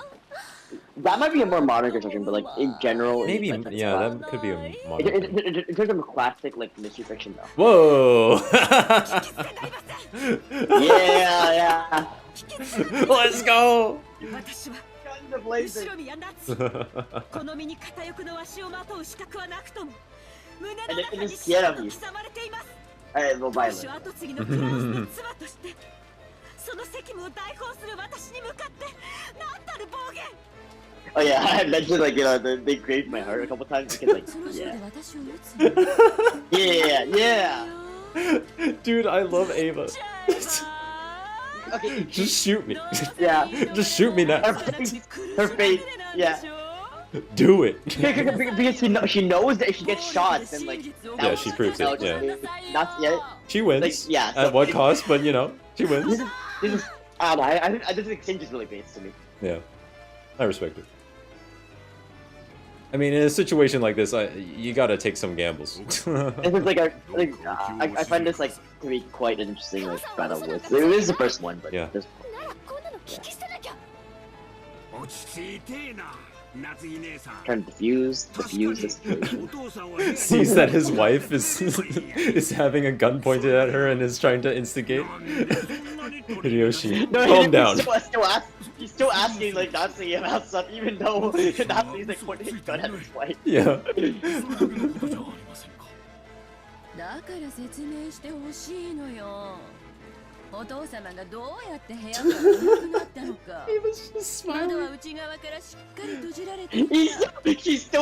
That might be a more modern construction, but like in general, maybe like, yeah, that could be a modern. In terms of classic like mystery fiction, though. Whoa! yeah. Let's go. And it is scared of you. Alright, we'll buy it. Oh yeah, I mentioned like, you know, they grazed my heart a couple times because like, yeah. Dude, I love Ava. Okay, just shoot me. Yeah. Just shoot me now. Her face, yeah. Do it. Because she knows that if she gets shot, then like Yeah, she proves it. Yeah. Not yet. She wins. Like, yeah. So At what cost? But you know, she wins. This is I don't know. I just think Kinzo is really based to me. Yeah, I respect it. I mean, in a situation like this, you gotta take some gambles. This is like I find this like to be quite an interesting like battle with. This is the first one, but yeah. Trying to defuse the situation. Sees that his wife is having a gun pointed at her and is trying to instigate. Hideyoshi, calm down. He's still asking like Nazi about stuff, even though Nazi's like pointing his gun at his wife. Yeah. だから説明してほしいのよ。お父様がどうやって部屋からいなくなったのか。窓は内側からしっかり閉じられていた。He's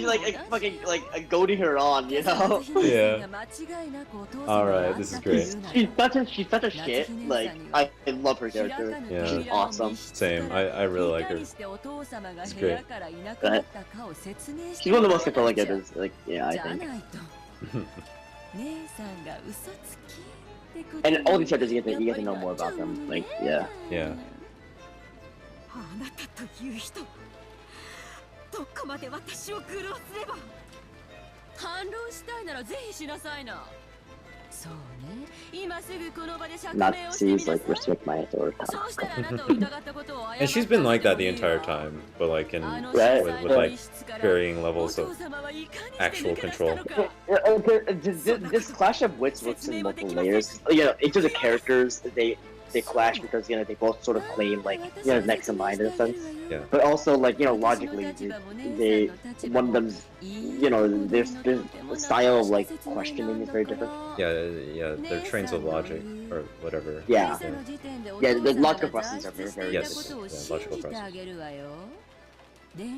like fucking like goading her on, you know? Yeah. Alright, this is great. She's such a shit. Like I love her character. Yeah. She's awesome. Same. I really like her. It's great. She's one of the most controlling characters. Like yeah, I think. And all these characters, you get to know more about them. Like, yeah. Yeah. あなたという人、どこまで私を愚弄すれば。反論したいならぜひしなさいな。そうね。今すぐこの場で釈明を Nazis like respect my authority. And she's been like that the entire time, but like with like varying levels of actual control. This clash of wits works in multiple layers. You know, each of the characters they clash because they both sort of claim like next in line in a sense. Yeah. But also like logically they one of them's their style of like questioning is very different. Yeah, their trains of logic or whatever. Yeah, the logical processes are very yes, different. yeah, logical processes. でも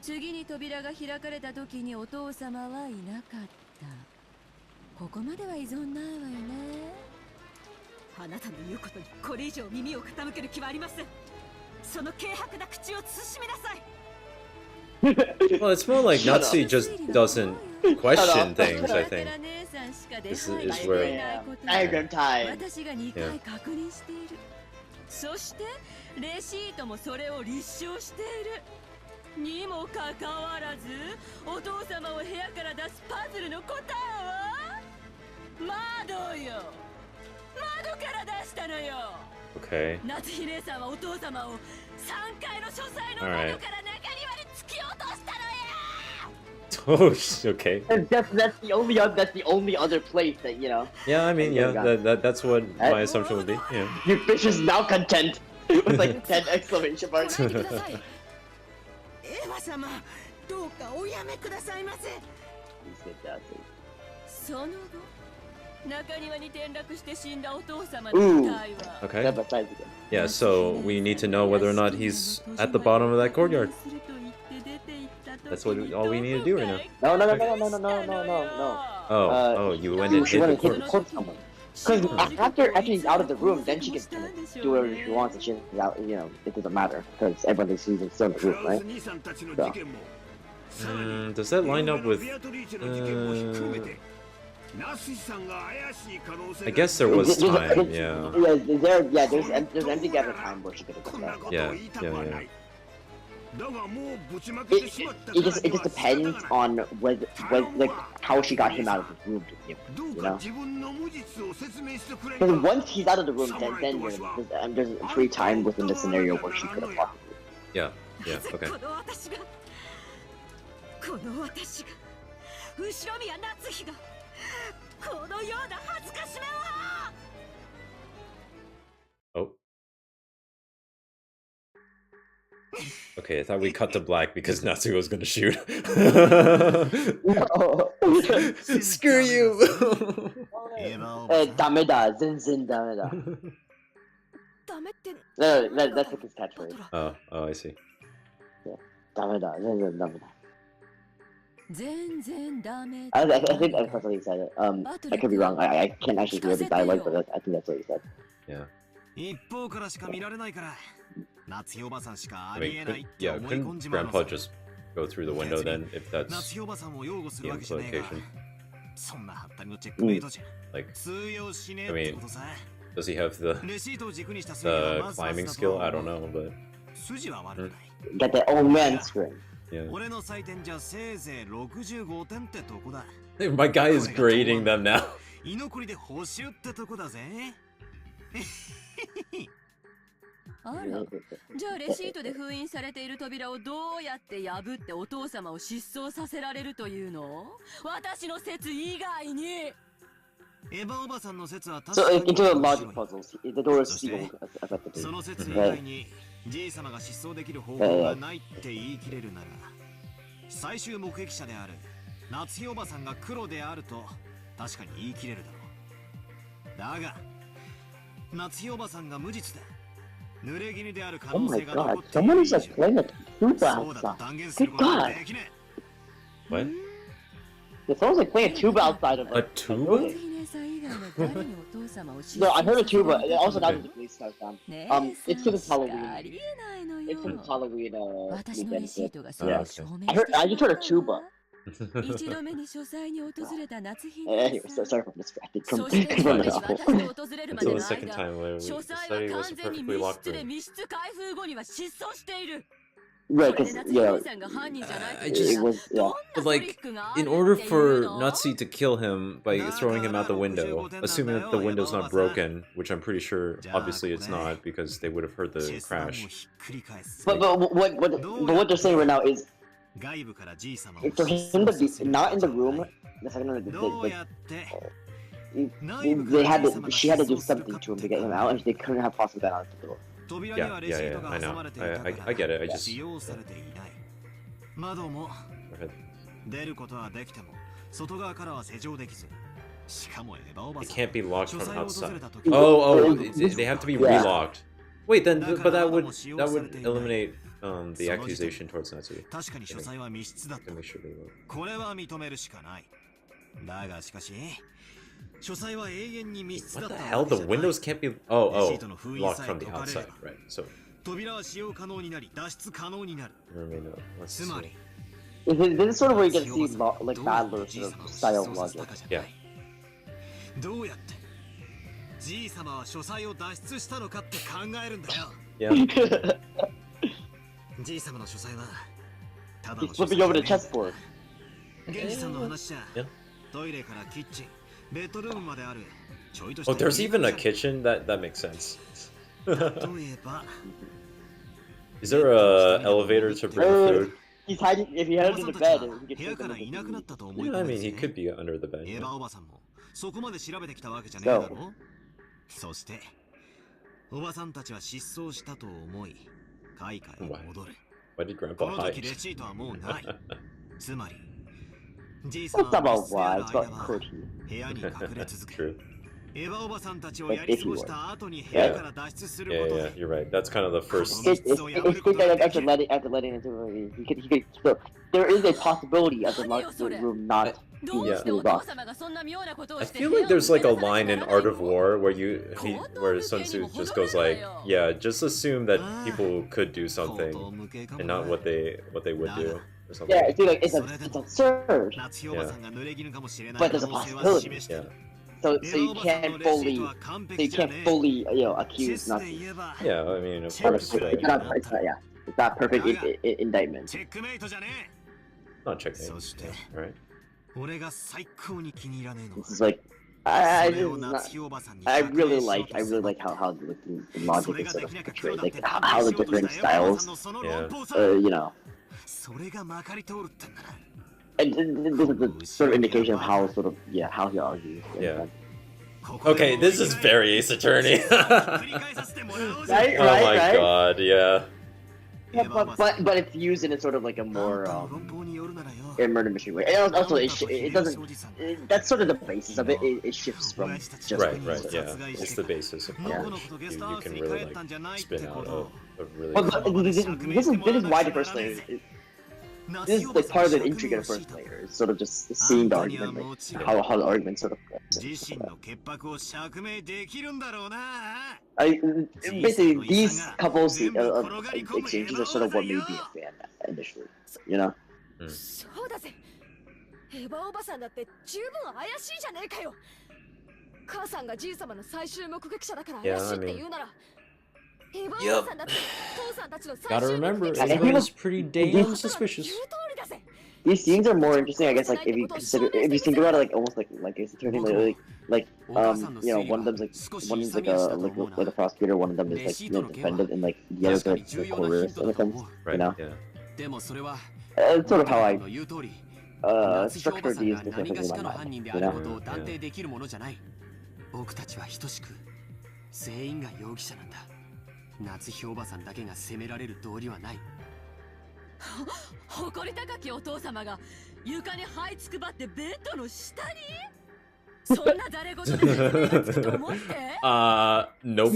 次に扉が開かれた時にお父様はいなかった。ここまでは依存ないわよね。あなたの言うことにこれ以上耳を傾ける気はありません。その軽薄な口を慎みなさい。Well, it's more like Natsu just doesn't question things, I think. This is where... Diagram time. 私が2回確認している。そしてレシートもそれを立証している。にもかかわらず、お父様を部屋から出すパズルの答えは窓よ。窓から出したのよ。Okay. 夏日姉さんはお父様を3階の書斎の窓から中庭に突き落としたのよ。Oh, okay. That's the only other place that Yeah, I mean, yeah, that's what my assumption would be. Yeah. Your bitch is now content with like 10 exclamation marks. エヴァ様、どうかおやめくださいませ。その後。中庭に転落して死んだお父様の遺体は。Okay. Yeah, so we need to know whether or not he's at the bottom of that courtyard. That's all we need to do right now. No. Oh, you went and hit the corpse. Because after he's out of the room, then she can do whatever she wants, and she's out. It doesn't matter because everybody sees it's still in the room, right? So. Does that line up with? I guess there was time, yeah. There's empty gap of time where she could have done that. Yeah. It just depends on like how she got him out of the room to begin with, Because once he's out of the room, then there's free time within the scenario where she could have talked to you. Yeah, okay. Oh. Okay, I thought we cut to black because Natsuko was gonna shoot. Screw you! Dameda, Zinzin Dameda. No, that's like his catchphrase. Oh, I see. Yeah, Dameda, Zinzin Dameda. I think that's what he said it. I could be wrong. I can't actually hear the dialogue, but I think that's what he said. Yeah. I mean, couldn't Grandpa just go through the window then, if that's the implication? Like, I mean, does he have the climbing skill? I don't know, but... Got that old man scream. Yeah. My guy is grading them now. あら、じゃあレシートで封印されている扉をどうやって破ってお父様を失踪させられるというの？私の説以外に。So into the logic puzzles, the door is sealed effectively. その説以外にG 様が失踪できる方法がないって言い切れるなら、最終目撃者である夏日おばさんが黒であると確かに言い切れるだろう。だが夏日おばさんが無実で濡れ衣である可能性が残っている以上、そうだと断言することはできねえ。 What? It sounds like playing a tuba outside of a tuba? No, I heard a tuba. Also, that was the police car sound. It's for this Halloween. It's for this Halloween weekend. Yeah. I just heard a tuba. 一度目に書斎に訪れた夏日 Anyway, sorry for distracting from そして from the 私 novel. と訪れるまで Until の the second 間 time where 書 the 斎 study は was 完 a 全に perfectly 密 locked 室で room. 密室開封後には失踪している Right, because, yeah, I just... it was, yeah. But like, in order for Natsu to kill him by throwing him out the window, assuming that the window's not broken, which I'm pretty sure, obviously it's not, because they would have heard the crash. But what they're saying right now is, for him to be not in the room, the second one, she had to do something to him to get him out, and they couldn't have possibly got out the door. Yeah, I know. I get it, I just... Go ahead. It can't be locked from outside. Oh, they have to be relocked. Wait, then, but that would eliminate the accusation towards Natsu. To make sure they will. What the hell? The windows can't be... Oh, locked from the outside, right, so... Let's see. This is sort of where you get to see like Battler's sort of style of logic. Yeah. Yeah. He's flipping over the chessboard. Yeah. Oh, there's even a kitchen? That makes sense. Is there a elevator to bring food? He's hiding. If he heads into bed, he can take him. Yeah, I mean, he could be under the bed. Yeah. Why did Grandpa hide? It's not about why, it's about quirky. True. Like, if you were. Yeah, you're right. That's kind of the first... It's that after letting into the movie, he could still... There is a possibility of the room not being locked. I feel like there's like a line in Art of War where where Sun Tzu just goes like, yeah, just assume that people could do something and not what they would do. Or something. Yeah, it's absurd. Yeah. But there's a possibility. Yeah. So you can't fully, accuse nothing. Yeah, I mean, of course. It's not perfect indictment. Not checkmate. Yeah, right. This is like, I really like how the logic is sort of portrayed, like how the different styles, you know. And this is the sort of indication of how how he argues. Yeah. Okay, this is very Ace Attorney. Right, oh my god, yeah. Yeah, but it's used in a sort of like a more murder mystery way. And also, it doesn't. That's sort of the basis of it. It shifts from just right. Yeah, it's the basis of how you can really like spin out a really. Well, this is why the first thing. this is like part of the intrigue of the first player. It's sort of just seeing the argument, like how the argument sort of. Basically, these couples exchanges are sort of what made me a fan initially. You know. そうだぜ。エヴァおばさんだって十分怪しいじゃねえかよ。母さんがじい様の最終目撃者だから怪しいって言うなら。Yep. Gotta remember, everyone is pretty damn suspicious. These scenes are more interesting, I guess. Like if you think about it, like almost like it's turning like you know, one of them's like a prosecutor, one of them is like the defendant, and like the other's like the courierist in a sense. You know. It's sort of how I structure these specifically in my mind. You know. 僕たちは等しく全員が容疑者なんだ。夏日おばさんだけが責められる道理はない。誇り高きお父様が床に這いつくばってベッドの下に。そんな誰事で説明がつくと思って。No.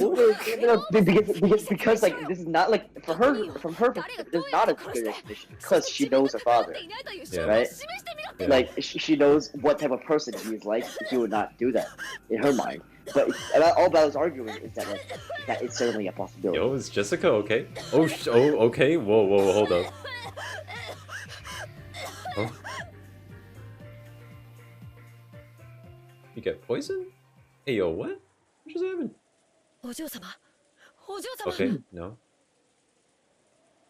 Because like this is not like for her from her perspective, this is not a good explanation because she knows her father, right? Like she knows what type of person he is like. He would not do that in her mind. But all Bella's arguing is that like, that it's certainly a possibility. Yo, is Jessica okay? Oh, okay. Whoa, hold up. Oh. You get poisoned? Hey, yo, what? What just happened? Okay, no.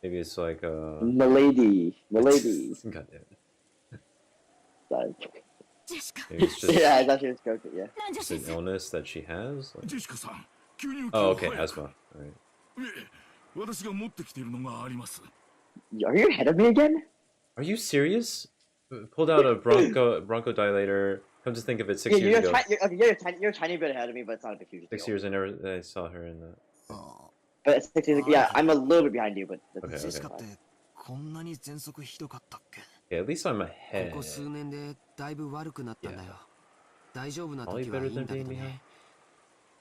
Maybe it's like Milady. God damn it. Maybe it's just, yeah, I thought she was joking, yeah. Just an illness that she has? Like... Oh, okay, asthma. Alright. Are you ahead of me again? Are you serious? Pulled out a bronchodilator. Come to think of it, 6 years ago. You're a tiny bit ahead of me, but it's not a big huge deal. 6 years, I saw her in that. But it's 6 years, yeah, I'm a little bit behind you, but that's okay. Okay. Yeah, at least I'm ahead. ここ数年でだいぶ悪くなったんだよ。大丈夫な Probably 時はいい better んだ than け being ど behind. ね。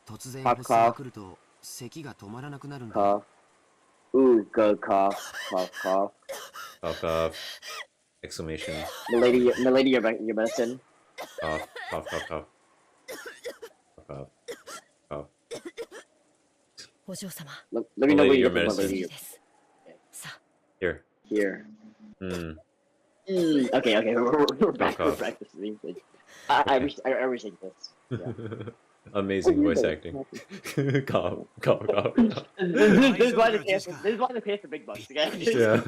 突然発作が来ると咳が止まらなくなるんだ。Cough. Ooh, go cough. Cough, cough. Exclamation. Milady, your medicine. Cough, cough, cough, cough. Cough, cough. Let me know Milady, where you your get the medicine. Milady. Here. Okay, we're back. Cough. We're back to sleeping. I rethink this. Yeah. Amazing voice acting. Cough, cough, cough. This is why they pay for big bucks, guys. Yeah.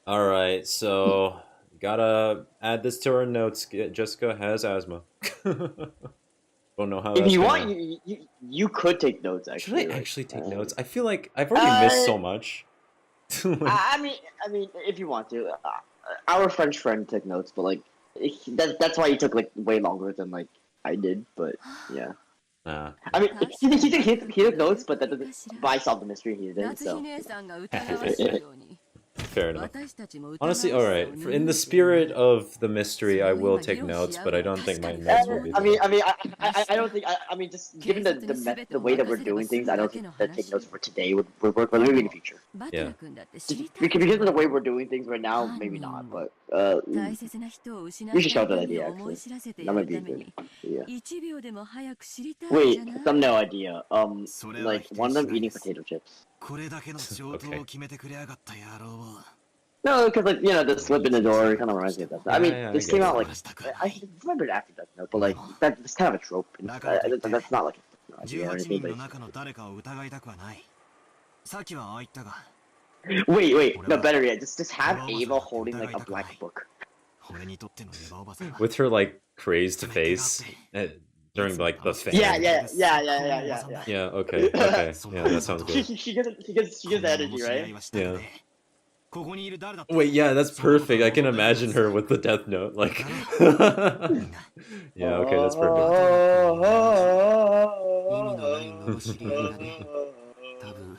Alright, so gotta add this to our notes. Jessica has asthma. Don't know how. If you want, you could take notes. Actually, should I actually take notes? I feel like I've already missed so much. I mean, if you want to, our French friend took notes, but like that's why he took like way longer than like I did. But yeah. I mean, he took notes, but that doesn't. But I solved the mystery he didn't. So. Fair enough. Honestly, alright. In the spirit of the mystery, I will take notes, but I don't think my notes will be. I don't think. I mean, just given the way that we're doing things, I don't think that take notes for today would work. But maybe in the future. Yeah. Because of the way we're doing things right now, maybe not. But you should shout that idea. Actually, that might be good. Yeah. Wait, thumbnail idea. Like one of them eating potato chips. Okay. No, because like the slip in the door kind of reminds me of that. I mean, this came out like I remember it after Death Note, but like that's kind of a trope. That's not like a idea or anything. Wait, no, better yet, just have Ava holding like a black book. With her like crazy face during like the fan. Yeah. Yeah. Okay. Yeah, that sounds good. She gets the energy, right? Yeah. Wait, yeah, that's perfect. I can imagine her with the Death Note, like. Yeah, okay, that's perfect. 多分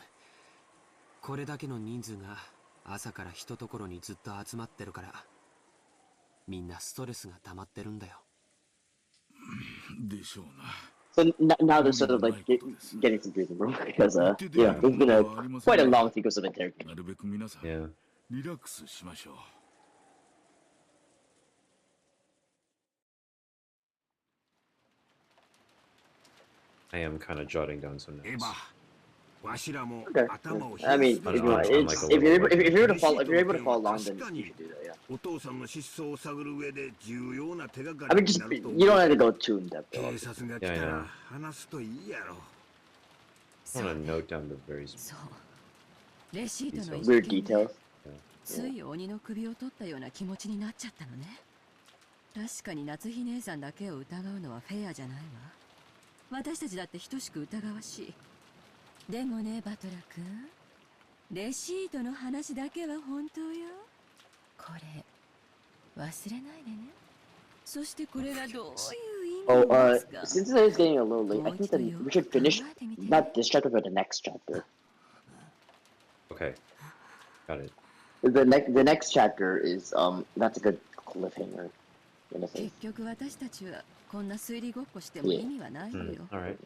これだけの人数が朝から一ところにずっと集まってるからみんなストレスが溜まってるんだよ。でしょうな。So now they're sort of like getting some breathing room because you know it's been quite a long sequence of interrogation. Yeah. I am kind of jotting down some notes. Okay. I mean, if you want, if you're able to follow along, then you should do that. Yeah. I mean, just you don't have to go too in depth. Though, yeah, I know. I want to note down the very weird details. つい鬼の首を取ったような気持ちになっちゃったのね。確かに夏日姉さんだけを疑うのはフェアじゃないわ。私たちだって等しく疑わしい。でもね、バトラ君、レシートの話だけは本当よ。これ忘れないでね。そしてこれがどういう意味ですか。Since it's getting a little late, I think that we should finish not this chapter but the next chapter. Okay, got it. The next chapter is that's a good cliffhanger. In a sense. 結局私たちはこんな推理ごっこしても意味はないのよ。Alright.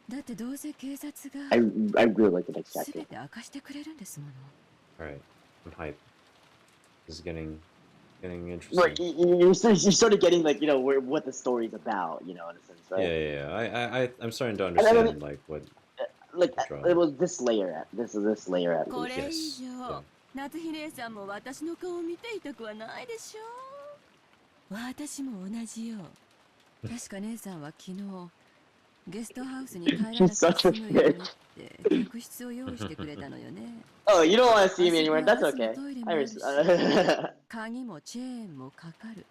だってどうせ警察が I really like the next chapter. 全て明かしてくれるんですもの。Alright, I'm hyped. This is getting interesting. Like you started getting like what the story's about, in a sense, right? Yeah. I'm starting to understand like what. Like it was this layer at this layer at こ least. れ以上、夏日姉さんも私の顔を見ていたくはないでしょ。私も同じよ。確か姉さんは昨日ゲストハウスに帰らなくて済むようにって客室を用意してくれたのよね。Oh, you don't want to see me anywhere? That's okay. 鍵もチェーンもかかる。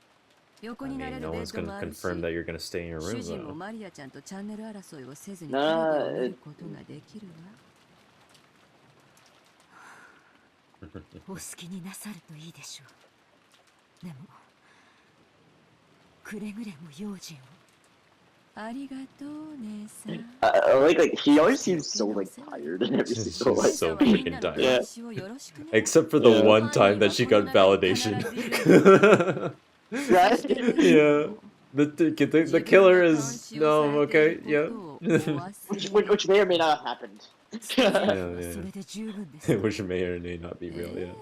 横 I になれ mean, る no ベ one's ッド gonna もあるし、 confirm that you're gonna stay in your 主 room 人も though. マリアちゃんとチャンネル争いをせずにテレビを見ることができるわ。お好きになさるといいでしょう。でもくれぐれも用心を。ありがとう姉さん。Like he always seems so like tired and everything. So like so freaking tired. Yeah. Except for the one time that she got validation. Right? Yeah. The killer is no okay. Yeah. which may or may not have happened. Yeah. Which may or may not be real. Yeah.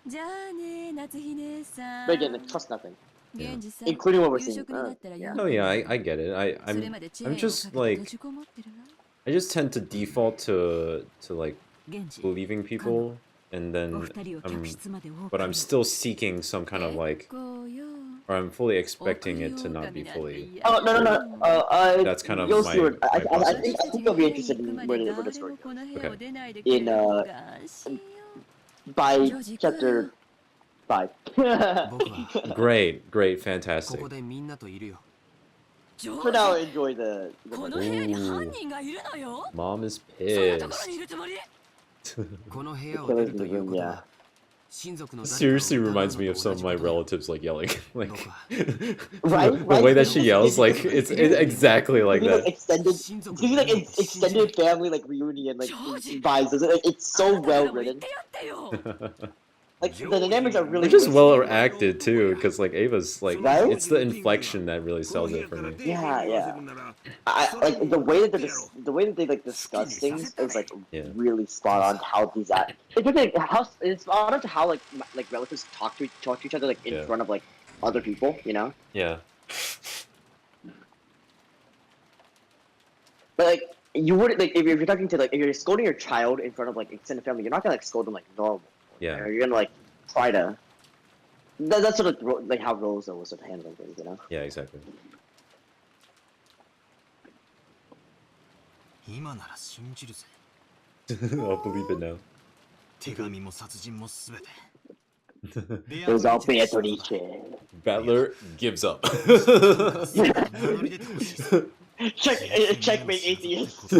じゃあね、夏日姉さん。 But again, like, trust nothing. Yeah. Including what we're seeing. Oh yeah, I get it. I'm just like I just tend to default to like believing people, and then but I'm still seeking some kind of like, or I'm fully expecting it to not be fully. Oh no. That's kind of you'll my. see what, I process. think you'll be interested in where the story goes. Okay. In by chapter 5. Great, fantastic. For now, enjoy the. Mom is pissed. Yeah. Seriously reminds me of some of my relatives like yelling, like right? the way that she yells, like it's exactly like that. Extended family like reunion like vibes. It's so well written. Like the dynamics are really. They're just well acted too, because like Ava's like it's the inflection that really sells it for me. Yeah. I like the way that they like discuss things is like really spot on. How these act. It's spot on to how like relatives talk to each other like in front of like other people. Yeah. But like you wouldn't like if you're talking to like if you're scolding your child in front of like extended family, you're not gonna like scold them like normal. Yeah. You're gonna like try to. That's sort of like how Rosa was sort of handling things, Yeah, exactly. I'll believe it now. It was all Beatrice. Battler gives up. Checkmate atheist.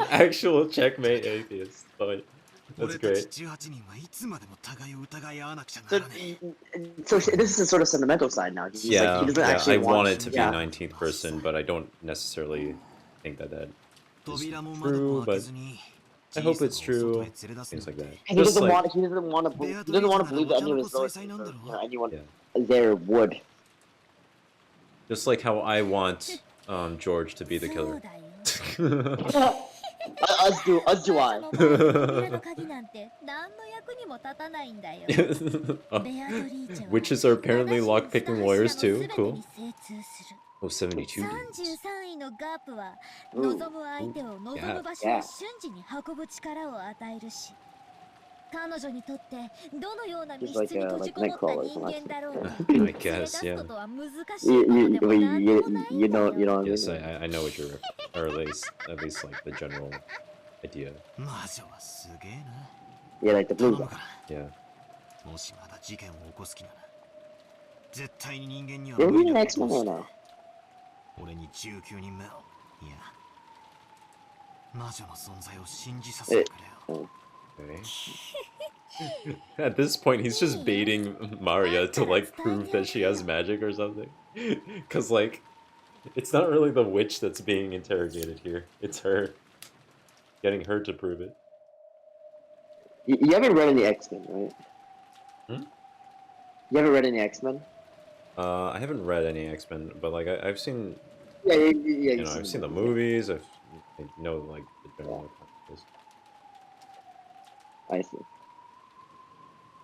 Actual checkmate atheist. Fine. That's great. So this is sort of sentimental side now. Yeah, he doesn't actually I want want it to be 19th person, but I don't necessarily think that is true, but I hope it's true. Things like that. He doesn't want to believe that any of his relatives or anyone there would. Just like how I want George to be the killer. As do I. Witches are apparently lockpicking lawyers too. Cool. Oh, 72 dudes. Ooh, Yeah. yeah. 彼女にとってどのような密 Just 室に閉じこもった Nightcrawler 人 from 間だろうが I 連れ guess, 出 yeah. すことは難しいことでもなんでもないんだ you know よ what I mean? Yes, I know what you're, or at least like the general idea. Yeah, like the blue guy. Yeah. もしまだ事件を起こす気なら絶対に人間には Did 無 we 理 an な X こと Men を or して no? 俺に19人目をいや魔女の存在を信じさせてくれよ Okay. At this point, he's just baiting Maria to like prove that she has magic or something. Cause like, it's not really the witch that's being interrogated here. It's her. Getting her to prove it. You haven't read any X Men, right? Hmm? You haven't read any X Men? I haven't read any X-Men, but like I've seen. Yeah, You know, I've seen the movies. I know like the general. I see.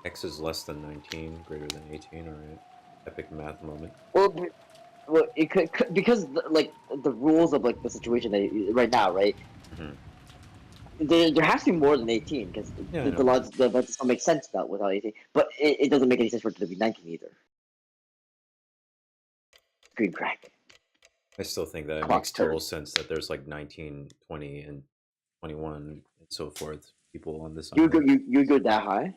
X is less than 19, greater than 18. All right. Epic math moment. Well, it could because like the rules of like the situation that right now, right? There has to be more than 18 because the laws that doesn't make sense about without 18. But it doesn't make any sense for it to be 19 either. Green crack. I still think that it makes total sense that there's like 19, 20, and 21 and so forth people on this island. You go that high?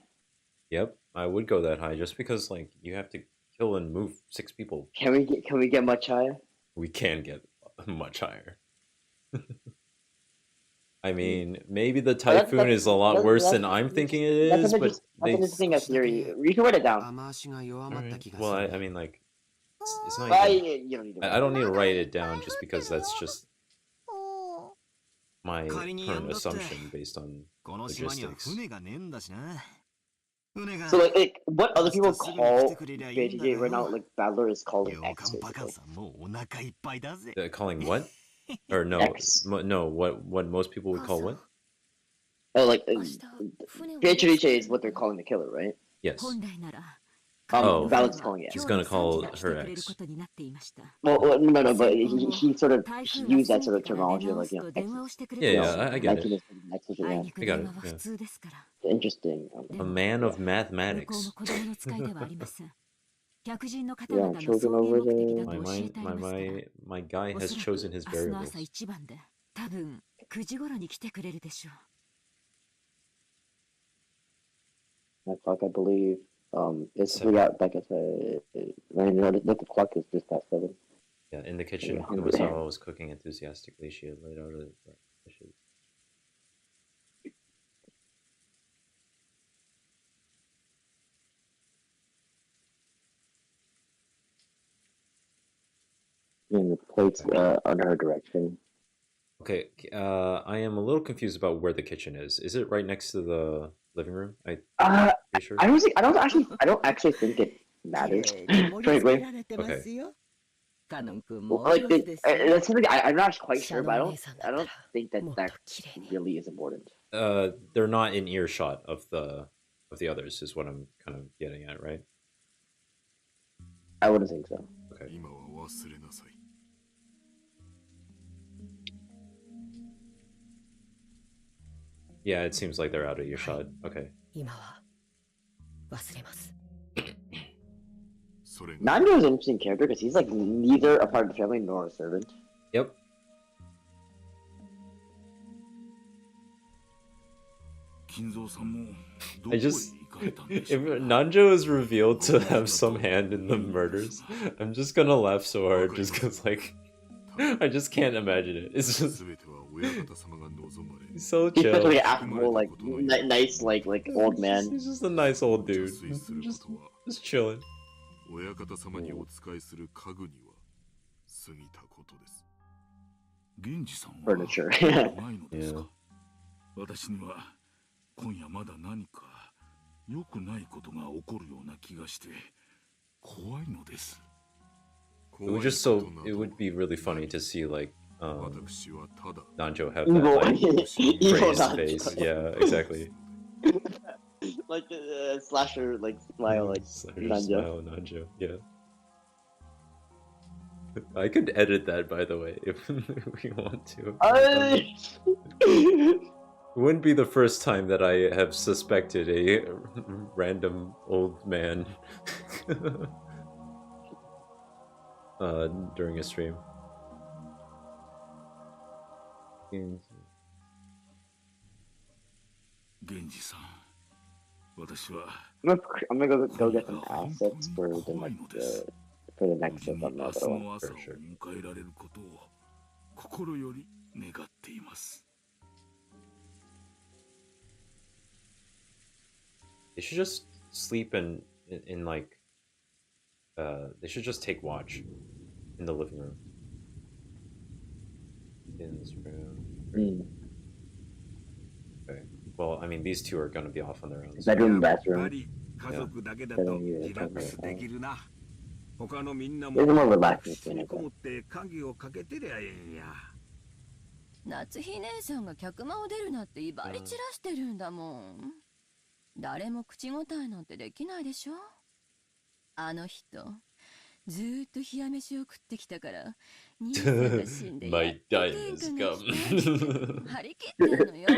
Yep, I would go that high just because like you have to kill and move 6 people. Can we get much higher? We can get much higher. I mean, maybe the typhoon is a lot worse than I'm thinking it is, but that's an interesting theory. You can write it down. Right. Well, I mean, like, it's not. You don't need to I don't need to write it down just because that's just my current assumption based on logistics. So like what other people call basically right now, like Battler is calling X. Calling what? Or no, no. What most people would call what? Oh, like Beatrice is what they're calling the killer, right? Yes. Ballard's calling it. He's gonna call her X. Well, no, but he sort of used that sort of terminology, like X. Yeah, I get it. Yeah. I got it. Yeah. Interesting. A man of mathematics. Yeah, children over there. My guy has chosen his variables. That clock, I believe. It's we got like I said. The clock is just past 7. Yeah, in the kitchen, Kumasawa was cooking enthusiastically. She had laid out a dishes. And the plates under her direction. Okay, I am a little confused about where the kitchen is. Is it right next to the living room? Sure? I don't actually think it matters. Frankly. Okay. Like that's something I'm not quite sure, but I don't think that really is important. They're not in earshot of the others, is what I'm kind of getting at, right? I wouldn't think so. Okay. Yeah, it seems like they're out of earshot. Okay. Nanjo is an interesting character because he's like neither a part of the family nor a servant. Yep. If Nanjo is revealed to have some hand in the murders, I'm just gonna laugh so hard just because, like, I just can't imagine it. It's just he's so chill. He's such an affable, like nice, like old man. He's just a nice old dude. Just chilling. Furniture. Yeah. 今夜まだ何か良くないことが起こるような気がして怖いのです。it would be really funny to see like Nanjo have Evil, that like evil crazed Nanjo. face. Yeah, exactly. Like slasher, like smile, like Slasher Nanjo. smile Nanjo. Yeah. I could edit that, by the way, if we want to. It wouldn't be the first time that I have suspected a random old man during a stream. I'm gonna go get some assets for the next trip on the other one. For sure. They should just sleep in like they should just take watch in the living room. In this room. Okay. Well, I mean, these two are gonna be off on their own. So. Bedroom, bathroom. Yeah. It's more relaxing scene, I think. 夏日姉さんが客間を出るなって威張り散らしてるんだもん。誰も口答えなんてできないでしょ。あの人、ずーっと冷や飯を食ってきたから、兄さんが死んでやっと喧嘩が来た。張り切ってんのよ。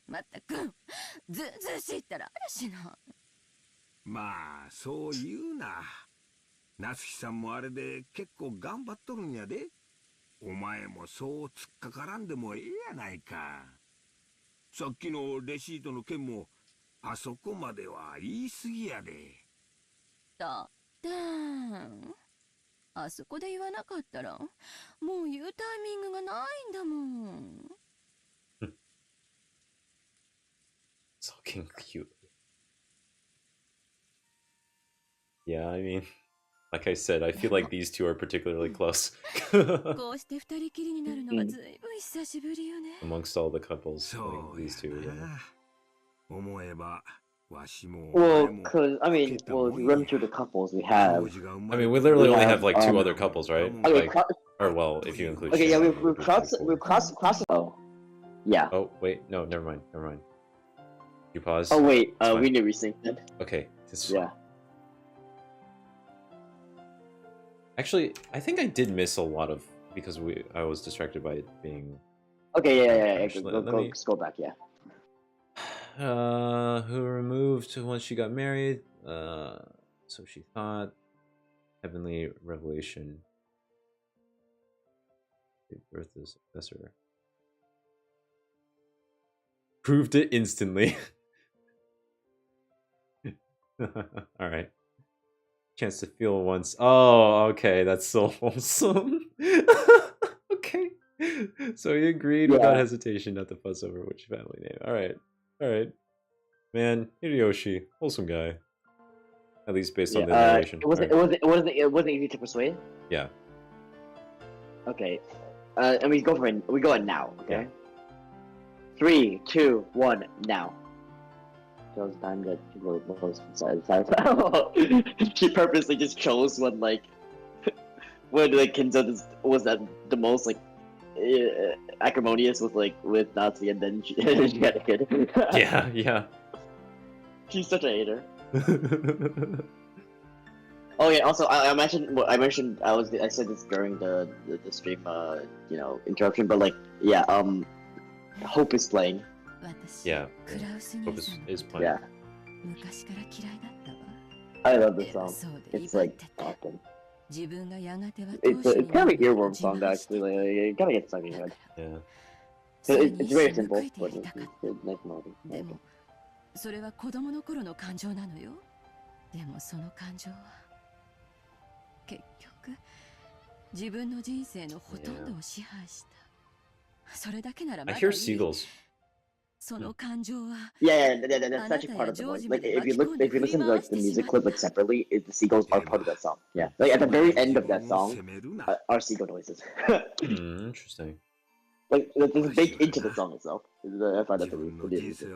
まったく、ずうずうしいったら嵐の。まあ、そう言うな。夏日さんもあれで結構頑張っとるんやで。お前もそう突っかからんでもええやないか。さっきのレシートの件もあそこまでは言い過ぎやで。だってあそこで言わなかったらもう言うタイミングがないんだもん。Talking cute. Yeah, I mean, like I said, I feel like these two are particularly close. こうして二人きりになるのはずいぶん久しぶりよね。Amongst all the couples, these two. Yeah. 思えばわしも。Well, because I mean, well, if you run through the couples we have. I mean, we literally only have like two other couples, right? Okay, like, or well, if you include. Okay, yeah, we've crossed. Oh, yeah. Oh wait, no, never mind. You pause. Oh wait, we need to resync then. Okay. Yeah. Actually, I think I did miss a lot of because I was distracted by it being. Okay, yeah. Actually, Go back, yeah. Who removed once she got married? So she thought. Heavenly revelation. Gave birth to successor. Proved it instantly. All right. Chance to feel once. Oh, okay, that's so wholesome. Okay, so he agreed without hesitation not to fuss over which family name. All right, man. Hideyoshi, wholesome guy. At least based on the narration. It wasn't easy to persuade. Yeah. Okay, and we go for it. We go in now. Okay. 3, 2, 1, now. Chose time that people most she purposely just chose when like Kinzo was that the most like acrimonious with Nazi, and then she had a kid. Yeah. She's such a hater. Oh yeah. Also, I said this during the stream interruption, but like yeah, Hope is playing. Yeah, Hope is playing. Yeah. I love this song. It's like awesome. It's kind of an earworm song actually. Like, you gotta get stuck in your head. Yeah. It's very simple, but it's nice melody. それは子供の頃の感情なのよ。でもその感情は結局自分の人生のほとんどを支配した。それだけならまだいい。 I hear seagulls. その感情は Yeah, that's actually part of the voice. Like if you listen to like the music clip like separately, the seagulls are part of that song. Yeah, like at the very end of that song, are seagull noises. Interesting. Like it's baked into the song itself. I find that really interesting.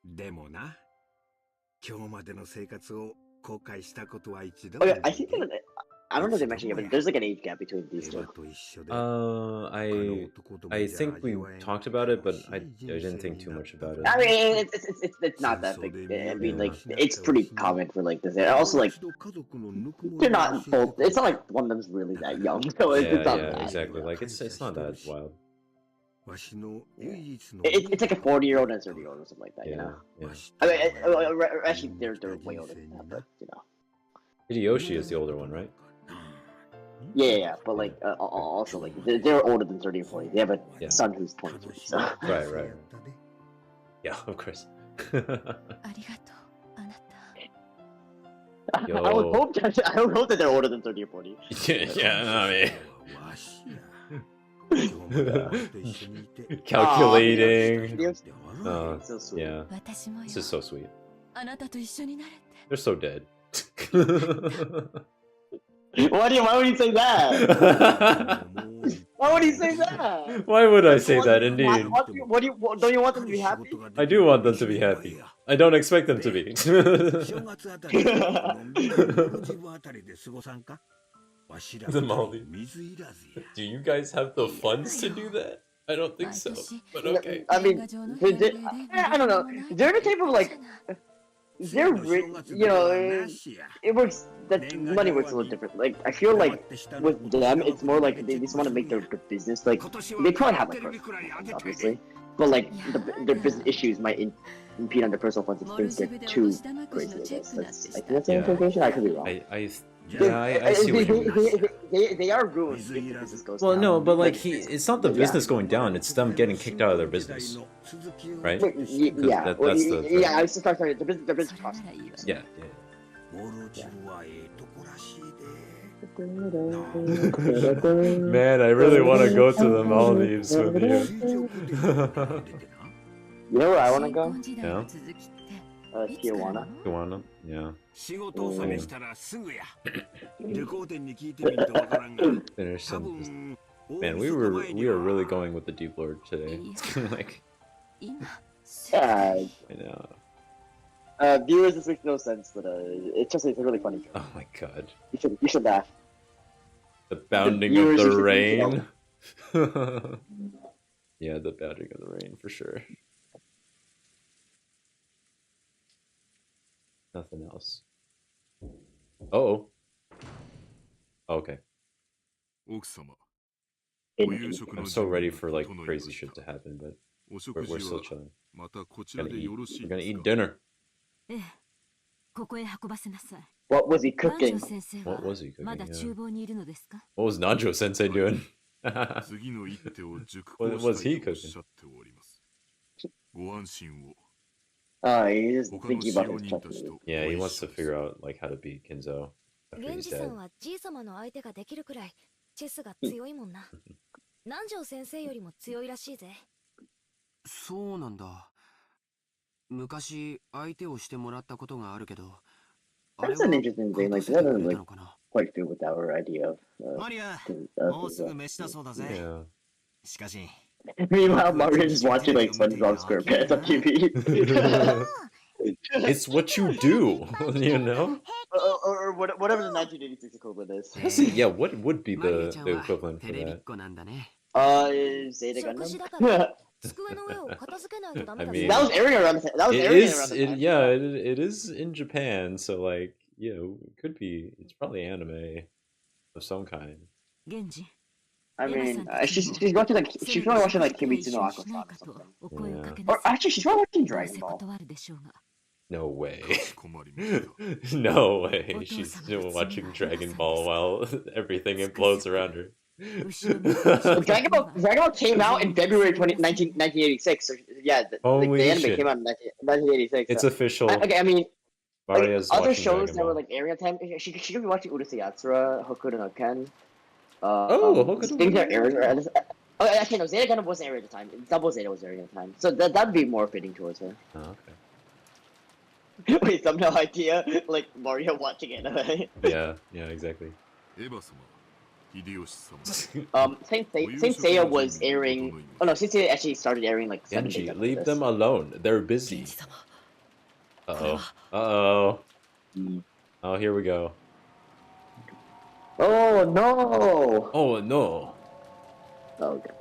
でもな、今日までの生活を Okay, I think that, I don't know if they mentioned it, but there's like an age gap between these two. I think we talked about it, but I didn't think too much about it. I mean, it's not that big. I mean, like, it's pretty common for like this. And also, like, they're not both. It's not like one of them's really that young, so it's not that. Exactly. Like it's not that wild. It's like a 40-year-old and a 30-year-old or something like that, you know. Yeah. I mean, actually, they're way older than that, but you know. Hideyoshi is the older one, right? Yeah, but like also like they're older than 30 or 40. They have a son who's 23. So. Right. Yeah, of course. I would hope that they're older than 30 or 40. Yeah, I mean. Calculating. So sweet. Yeah. This is so sweet. They're so dead. Why would he say that? Why would he say that? Why would I say that, indeed? Don't you want them to be happy? I do want them to be happy. I don't expect them to be. The Maldives. Do you guys have the funds to do that? I don't think so, but okay. I mean, I don't know. They're the type of like, they're you know, it works. That money works a little different. Like I feel like with them, it's more like they just want to make their business. Like they probably have like personal funds, obviously, but like their business issues might impede on their personal funds if things get too crazy. I guess I think that's the interpretation. I could be wrong. I see what you mean. They are ruined if the business goes down. Well, no, but like it's not the business going down; it's them getting kicked out of their business, right? Yeah, I was just talking about the business cost. Yeah. Man, I really want to go to the Maldives with you. You know where I want to go? Yeah. Tijuana. Yeah. Finish some. Man, we were really going with the Deep Lord today. Like. I know. Viewers, this makes no sense, but it's really funny. Oh my god. You should laugh. The bounding of the rain. Yeah, the bounding of the rain for sure. Nothing else. Oh. Okay. I'm so ready for like crazy shit to happen, but we're still chilling. We're gonna eat dinner. What was he cooking? What was he cooking? Yeah. What was Najo Sensei doing? What was he cooking? He's just thinking about his chutney. Yeah, he wants to figure out like how to beat Kinzo after he's dead. That's an interesting thing. Like, that doesn't like quite fit with our idea of. Yeah. Meanwhile, Mario is watching like SpongeBob SquarePants on TV. It's what you do, you know. Or whatever the 1986 equivalent is. Yeah, what would be the equivalent for that? Zeta Gundam. I mean, that was airing around the time. It is in Japan, so like, you know, it could be. It's probably anime of some kind. I mean, she's watching like she's probably watching like Kimetsu no Akko-san or something. Yeah. Or actually, she's probably watching Dragon Ball. No way. No way. She's still watching Dragon Ball while everything implodes around her. Dragon Ball came out in February 1986. So yeah, the anime came out in 1986. It's so. official. Okay, I mean, like, other shows Dragon that were Ball. like airing at time. She could be watching Urusei Yatsura, Hokuto no Ken. Hokuto things are airing. Oh, actually no, Zeta Gundam wasn't airing at the time. Double Zeta was airing at the time. So that'd be more fitting towards her. Oh, okay. Wait, some no idea? Like Mario watching anime. Yeah, exactly. Saint Seiya was airing. Oh no, Saint Seiya actually started airing like 7 days Genji, after leave this. them alone. They're busy. Uh-oh. Oh, here we go. Oh no! Oh no! Oh god.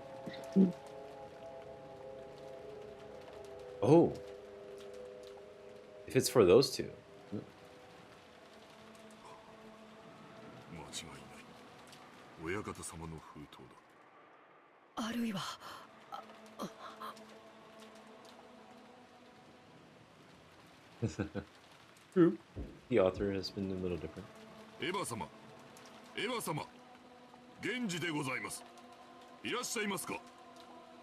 Oh. If it's for those two. 親方様の封筒だ。あるいは True. The author has been a little different. エヴァ様、エヴァ様、源氏でございます。いらっしゃいますか。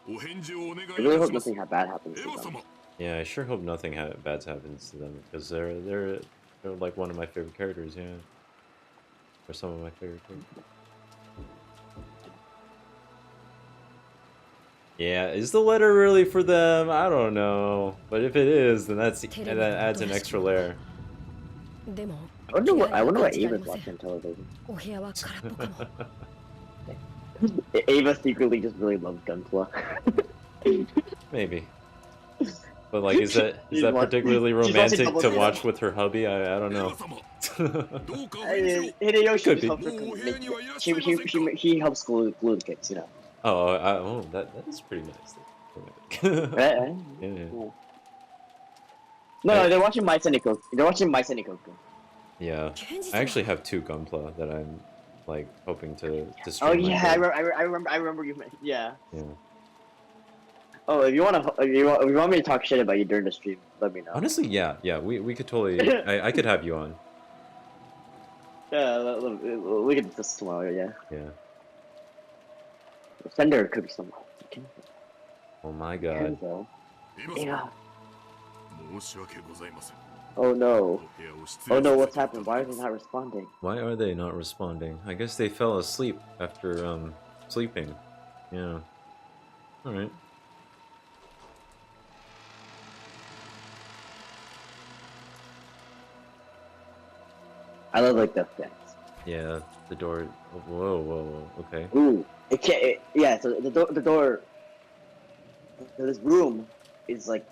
お返事をお願いいたし I really hope ます。 nothing bad happens エ to ヴァ them. 様。 Yeah, I sure hope nothing bad happens to them because they're like one of my favorite characters. Yeah, or some of my favorite characters. Yeah, is the letter really for them? I don't know, but if it is, then that adds an extra layer. でも I wonder what Ava's watching on television. お部屋は空っぽかも Ava secretly just really loves Gunpla. Maybe. But like, is that particularly romantic to watch with her hubby? I don't know. Hideyoshi Could be. He helps glue the kids, you know. Oh, that is pretty nice. Right? Yeah. No, they're watching Mice and Ikoku. They're watching Mice and Ikoku. Yeah, I actually have 2 Gunpla that I'm like hoping to stream. Oh yeah, I remember you. Yeah. Yeah. Oh, if you want me to talk shit about you during the stream, let me know. Honestly, yeah, we could totally. I could have you on. Yeah, we could discuss tomorrow. Yeah. Yeah. Send her a cookie somehow. Oh my god. Kinzo. Yeah. 申し訳ございません。 Oh no. お部屋を失 Oh 礼 no, さ what's せていた happened? だ Why き are ま they す。 not responding? Why are they not responding? I guess they fell asleep after sleeping. Yeah. All right. I love like the fence. Yeah, the door. Whoa. Okay. Ooh, it can't. Yeah, so the door. So this room is like.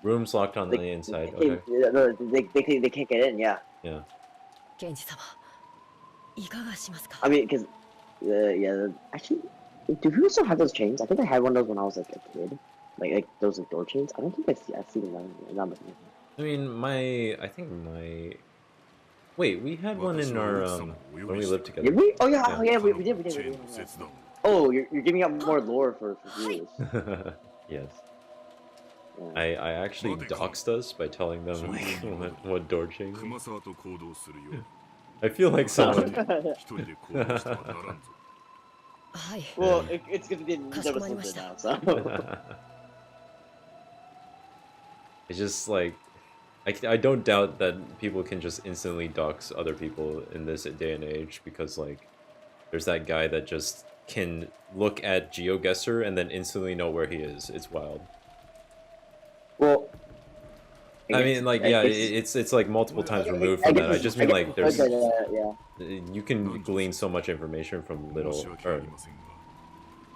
Room's locked on the inside. Okay. They can't get in. Yeah. Yeah. 源氏様いかがしますか I mean, because actually, do people still have those chains? I think I had one of those when I was like a kid, like those like door chains. I don't think I see them now. I mean, I think my. Wait, we had one in our when we lived together. Did we? Oh yeah, we did. Oh, you're giving out more lore for viewers. Yes. I actually doxed us by telling them like what door chain. I feel like someone. Well, it's gonna be never something now, so. It's just like I don't doubt that people can just instantly dox other people in this day and age because like there's that guy that just can look at GeoGuessr and then instantly know where he is. It's wild. Well, I mean, like, yeah, it's like multiple times removed from that. I just mean like there's you can glean so much information from little, or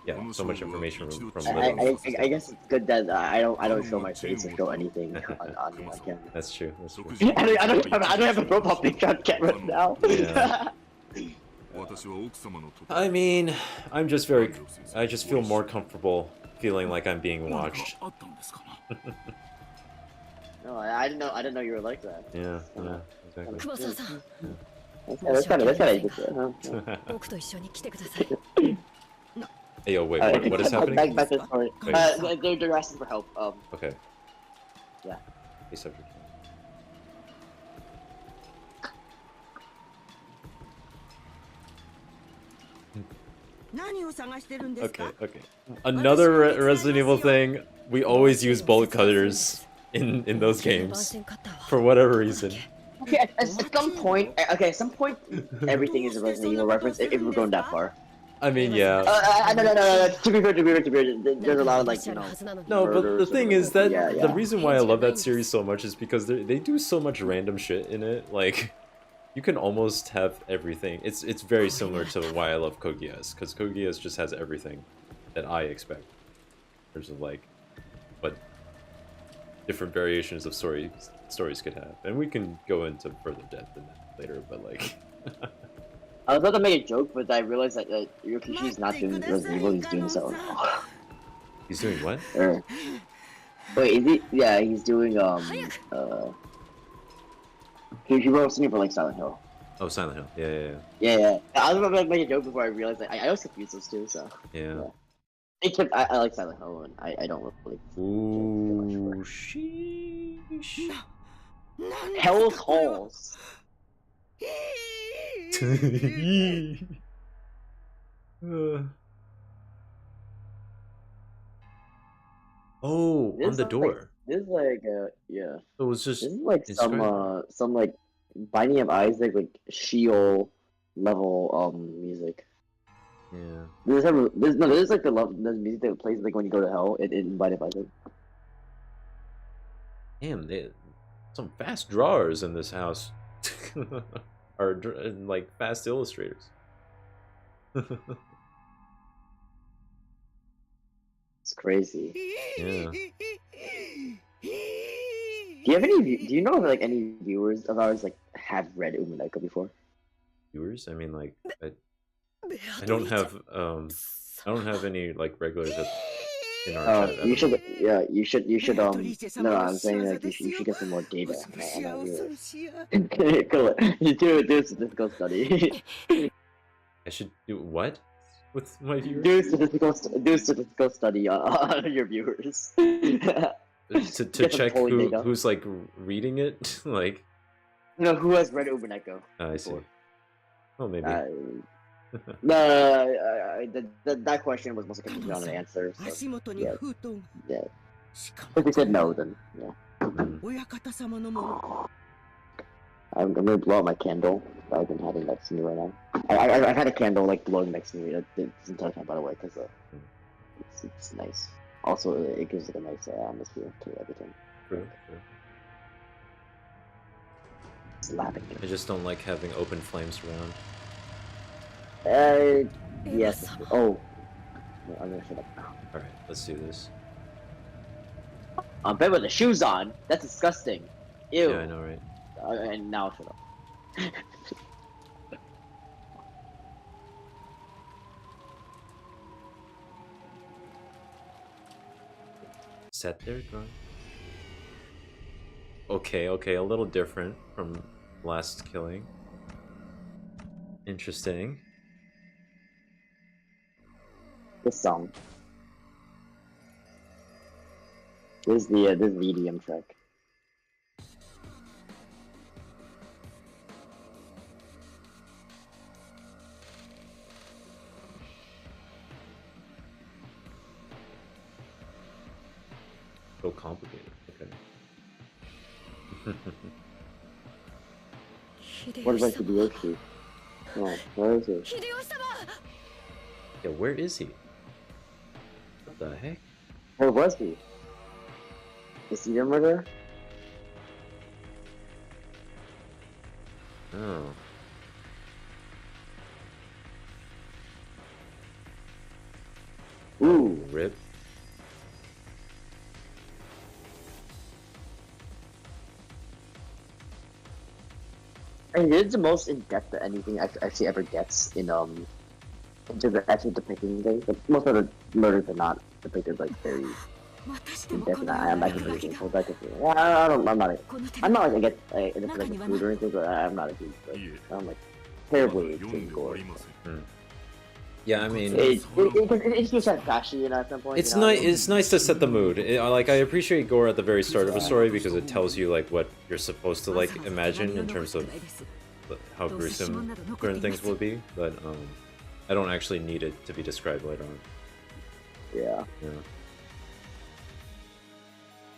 yeah, so much information from little. I guess it's good that I don't show my face or show anything on camera. That's true. That's true. I don't have a profile picture on camera now. Yeah. I mean, I just feel more comfortable feeling like I'm being watched. No, I didn't know you were like that. Yeah, exactly. 熊沢さん That's kind of interesting, huh? 僕と一緒に来てください Hey, yo, wait, what is happening? Back to the story. They're asking for help. Okay. Yeah. Hey, subject. Okay. Another Resident Evil thing. We always use bolt cutters in those games for whatever reason. Okay, at some point, everything is a Resident Evil reference if we're going that far. I mean, yeah. No. To be fair, there's a lot of like, you know. No, but the thing is that the reason why I love that series so much is because they do so much random shit in it. Like, you can almost have everything. It's very similar to why I love Code Geass, because Code Geass just has everything that I expect. In terms of like what different variations of stories could have, and we can go into further depth in that. later, but like. I was about to make a joke, but I realized that Ryukishi's not doing Resident Evil, he's doing so. He's doing what? Wait, is he? Yeah, he's doing he wrote something for like Silent Hill. Oh, Silent Hill. Yeah. Yeah. I was about to make a joke before I realized that I also confused those two. So yeah. Except I like Silent Hill, and I don't really. Ooh, sheesh. Hell's Halls. Oh, This on the door. Like, this is like yeah. It was just. This is like some like Binding of Isaac like Sheol level music. Yeah. This is like the music that plays like when you go to hell in Binding of Isaac. Damn, some fast drawers in this house. Are like fast illustrators. It's crazy. Yeah. Do you know if like any viewers of ours like have read Umineko before? Viewers? I mean, like I don't have any like regulars in our chat. You should. Yeah, you should. No, I'm saying like you should get some more data on our viewers. Cool. You do a statistical study. I should do what with my viewers? Do a statistical study on your viewers. to check who's like reading it, like. No, who has read Umineko? I see. Oh, maybe. That question was mostly confusing on an answer. So, yeah. If we said no, then yeah. I'm gonna blow out my candle. I've been having next to me right now. I've had a candle like blowing next to me this entire time, by the way, because it's nice. Also, it gives like a nice atmosphere to everything. True. It's laughing. I just don't like having open flames around. Yes. Oh. No, I'm gonna shut up now. Alright, let's do this. I'm bed with the shoes on. That's disgusting. Ew. Yeah, I know, right? And now shut up. Set there, girl. Okay, a little different from last killing. Interesting. This song. This is the this medium track. So complicated. Okay. What about Hideyoshi? No, where is he? Yeah, where is he? What the heck? Where was he? Is he over there? Oh. Ooh. Rip. And it's the most in depth that anything actually ever gets in into the actual depicting things. But most of the murders are not depicted like very in depth. I'm not really thankful that I'm not like I get into like food or anything, but I'm not a huge I'm like terribly into gore. Yeah, I mean, it's just like flashy, you know, at some point. It's nice. It's nice to set the mood. Like I appreciate gore at the very start of a story because it tells you like what you're supposed to like imagine in terms of how gruesome certain things will be. But I don't actually need it to be described later on. Yeah. Yeah.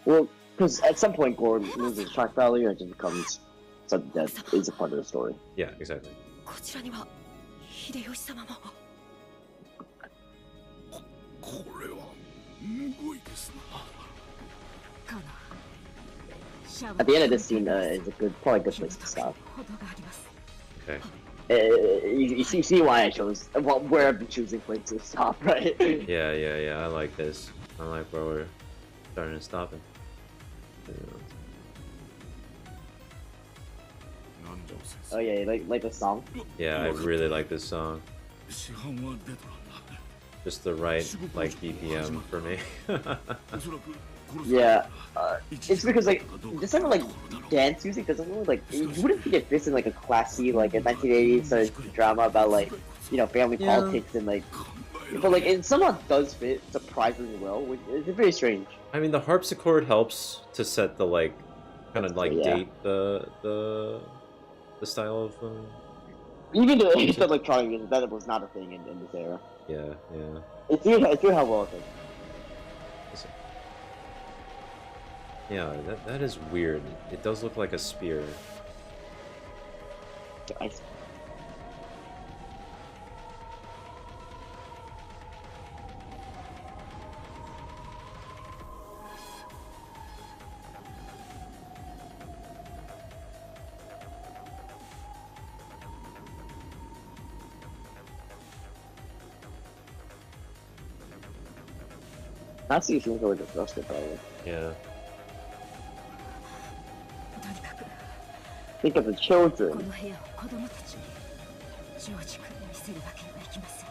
Well, because at some point gore loses shock value and it just becomes something that is a part of the story. Yeah, exactly. At the end of this scene is probably a good place to stop. Okay. You see why I chose where I've been choosing places to stop, right? Yeah. I like this. I like where we're starting to stop it. Oh yeah, like the song. Yeah, I really like this song. Just the right like BPM for me. Yeah, it's because like this type of like dance music doesn't really like you wouldn't think it fits in like a classy like a 1980s sort of drama about like family politics and like, but like it somehow does fit surprisingly well, which is very strange. I mean, the harpsichord helps to set the like kind of like date the style of even though it's electronic music that was not a thing in this era. Yeah. It's weird how well it's. Yeah, that is weird. It does look like a spear. Natsu seems really disgusted by it. Yeah. Think of the children.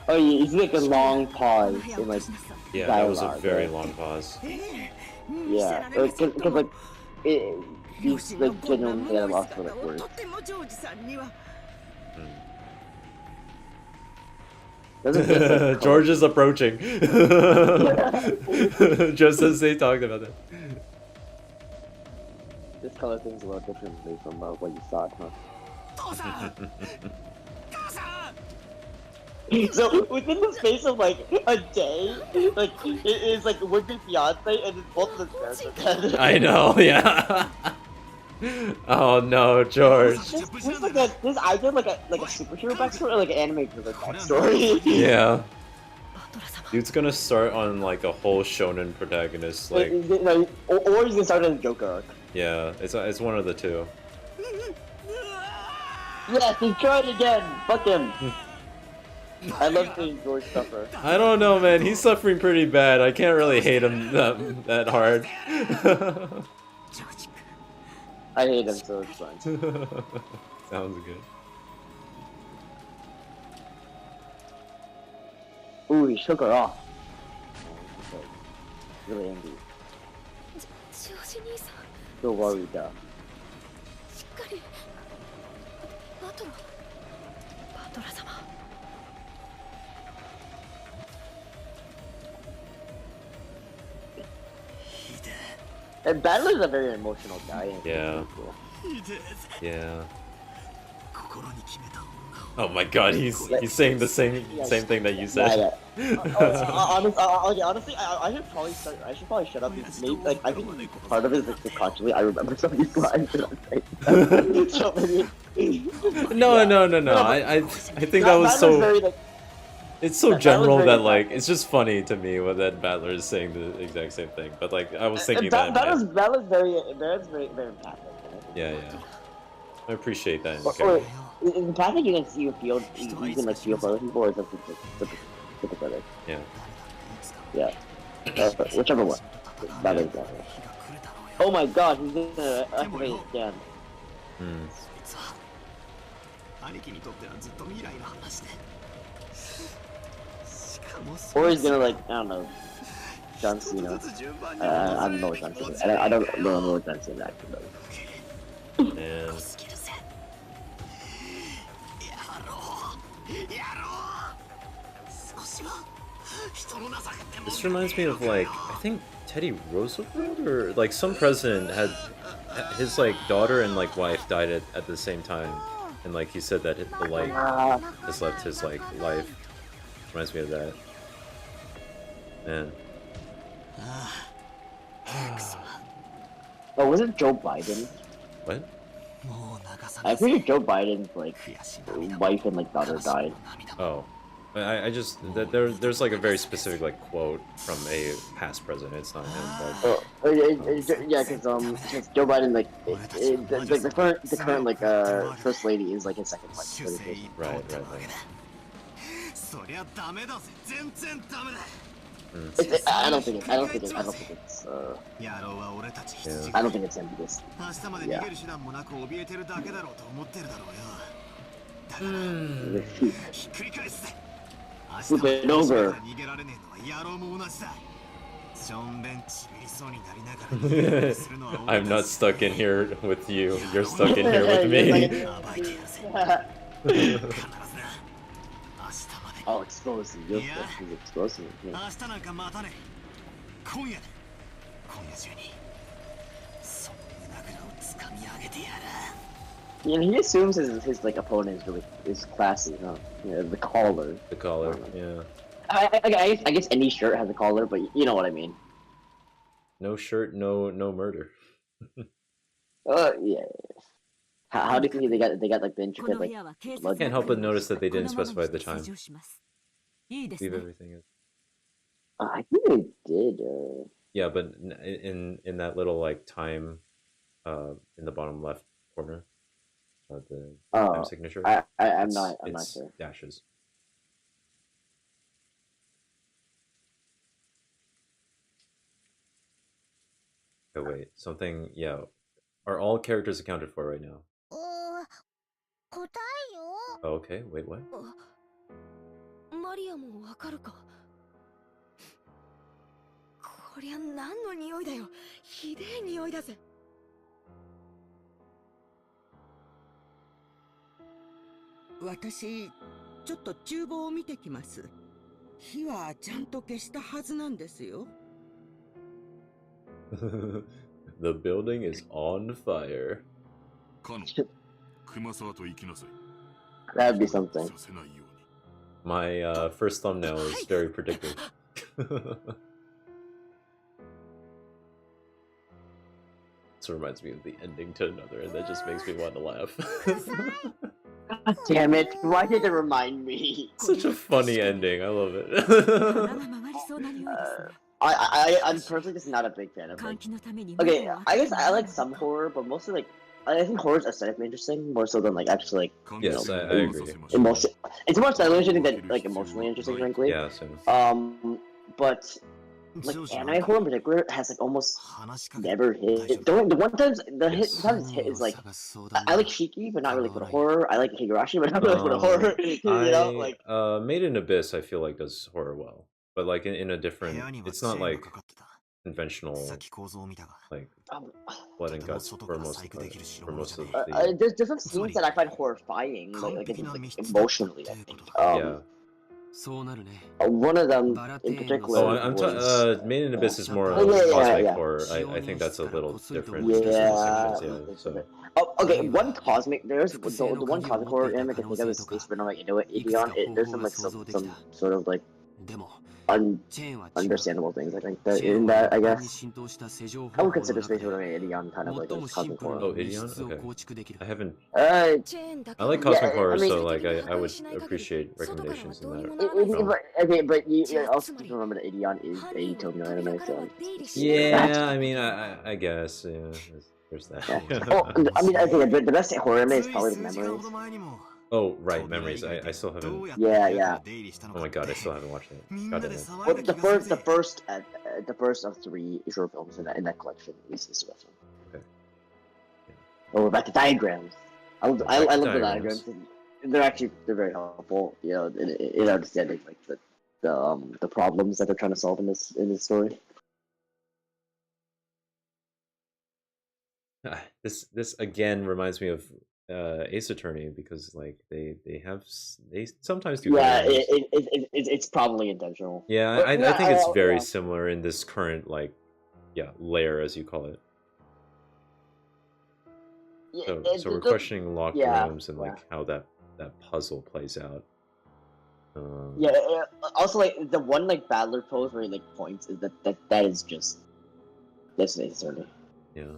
Oh yeah, it's like a long pause in like yeah, dialogue, that was a very long pause. Yeah, because like he's like genuinely at a loss for like words. George is approaching. Just as they talked about it. This color thing's a little differently from what you thought, huh? So within the space of like a day, like it is like would-be fiance and then both of the parents are dead. I know, yeah. Oh no, George. This like this either like a superhero backstory or like an anime backstory. Yeah. Dude's gonna start on like a whole shonen protagonist, like. Or he's gonna start as a Joker arc. Yeah, it's one of the two. Yes, he tried again. Fuck him. I love seeing George suffer. I don't know, man. He's suffering pretty bad. I can't really hate him that hard. I hate him, so it's fine. Sounds good. Ooh, he shook her off. Really angry. So worried though. And Battler is a very emotional guy. Yeah. Yeah. Oh my god, he's saying the same thing that you said. Honestly, I should probably shut up. Maybe, like, I think part of it is like subconsciously I remember some of these lines. So many. No. I think that was so. Very, like, it's so general that like it's just funny to me when that Battler is saying the exact same thing. But like I was thinking that was very empathic. Yeah. I appreciate that. In empathic, you can feel like feel for other people, or something sympathetic. Yeah. Whichever one. That is that. Oh my god, he's gonna activate his scan. Or he's gonna like, I don't know, John Cena. I don't know what John Cena. I don't know what John Cena actually does. Man. This reminds me of like, I think Teddy Roosevelt or like some president had his like daughter and like wife died at the same time, and like he said that the light has left his like life. Reminds me of that. Man. Oh, was it Joe Biden? What? I think Joe Biden's like wife and like daughter died. Oh, I just there's like a very specific like quote from a past president. It's not him. But... yeah, because Joe Biden like the current like first lady is like his second wife. Right. そりゃダメだぜ全然ダメだ。 Yeah. そりゃダメだ。I don't think it's. I don't think it's. I don't think it's. Yeah. I don't think it's him because. Yeah. Flip it over. I'm not stuck in here with you. You're stuck in here with me. Oh, explosive. He's explosive. Yeah. Yeah, he assumes his like opponent is classy, huh? Yeah, the collar. The collar, yeah. I guess any shirt has a collar, but you know what I mean. No shirt, no murder. Yeah. How do you think they got like the intricate like blood? Can't help but notice that they didn't specify the time. Leave everything in. I think they did. Yeah, but in that little like time, in the bottom left corner, the time signature. I'm not sure. Dashes. Oh wait, something. Yeah, are all characters accounted for right now? Oh, okay. Wait, what? マリアもわかるか。こりゃ何の匂いだよ。ひでえ匂いだぜ。私、ちょっと厨房を見てきます。火はちゃんと消したはずなんですよ。The building is on fire. That'd be something. My first thumbnail is very predictive. This reminds me of the ending to another, and that just makes me want to laugh. God damn it! Why did it remind me? Such a funny ending. I love it. I'm personally just not a big fan of it. Okay, I guess I like some horror, but mostly like I think horror is aesthetically interesting more so than like actually like yes, I agree. Emotion. It's more stylistic than like emotionally interesting, frankly. Yeah, same. But like anime horror in particular has like almost never hit. The one times times hit is like I like Shiki, but not really for the horror. I like Higurashi, but not really for the horror. You know, like Made in Abyss, I feel like does horror well, but like in a different. It's not like conventional like blood and guts for most of the. There's some scenes that I find horrifying, like emotionally. I think. Yeah. One of them in particular. Oh, I'm Made in Abyss is more cosmic horror. I think that's a little different. Yeah. So. Oh, okay. One cosmic. There's the one cosmic horror anime I can think of is Space Runaway into it. There's some like some sort of like understandable things I think that in that I guess I would consider Space Runaway Ideon kind of like a cosmic horror. Oh, Ideon? Okay. I haven't. I like cosmic horror, so like I would appreciate recommendations in that. Okay, but you also keep remember that Ideon is a Tokyo anime, so. Yeah, I mean, I guess yeah. There's that. Yeah. Oh, I mean, I think the best horror anime is probably the Memories. Oh right, Memories. I still haven't. Yeah. Oh my god, I still haven't watched it. God damn it. Well, the first of 3 short films in that collection is the best one. Okay. Yeah. Oh, we're back to diagrams. I love the diagrams. They're very helpful. You know, in understanding like the problems that they're trying to solve in this story. This again reminds me of Ace Attorney because like they sometimes do. Yeah, it's probably intentional. Yeah, I think it's very similar in this current like layer as you call it. Yeah, so we're questioning locked rooms and like how that puzzle plays out. Also like the one like battler pose where he like points is that is just that's Ace Attorney. Yeah.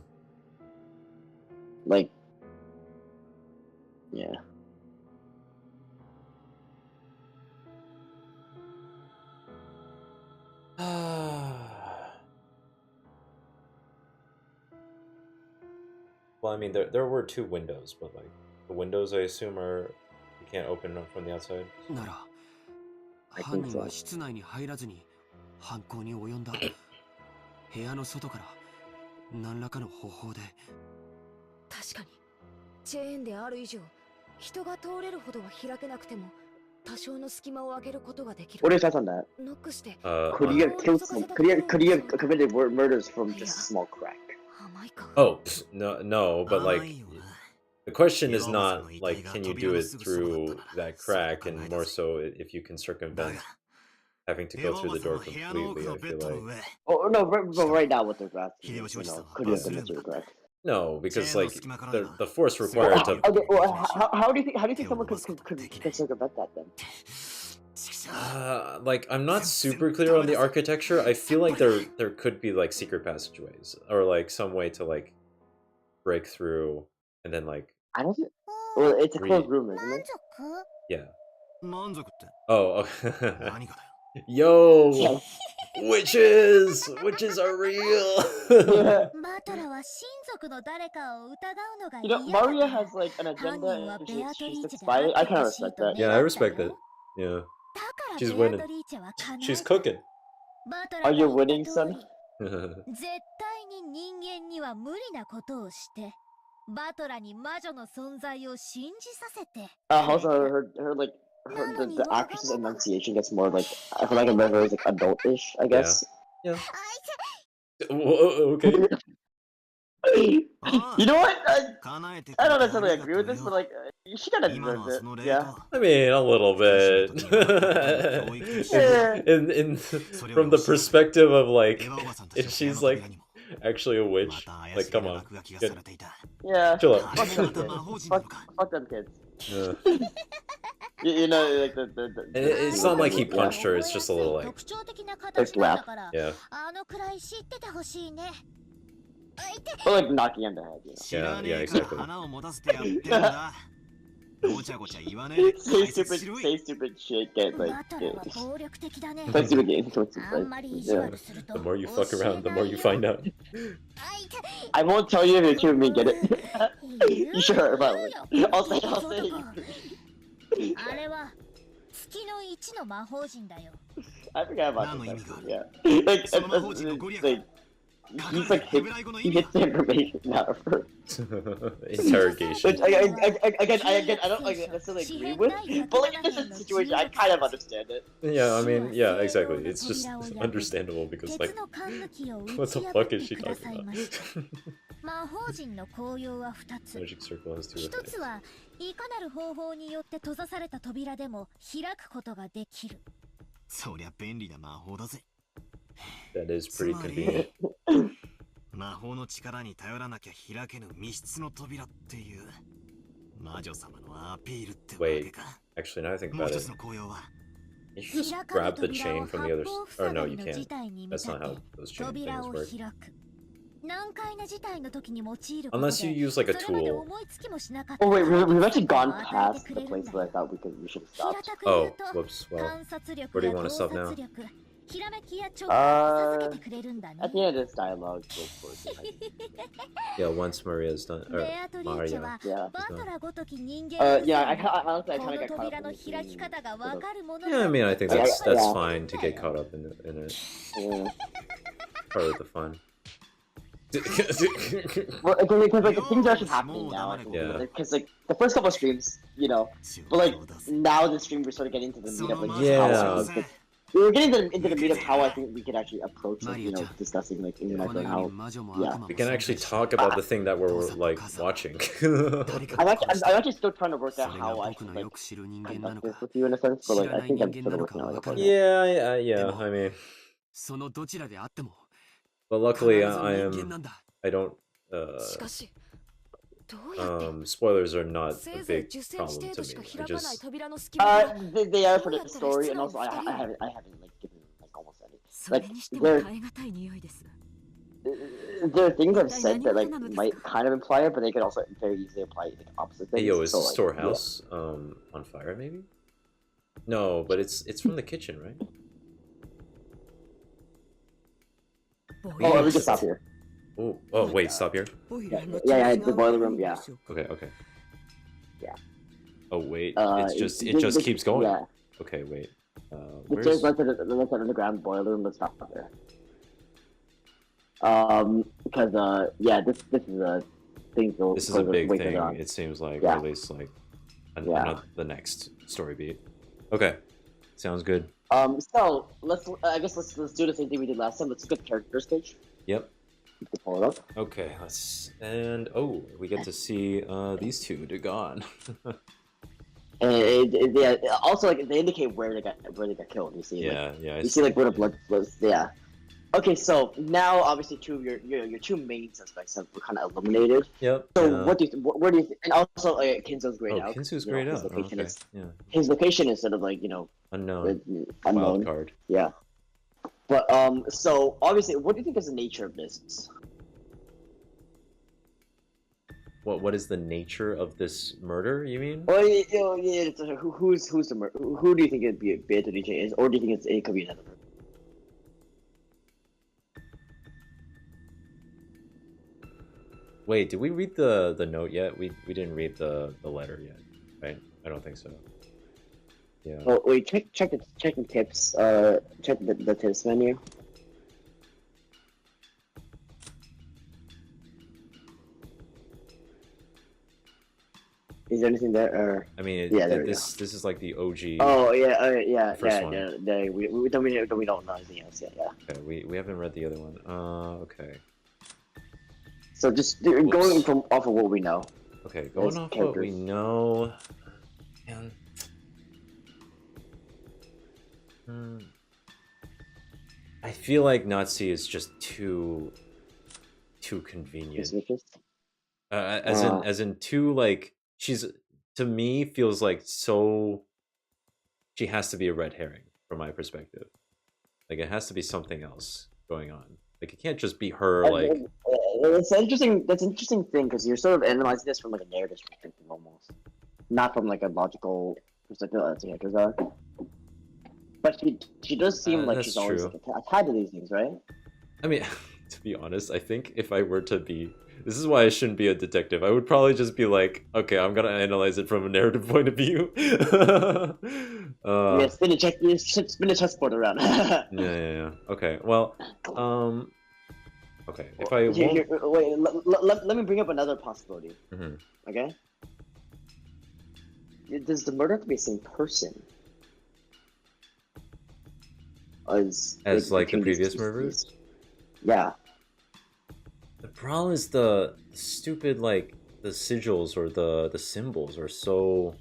Like, yeah. Well, I mean, there were 2 windows, but like the windows, I assume you can't open them from the outside. I think so. 犯行に及んだ。部屋の外から何らかの方法で。確かにチェーンである以上、人が通れるほどは開けなくても多少の隙間を空けることができる。What are your thoughts on that? ノックして。Could he have killed some? Could he have committed murders from just a small crack? Oh, no, but like, the question is not like, can you do it through that crack, and more so if you can circumvent having to go through the door completely. I feel like. Oh no, but right now with the grass, could you have done it through the crack? No, because like the force required to. Okay, well, how do you think someone could circumvent that then? Like I'm not super clear on the architecture. I feel like there could be like secret passageways or like some way to like break through and then like. I don't think. Well, it's a closed room, isn't it? Yeah. Oh. Yo. Witches are real. You know, Maria has like an agenda and she's a spy. I kind of respect that. Yeah, I respect that. Yeah. She's winning. She's cooking. Are you winning, son? Also, her like the actress's enunciation gets more like, I feel like I remember, it's like adultish, I guess. Yeah. Okay. You know what? I don't necessarily agree with this, but like, she kind of deserves it. Yeah. I mean, a little bit. in from the perspective of like, if she's like actually a witch, like, come on. Yeah. Chill out. Fuck them kids. Yeah. You know, like it's not like he punched her. It's just a little like slap. Yeah. Or like knocking on the head. You know? Yeah, exactly. Say stupid shit, get like play stupid games. Yeah. The more you fuck around, the more you find out. I won't tell you if you're killing me, get it? You sure, probably. I'll say I forgot about this. Yeah. Like, he's like he hits the information now for interrogation. Which again, I don't like necessarily agree with, but like in this situation, I kind of understand it. Yeah, I mean, yeah, exactly. It's just understandable because like, what the fuck is she talking about? Magic circle has two effects. That is pretty convenient. Wait, actually, now I think about it. You should just grab the chain from the other or no, you can't. That's not how those chain things work. Unless you use like a tool. Oh wait, we've actually gone past the place where I thought we should have stopped. Oh, whoops. Well, where do you want to stop now? At the end of this dialogue. Yeah, once Maria's done, or Maria. Yeah. Yeah, I honestly I kind of got caught up in the scene. Yeah, I mean, I think that's fine to get caught up in it. Yeah. Part of the fun. Well, because like things are actually happening now. I think, yeah. Because like the first couple of streams, you know, but like now the stream we're sort of getting into the meat of like yeah. We're getting into the meat of how I think we could actually approach, like, you know, discussing like Umineko and how, yeah. We can actually talk about the thing that we're like watching. I'm actually still trying to work out how I should like conduct this with you in a sense, but like I think I'm sort of working out. Like, yeah. I mean, but luckily I don't. Spoilers are not a big problem to me. I just they are for the story, and also I haven't like given like almost any. Like there are things I've said that like might kind of imply it, but they could also very easily imply like opposite things. Hey, yo, is so, the like, storehouse on fire? Maybe. No, but it's from the kitchen, right? Oh, we can stop here. Oh, wait, stop here? Yeah, the boiler room, yeah. Okay. Yeah. Oh, wait, it just keeps going. Yeah. Okay, wait. the chairs left at the underground boiler room. Let's stop there. Because yeah, this is a thing. This is a big thing. It seems like, or at least like the next story beat. Okay, sounds good. So I guess let's do the same thing we did last time. Let's skip character stage. Yep. Pull it up. Okay, we get to see these two gone. Yeah. Also, like they indicate where they got killed. You see. Yeah, like, yeah. You see like where the blood was. Yeah. Okay, so now obviously two of your two main suspects have kind of eliminated. Yep. So where do you think? And also Kinzo's grayed out. Kinzo's grayed out. His location is sort of like unknown. Wild card. Yeah. But so obviously, what do you think is the nature of this? What is the nature of this murder? You mean? Well, yeah. Who's the murder? Who do you think it'd be Beatrice is, or do you think it could be another murder? Wait, did we read the note yet? We didn't read the letter yet, right? I don't think so. Yeah. Oh wait, check the tips. Check the tips menu. Is there anything there? Or... I mean, this is like the OG. Oh yeah, first one. We don't know anything else yet. Yeah. Okay, we haven't read the other one. Okay. So just going off of what we know. Okay, going off what we know. Man. I feel like Nazi is just too convenient. As in too like she's to me feels like so. She has to be a red herring from my perspective. Like it has to be something else going on. Like it can't just be her. Like it's interesting. That's an interesting thing because you're sort of analyzing this from like a narrative perspective almost, not from like a logical perspective as the characters are. But she does seem like she's always like, tied to these things, right? I mean, to be honest, I think if I were to be, this is why I shouldn't be a detective. I would probably just be like, okay, I'm gonna analyze it from a narrative point of view. Yeah, spin a chessboard around. yeah. Okay, well, okay. If I wait, let me bring up another possibility. Okay. Does the murder have to be the same person? As like the previous murders? Yeah. The problem is the stupid like the sigils or the symbols are so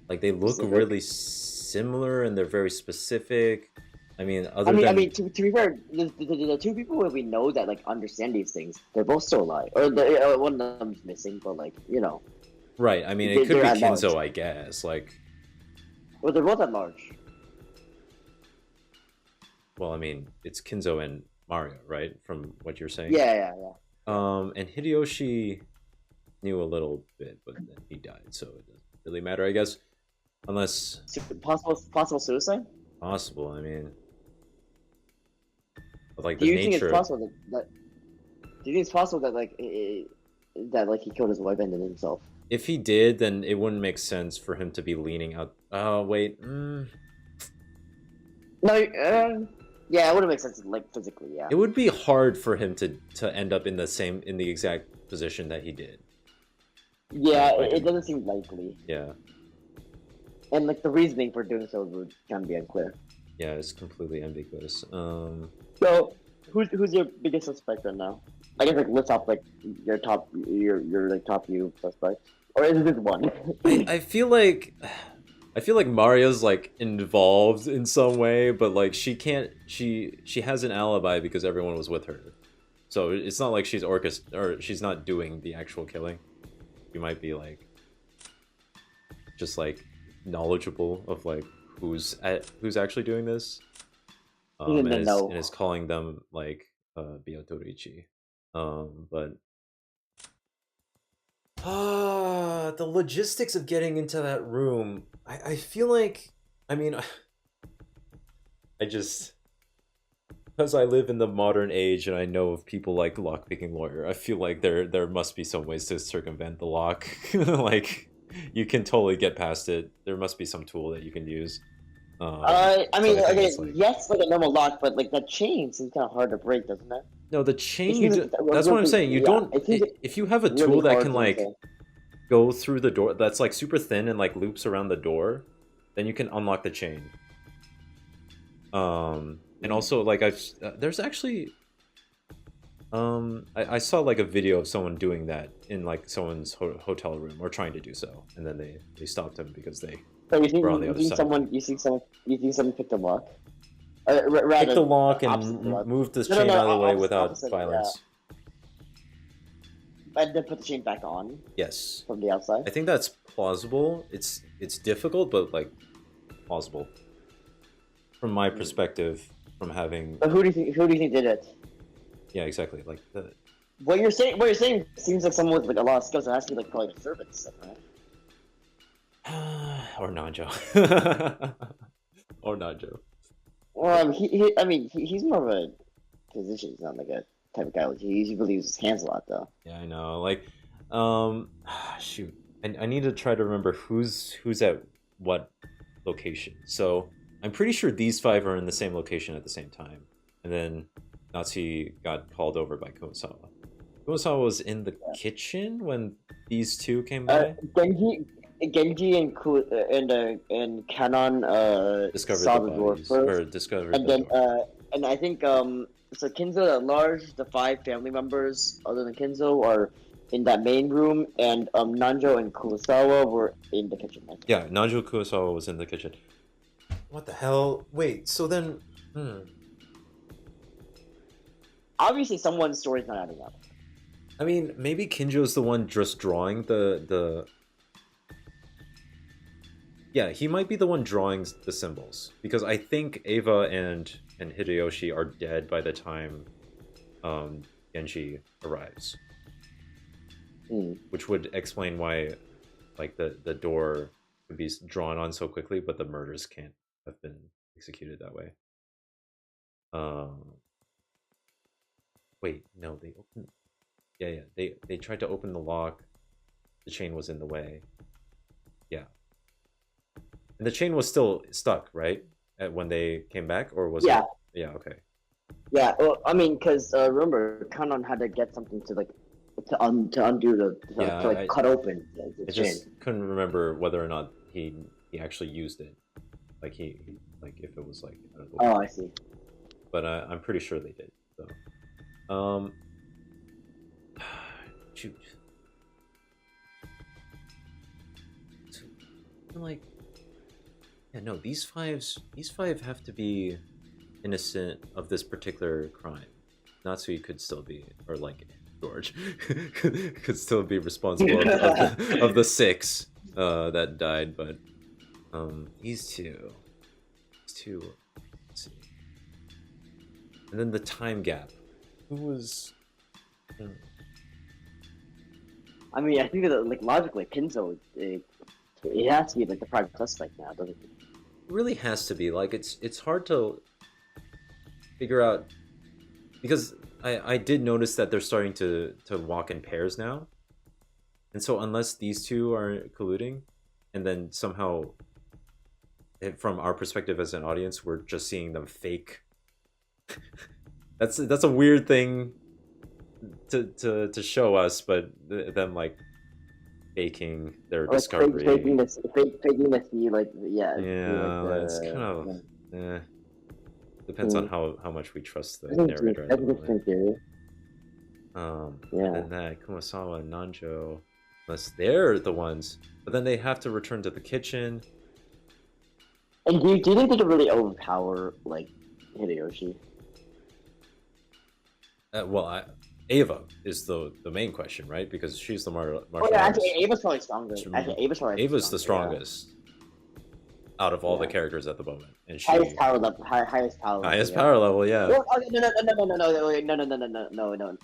like they look really similar and they're very specific. I mean, to be fair, the two people that we know that like understand these things, they're both still alive, or one of them's missing, but like Right. I mean, it could be Kinzo, I guess. Like. Well, they're both at large. Well, I mean, it's Kinzo and Mario, right? From what you're saying. Yeah. And Hideyoshi knew a little bit, but then he died, so it doesn't really matter, I guess. Unless possible suicide. Possible. I mean, but, like do you think it's possible that? Do you think it's possible that like he killed his wife and then himself? If he did, then it wouldn't make sense for him to be leaning out. Oh wait. No. Yeah, it wouldn't make sense, like physically. Yeah. It would be hard for him to end up in the exact position that he did. Yeah, it doesn't seem likely. Yeah. And like the reasoning for doing so would kind of be unclear. Yeah, it's completely ambiguous. So, who's your biggest suspect right now? I guess like list off like your top few suspects, or is it one? I feel like Mario's like involved in some way, but like she can't. She has an alibi because everyone was with her, so it's not like she's she's not doing the actual killing. She might be like just like knowledgeable of like who's actually doing this, and is calling them like Beatrice. But the logistics of getting into that room, I feel like, I mean, I just, because I live in the modern age and I know of people like lockpicking lawyer, I feel like there must be some ways to circumvent the lock. Like, you can totally get past it. There must be some tool that you can use. I so mean, I think okay, it's like yes, like a normal lock, but like that chain seems kind of hard to break, doesn't it? no, the It chain. seems You like do, that's what I'm saying. You yeah, don't. it seems If you have a really tool that hard can to like say. go through the door, that's like super thin and like loops around the door, then you can unlock the chain. And also like there's actually I saw like a video of someone doing that in like someone's hotel room or trying to do so, and then they stopped him because they So you think were on the other side. you think someone picked a lock? Pick the lock and opposite the lock. move the No, chain out of the way opposite, without opposite, violence. Yeah. And then put the chain back on Yes. from the outside. I think that's plausible. It's difficult, but like plausible. From my perspective, from having. But who do you think did it? Yeah, exactly. Like the. What you're saying seems like someone with like a lot of skills. It has to be like probably servants, right? Or Nanjo. Or Nanjo. Well, he's more of a physician. He's not like a type of guy. He usually uses his hands a lot, though. Yeah, I know. Like, shoot, I need to try to remember who's at what location. So I'm pretty sure these 5 are in the same location at the same time, and then Natsuki got called over by Kumasawa. Kumasawa was in the kitchen when these 2 came by. Genji and Kanon discovered saw the the door bodies, first, or discovered and the then door. and I think so Kinzo at large, the 5 family members other than Kinzo are in that main room, and Nanjo and Kurosawa were in the kitchen. Yeah, Nanjo Kurosawa was in the kitchen. What the hell? Wait, so then obviously someone's story's not adding up. I mean, maybe Kinjo's the one just drawing the yeah, he might be the one drawing the symbols, because I think Ava and Hideyoshi are dead by the time Genji arrives. Which would explain why like the door would be drawn on so quickly, but the murders can't have been executed that way. Wait, no, they opened. Yeah, they tried to open the lock. The chain was in the way. Yeah. And the chain was still stuck, right? When they came back, or was it? Yeah, okay. Yeah, well, I mean, because remember, Kanon had to get something to like to undo to cut open the chain. Just couldn't remember whether or not he actually used it. Like he if it was like. Oh, I see. But I'm pretty sure they did. So, shoot. Like. Yeah, no, these five have to be innocent of this particular crime. Natsuki could still be, or like George could still be responsible of the 6 that died, but these two, let's see. And then the time gap. Who was? I mean, I think that like logically, Kinzo, it has to be like the prime suspect now, doesn't it? It really has to be. Like it's hard to figure out, because I did notice that they're starting to walk in pairs now, and so unless these 2 are colluding, and then somehow, from our perspective as an audience, we're just seeing them fake. That's a weird thing to show us, but them like faking their discovery. Faking this, like yeah, that's kind of depends on how much we trust the narrator. That's an interesting theory. And then that Kumasawa and Nanjo, unless they're the ones, but then they have to return to the kitchen. And do you think they could really overpower like Hideyoshi? Well, Ava is the main question, right? Because she's the martial artist. Actually, Ava's probably stronger. Ava's the strongest out of all the characters at the moment, and she highest power level. Highest power level. Highest power level, yeah. Well, no,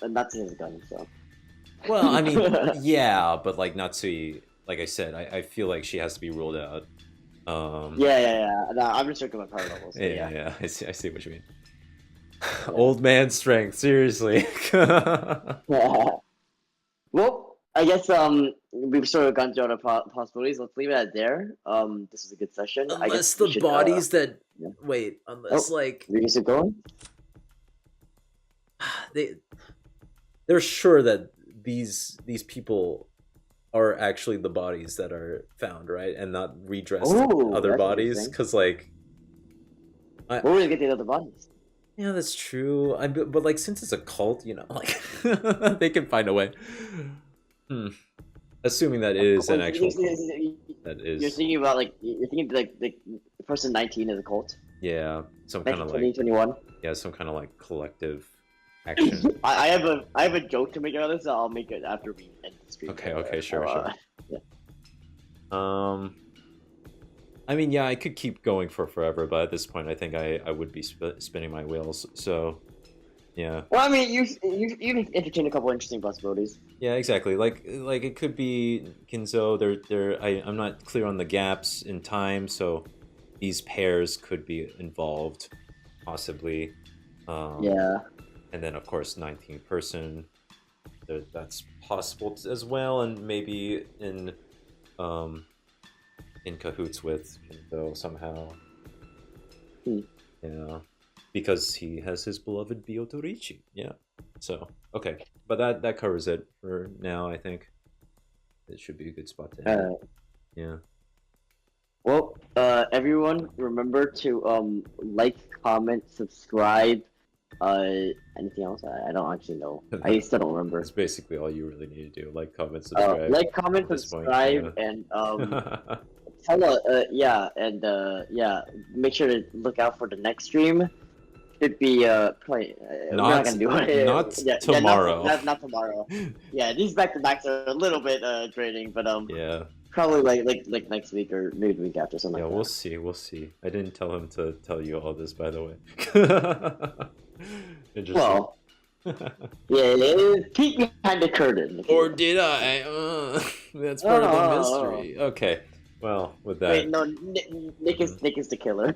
Natsuki has a gun, so. Well, I mean, yeah, but like Natsuki, like I said, I feel like she has to be ruled out. Yeah. No, I'm just talking about power levels. So yeah. I see what you mean. Old man strength, seriously. Well, I guess we've sort of gone through all the possibilities. Let's leave it at there. This was a good session. I Unless guess the we should, bodies that yeah. wait, unless like we keep going. they're sure that these people are actually the bodies that are found, right, and not redressed other bodies. Because like, where would they get the other bodies? Yeah, that's true. But like, since it's a cult, you know, like they can find a way. Assuming that it is an actual cult. That is. You're thinking about like the person 19 is a cult. Yeah, some kind of like 2021. Yeah, some kind of like collective action. I have a joke to make out of this. So I'll make it after we end the stream. Okay, sure. Yeah. I mean, yeah, I could keep going for forever, but at this point, I think I would be spinning my wheels. So, yeah. Well, I mean, you've entertained a couple interesting possibilities. Yeah, exactly. Like it could be Kinzo. I'm not clear on the gaps in time, so these pairs could be involved, possibly. Yeah. And then, of course, 19th person. That's possible as well, and maybe in cahoots with Kinzo somehow. Yeah, because he has his beloved Biotorichi. Yeah. So okay, but that covers it for now. I think it should be a good spot to end. Yeah. Well, everyone, remember to like, comment, subscribe. Anything else? I don't actually know. I still don't remember. That's basically all you really need to do. Like, comment, subscribe. Like, comment, subscribe, and make sure to look out for the next stream. Should be probably we're not gonna do it. Not tomorrow. Not tomorrow. Yeah, these back to backs are a little bit draining, but yeah. Probably like next week or maybe the week after something. Yeah, like that. We'll see. I didn't tell him to tell you all this, by the way. Well, yeah, peek behind the curtain. Or did I? That's part of the mystery. Okay. Well, with that. Wait, no, Nick is the killer.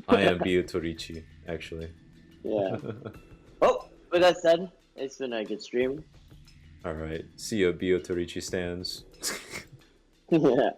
I am Biotorichi, actually. Yeah. Well, with that said, it's been a good stream. Alright. See ya, Biotorichi stands. Yeah.